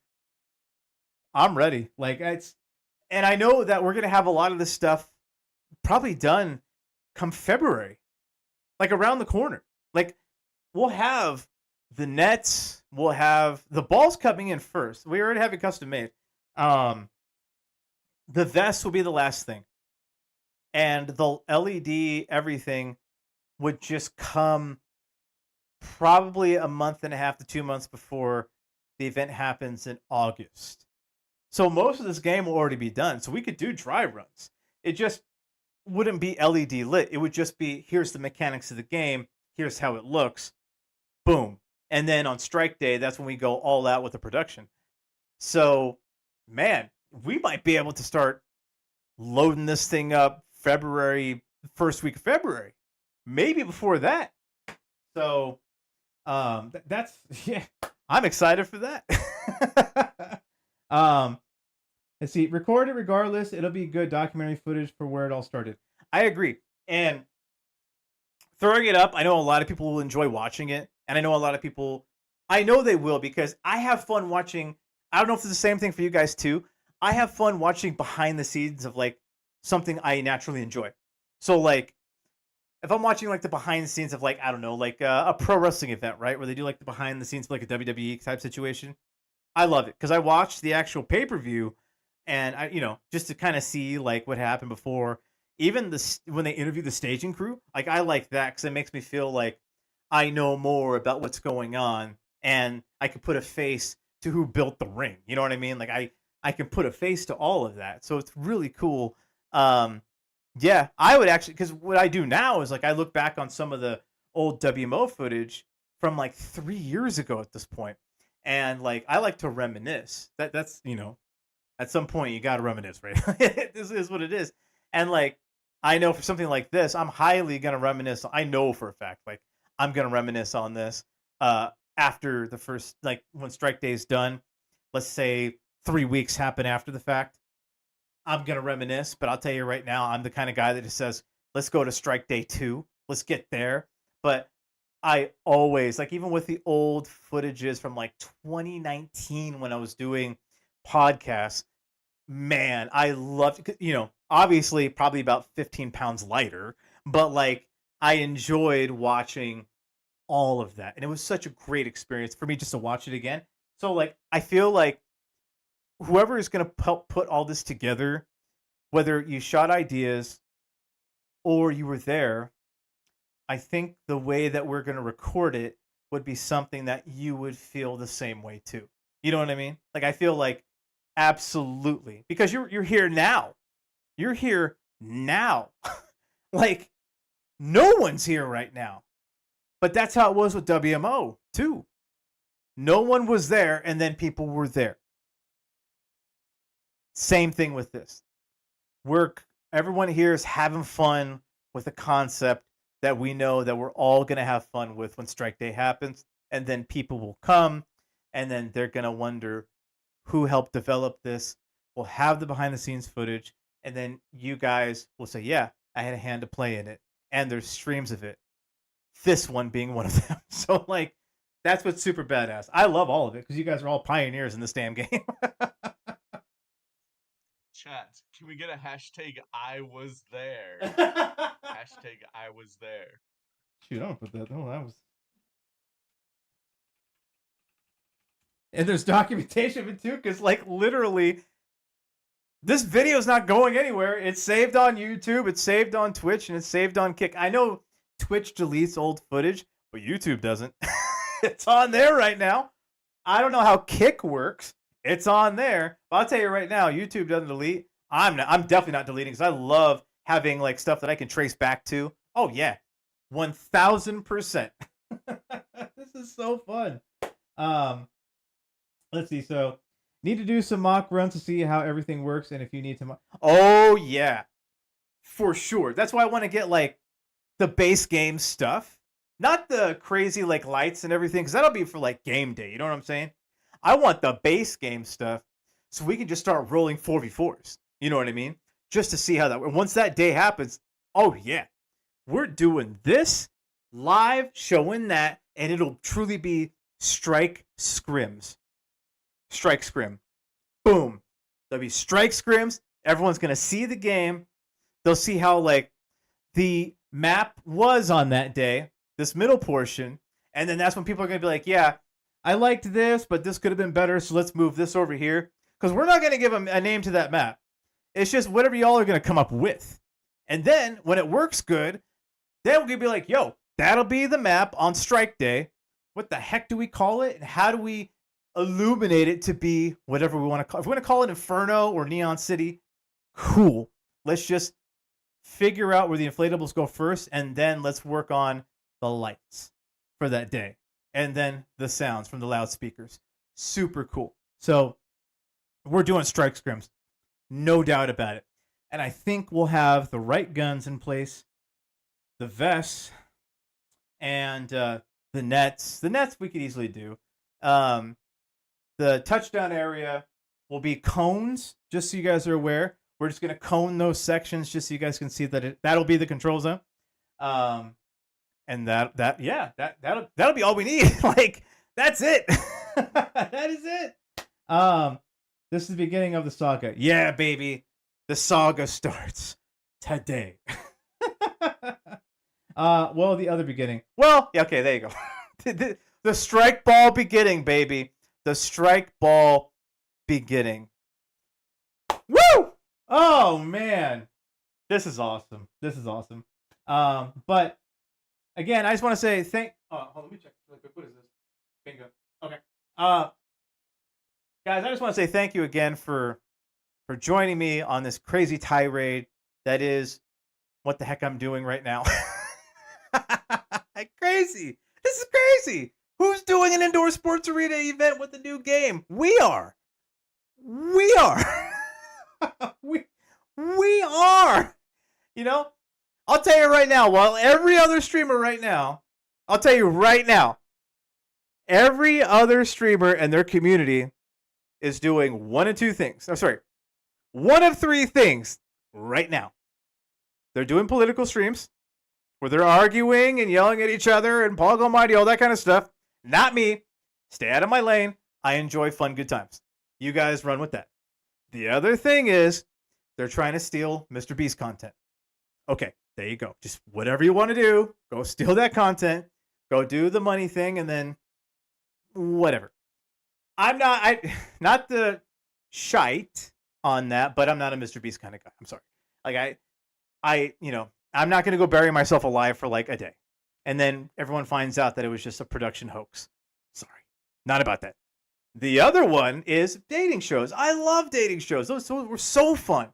I'm ready. Like it's and I know that we're gonna have a lot of this stuff probably done come February, like around the corner. Like we'll have the nets, we'll have the balls coming in first. We already have it custom made. Um, the vest will be the last thing, and the LED everything would just come probably a month and a half to 2 months before the event happens in August. So most of this game will already be done. So we could do dry runs. It just wouldn't be LED lit. It would just be here's the mechanics of the game, here's how it looks, boom. And then on strike day, that's when we go all out with the production. So, man, we might be able to start loading this thing up February, first week of February, maybe before that. So, that's yeah, I'm excited for that. Let's see, record it regardless. It'll be good documentary footage for where it all started. I agree, and throwing it up, I know a lot of people will enjoy watching it, and I know a lot of people, I know they will because I have fun watching. I don't know if it's the same thing for you guys too. I have fun watching behind the scenes of like something I naturally enjoy. So like if I'm watching like the behind the scenes of like I don't know like a pro wrestling event, right, where they do like the behind the scenes of like a WWE type situation, I love it because I watched the actual pay per view, and I just to kind of see like what happened before. Even when they interview the staging crew, like I like that because it makes me feel like I know more about what's going on, and I can put a face to who built the ring. You know what I mean? Like I can put a face to all of that, so it's really cool. Yeah, I would actually because what I do now is like I look back on some of the old WMO footage from like 3 years ago at this point, and like I like to reminisce. That's at some point you got to reminisce, right? This is what it is, and like I know for something like this, I'm highly gonna reminisce. I know for a fact, like I'm gonna reminisce on this after the first, like when Strike Day is done. Let's say 3 weeks happen after the fact. I'm gonna reminisce, but I'll tell you right now, I'm the kind of guy that just says, "Let's go to Strike Day 2. Let's get there." But I always like even with the old footages from like 2019 when I was doing podcasts, man, I loved obviously probably about 15 pounds lighter, but like I enjoyed watching all of that. And it was such a great experience for me just to watch it again. So like I feel like whoever is going to help put all this together, whether you shot ideas or you were there, I think the way that we're going to record it would be something that you would feel the same way too. You know what I mean? Like I feel like absolutely because you're here now. You're here now. Like no one's here right now. But that's how it was with WMO too. No one was there and then people were there. Same thing with this. Everyone here is having fun with a concept that we know that we're all going to have fun with when Strike Day happens, and then people will come and then they're going to wonder who helped develop this. We'll have the behind the scenes footage, and then you guys will say, yeah, I had a hand to play in it, and there's streams of it. This one being one of them. So like that's what's super badass. I love all of it because you guys are all pioneers in this damn game. Chat, can we get a hashtag I was there? Hashtag I was there. Shoot, I don't put that. Oh, that was. And there's documentation of it too, because like literally, this video is not going anywhere. It's saved on YouTube, it's saved on Twitch, and it's saved on Kick. I know Twitch deletes old footage, but YouTube doesn't. It's on there right now. I don't know how Kick works. It's on there. But I'll tell you right now, YouTube doesn't delete. I'm definitely not deleting because I love having like stuff that I can trace back to. Oh yeah, 1000%. This is so fun. Let's see. So Need to do some mock runs to see how everything works, and if you need to. Oh yeah, for sure. That's why I want to get like the base game stuff, not the crazy like lights and everything, because that'll be for like game day. You know what I'm saying? I want the base game stuff, so we can just start rolling 4v4s. You know what I mean? Just to see how that works. Once that day happens, oh yeah, we're doing this live, showing that, and it'll truly be strike scrims. Strike scrim. Boom. There'll be strike scrims. Everyone's gonna see the game. They'll see how like the map was on that day, this middle portion, and then that's when people are gonna be like, yeah, I liked this, but this could have been better, so let's move this over here. Because we're not gonna give a name to that map. It's just whatever y'all are gonna come up with. And then when it works good, then we're gonna be like, yo, that'll be the map on strike day. What the heck do we call it? And how do we illuminate it to be whatever we want to call it? If we want to call it Inferno or Neon City, cool. Let's just figure out where the inflatables go first, and then let's work on the lights for that day. And then the sounds from the loudspeakers. Super cool. So we're doing strike scrims. No doubt about it. And I think we'll have the right guns in place, the vests, and the nets. The nets we could easily do. The touchdown area will be cones, just so you guys are aware. We're just going to cone those sections just so you guys can see that that'll be the control zone. And that'll be all we need. Like, that's it. That is it. This is the beginning of the saga. Yeah, baby. The saga starts today. Well, the other beginning. Well, yeah, okay, there you go. The strike ball beginning, baby. The strike ball beginning. Woo! Oh man, this is awesome. This is awesome. But again, I just want to say thank. Oh, hold on, let me check really quick. What is this? Bingo. Okay. Guys, I just want to say thank you again for joining me on this crazy tirade that is what the heck I'm doing right now. Crazy. This is crazy. Who's doing an indoor sports arena event with a new game? We are. We are. we are. You know, I'll tell you right now, while every other streamer right now, I'll tell you right now, every other streamer and their community is doing one of two things. I'm sorry. One of three things right now. They're doing political streams where they're arguing and yelling at each other and Pog Almighty, all that kind of stuff. Not me. Stay out of my lane. I enjoy fun, good times. You guys run with that. The other thing is they're trying to steal Mr. Beast content. Okay, there you go. Just whatever you want to do, go steal that content, go do the money thing, and then whatever. I'm not the shite on that, but I'm not a Mr. Beast kind of guy. I'm sorry. Like I'm not going to go bury myself alive for like a day. And then everyone finds out that it was just a production hoax. Sorry. Not about that. The other one is dating shows. I love dating shows. Those were so fun.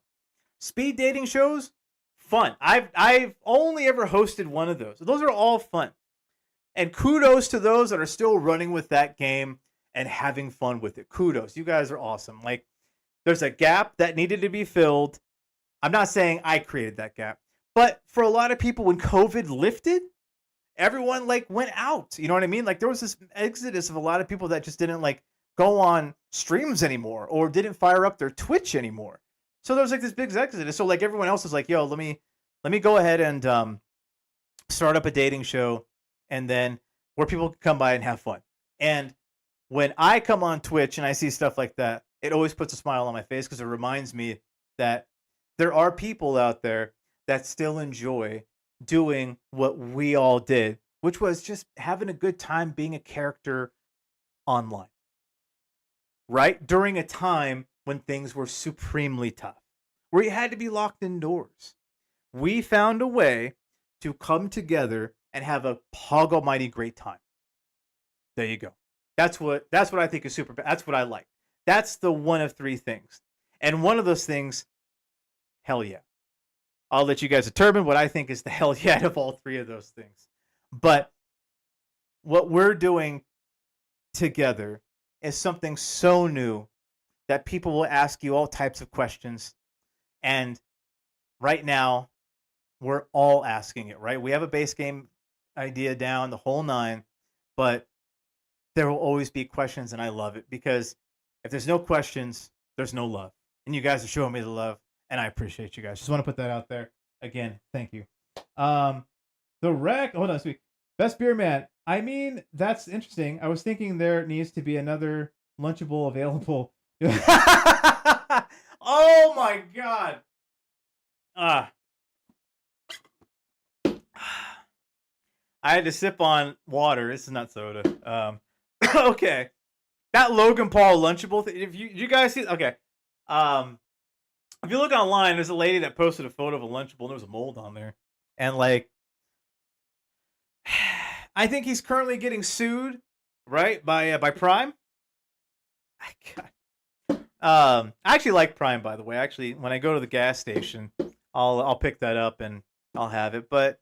Speed dating shows, fun. I've only ever hosted one of those. Those are all fun. And kudos to those that are still running with that game and having fun with it. Kudos. You guys are awesome. Like, there's a gap that needed to be filled. I'm not saying I created that gap. But for a lot of people, when COVID lifted, everyone like went out. You know what I mean? Like, there was this exodus of a lot of people that just didn't like go on streams anymore or didn't fire up their Twitch anymore. So there was like this big exodus. So like everyone else is like, yo, let me go ahead and start up a dating show, and then where people can come by and have fun. And when I come on Twitch and I see stuff like that, it always puts a smile on my face because it reminds me that there are people out there that still enjoy doing what we all did, which was just having a good time being a character online. Right? During a time when things were supremely tough, where you had to be locked indoors. We found a way to come together and have a Pog Almighty great time. There you go. That's what I think is super. That's what I like. That's the one of three things. And one of those things, hell yeah. I'll let you guys determine what I think is the hell yeah of all three of those things. But what we're doing together is something so new that people will ask you all types of questions. And right now, we're all asking it, right? We have a base game idea down, the whole nine, but there will always be questions, and I love it because if there's no questions, there's no love. And you guys are showing me the love, and I appreciate you guys. Just want to put that out there. Again, thank you. The wreck, hold on, sweet. Best beer man. I mean, that's interesting. I was thinking there needs to be another Lunchable available. Oh my god. Ah. I had to sip on water. This is not soda. Okay. That Logan Paul Lunchable thing. If you guys see, okay. If you look online, there's a lady that posted a photo of a Lunchable and there was a mold on there. And like, I think he's currently getting sued, right, by Prime. I actually like Prime, by the way. Actually, when I go to the gas station, I'll pick that up and I'll have it. But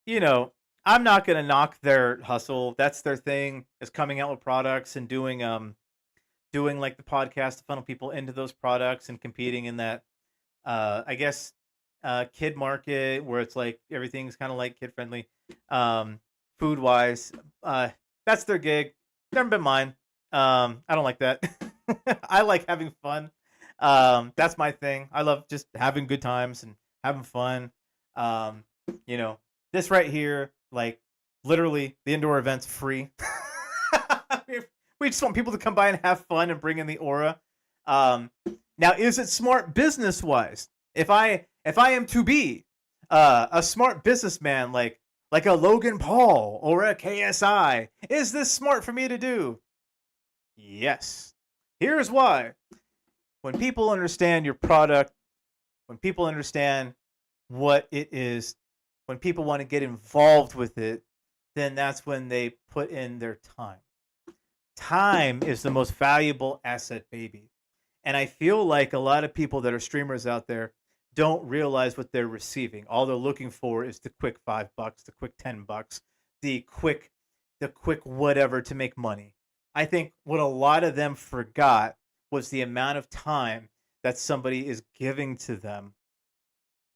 you know, I'm not gonna knock their hustle. That's their thing, is coming out with products and doing like the podcast to funnel people into those products and competing in that I guess kid market where it's like everything's kind of like kid friendly food wise. That's their gig. Never been mine. I don't like that. I like having fun. That's my thing. I love just having good times and having fun. You know, this right here, like literally the indoor event's free. We just want people to come by and have fun and bring in the aura. Now, is it smart business wise? If I am to be a smart businessman like a Logan Paul or a KSI, is this smart for me to do? Yes. Here's why. When people understand your product, when people understand what it is, when people want to get involved with it, then that's when they put in their time. Time is the most valuable asset, baby. And I feel like a lot of people that are streamers out there don't realize what they're receiving. All they're looking for is the quick $5, the quick $10, the quick whatever to make money. I think what a lot of them forgot was the amount of time that somebody is giving to them.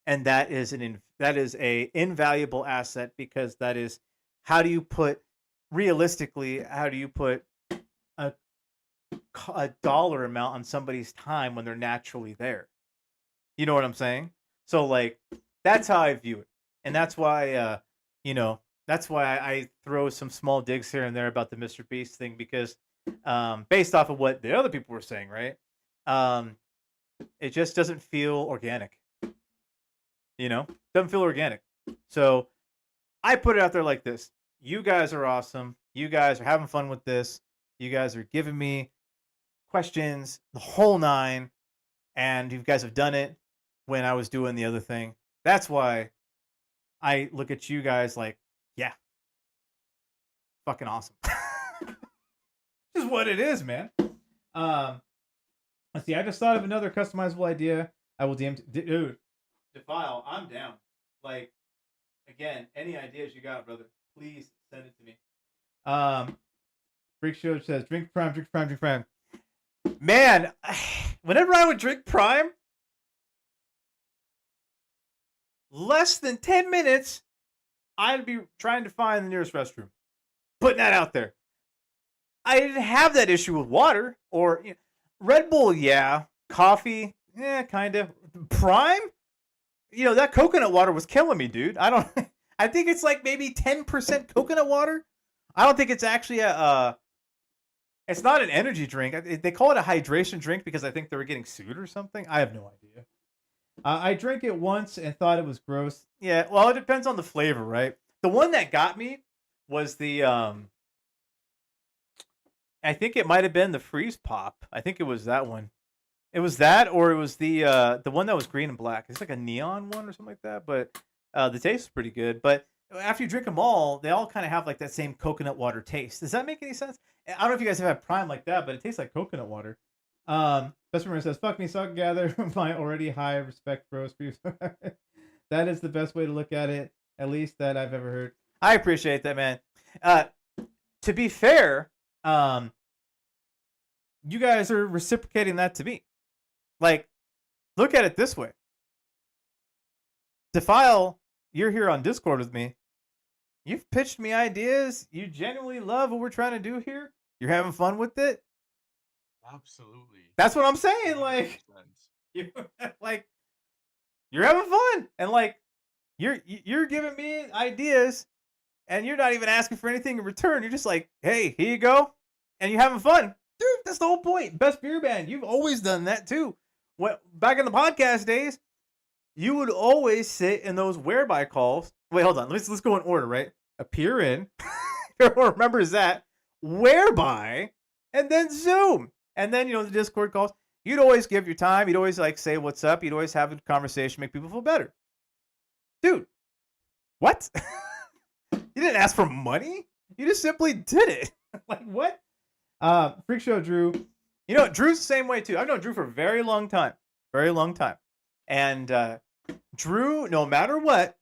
And that is a invaluable asset, because that is, how do you put a dollar amount on somebody's time when they're naturally there? You know what I'm saying? So like, that's how I view it. And that's why that's why I throw some small digs here and there about the Mr. Beast thing, because based off of what the other people were saying, right? It just doesn't feel organic. You know, doesn't feel organic. So I put it out there like this: you guys are awesome. You guys are having fun with this. You guys are giving me questions, the whole nine, and you guys have done it when I was doing the other thing. That's why I look at you guys like, yeah, fucking awesome. This is what it is, man. Let's see. I just thought of another customizable idea. I will DM. Dude, Defile, I'm down. Like, again, any ideas you got, brother, please send it to me. Freak Show says, drink Prime, drink Prime, drink Prime. Man, whenever I would drink Prime, less than 10 minutes, I'd be trying to find the nearest restroom. Putting that out there. I didn't have that issue with water or Red Bull, yeah. Coffee, yeah, kind of. Prime? That coconut water was killing me, dude. I think it's like maybe 10% coconut water. I don't think it's actually it's not an energy drink. They call it a hydration drink because I think they were getting sued or something. I have no idea. I drank it once and thought it was gross. Yeah, well, it depends on the flavor, right? The one that got me was the I think it might have been the Freeze Pop. I think it was that one. It was that, or it was the one that was green and black. It's like a neon one or something like that. But the taste is pretty good. But after you drink them all, they all kind of have like that same coconut water taste. Does that make any sense? I don't know if you guys have had Prime like that, but it tastes like coconut water. Best Rumor says, "Fuck me, Sock Gather." My already high respect, bros, for you. That is the best way to look at it, at least that I've ever heard. I appreciate that, man. To be fair, you guys are reciprocating that to me. Like, look at it this way. Defile, you're here on Discord with me. You've pitched me ideas. You genuinely love what we're trying to do here. You're having fun with it. Absolutely. That's what I'm saying. Like, 100%. you, like, you're having fun, and like, you're giving me ideas, and you're not even asking for anything in return. You're just like, hey, here you go, and you're having fun, dude. That's the whole point. Best beer band. You've always done that too. Back in the podcast days, you would always sit in those whereby calls. Wait, hold on. Let's go in order, right? Appear in. Everyone remembers that. Whereby, and then Zoom, and then the Discord calls. You'd always give your time. You'd always like say what's up. You'd always have a conversation, make people feel better. Dude, what? You didn't ask for money. You just simply did it. Like, what? Freak Show Drew. Drew's the same way too. I've known Drew for a very long time. Very long time. And Drew, no matter what,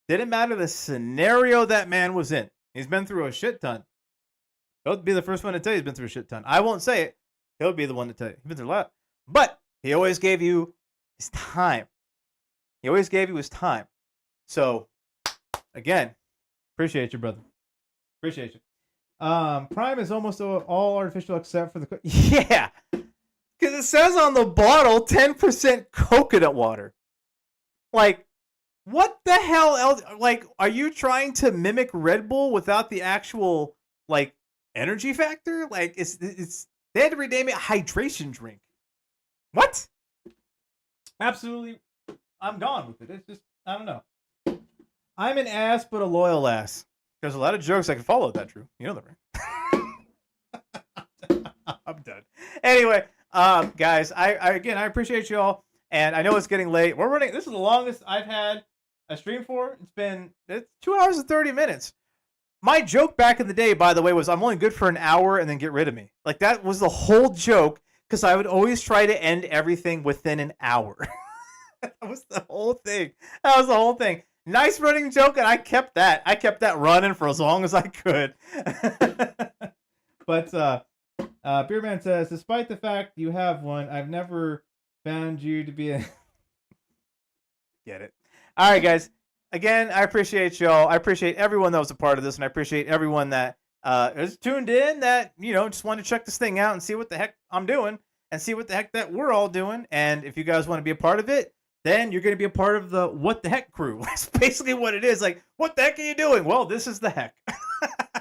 didn't matter the scenario that man was in. He's been through a shit ton. He'll be the first one to tell you he's been through a shit ton. I won't say it. He'll be the one to tell you. He's been through a lot. But he always gave you his time. He always gave you his time. So, again, appreciate you, brother. Appreciate you. Prime is almost all artificial except for the... Yeah! Because it says on the bottle 10% coconut water. Like, what the hell else? Like, are you trying to mimic Red Bull without the actual, like, energy factor? Like, it's they had to rename it hydration drink. What? Absolutely, I'm gone with it. It's just, I don't know. I'm an ass, but a loyal ass. There's a lot of jokes I can follow with that, Drew. You know that, right? I'm done. Anyway, guys, I appreciate you all, and I know it's getting late. We're running. This is the longest I've had a stream for. It's 2 hours and 30 minutes. My joke back in the day, by the way, was I'm only good for an hour and then get rid of me. Like, that was the whole joke, because I would always try to end everything within an hour. That was the whole thing. Nice running joke, and I kept that. Running for as long as I could. But Beerman says, despite the fact you have one, I've never found you to be a... Get it. All right, guys. Again, I appreciate y'all. I appreciate everyone that was a part of this, and I appreciate everyone that is tuned in, that, just want to check this thing out and see what the heck I'm doing, and see what the heck that we're all doing. And if you guys want to be a part of it, then you're going to be a part of the What the Heck crew. That's basically what it is. Like, what the heck are you doing? Well, this is the heck.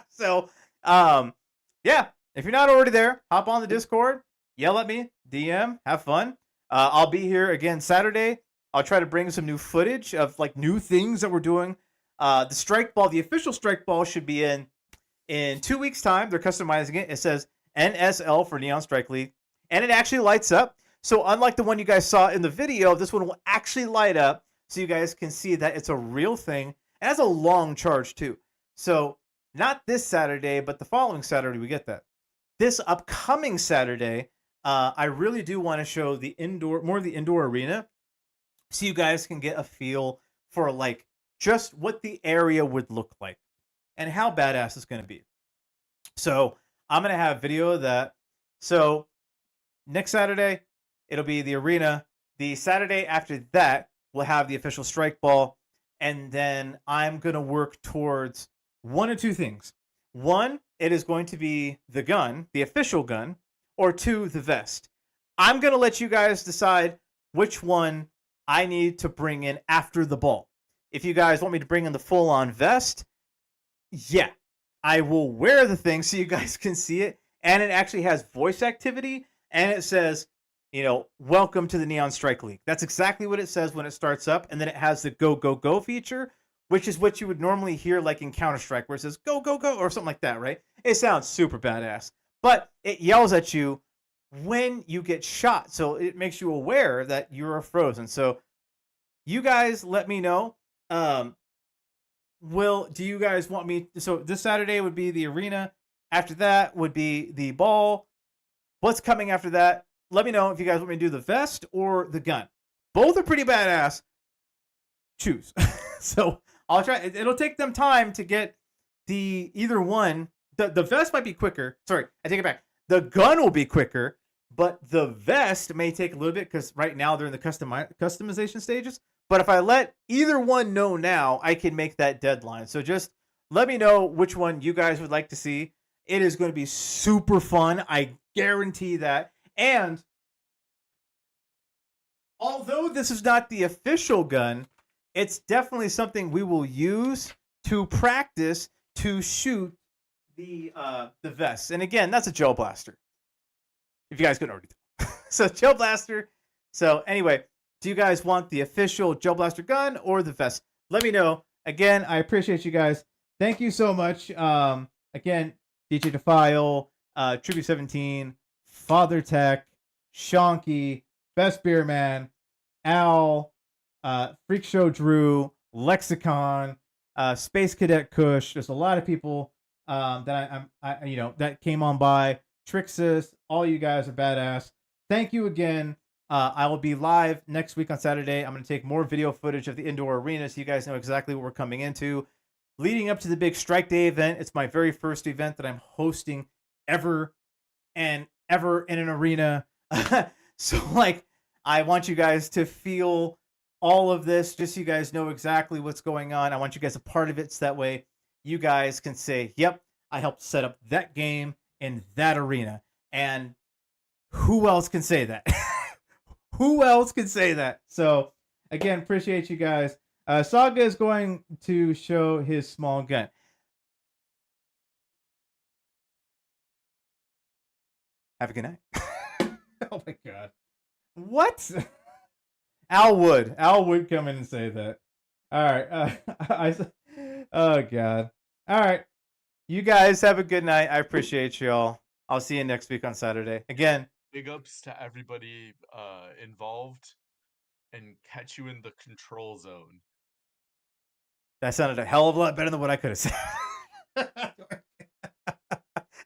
So, yeah, if you're not already there, hop on the Discord, yell at me, DM, have fun. I'll be here again Saturday. I'll try to bring some new footage of, like, new things that we're doing. The Strike Ball, the official Strike Ball, should be in 2 weeks' time. They're customizing it. It says NSL for Neon Strike League, and it actually lights up. So unlike the one you guys saw in the video, this one will actually light up so you guys can see that it's a real thing. It has a long charge too. So not this Saturday, but the following Saturday we get that. This upcoming Saturday, I really do want to show more of the indoor arena, so you guys can get a feel for, like, just what the area would look like and how badass it's going to be. So I'm going to have video of that. So next Saturday, it'll be the arena. The Saturday after that, we'll have the official Strike Ball. And then I'm going to work towards one of two things. One, it is going to be the gun, the official gun, or two, the vest. I'm going to let you guys decide which one I need to bring in after the ball. If you guys want me to bring in the full-on vest, yeah, I will wear the thing so you guys can see it. And it actually has voice activity, and it says, welcome to the Neon Strike League. That's exactly what it says when it starts up. And then it has the go, go, go feature, which is what you would normally hear like in Counter-Strike, where it says go, go, go, or something like that, right? It sounds super badass. But it yells at you when you get shot. So it makes you aware that you're frozen. So you guys let me know. Do you guys want me... So this Saturday would be the arena. After that would be the ball. What's coming after that? Let me know if you guys want me to do the vest or the gun. Both are pretty badass. Choose. So I'll try. It'll take them time to get either one. The vest might be quicker. Sorry, I take it back. The gun will be quicker, but the vest may take a little bit because right now they're in the customization stages. But if I let either one know now, I can make that deadline. So just let me know which one you guys would like to see. It is going to be super fun. I guarantee that. And although this is not the official gun, it's definitely something we will use to practice to shoot the vest. And again, that's a gel blaster. If you guys couldn't already tell. So gel blaster. So anyway, do you guys want the official gel blaster gun or the vest? Let me know. Again, I appreciate you guys. Thank you so much. Again, DJ Defile, Tribute 17, Father Tech, Shonky, Best Beer Man, Al, Freak Show Drew, Lexicon, Space Cadet Kush. There's a lot of people that that came on by. Trixis, all you guys are badass. Thank you again. I will be live next week on Saturday. I'm going to take more video footage of the indoor arena so you guys know exactly what we're coming into. Leading up to the big Strike Day event, it's my very first event that I'm hosting ever in an arena. So, like, I want you guys to feel all of this, just so you guys know exactly what's going on. I want you guys a part of it so that way you guys can say, yep, I helped set up that game in that arena. And who else can say that? Who else can say that? So, again, appreciate you guys. Saga is going to show his small gun. Have a good night. Oh my god. What? Al would come in and say that. All right. Oh god. All right. You guys have a good night. I appreciate y'all. I'll see you next week on Saturday. Again, Big ups to everybody involved, and catch you in the control zone. that sounded a hell of a lot better than what I could have said.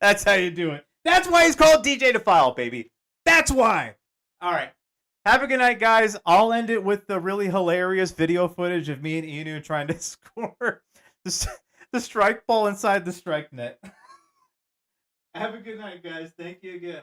That's how you do it. That's why he's called DJ Defile, baby. That's why. All right. Have a good night, guys. I'll end it with the really hilarious video footage of me and Inu trying to score the strike ball inside the strike net. Have a good night, guys. Thank you again.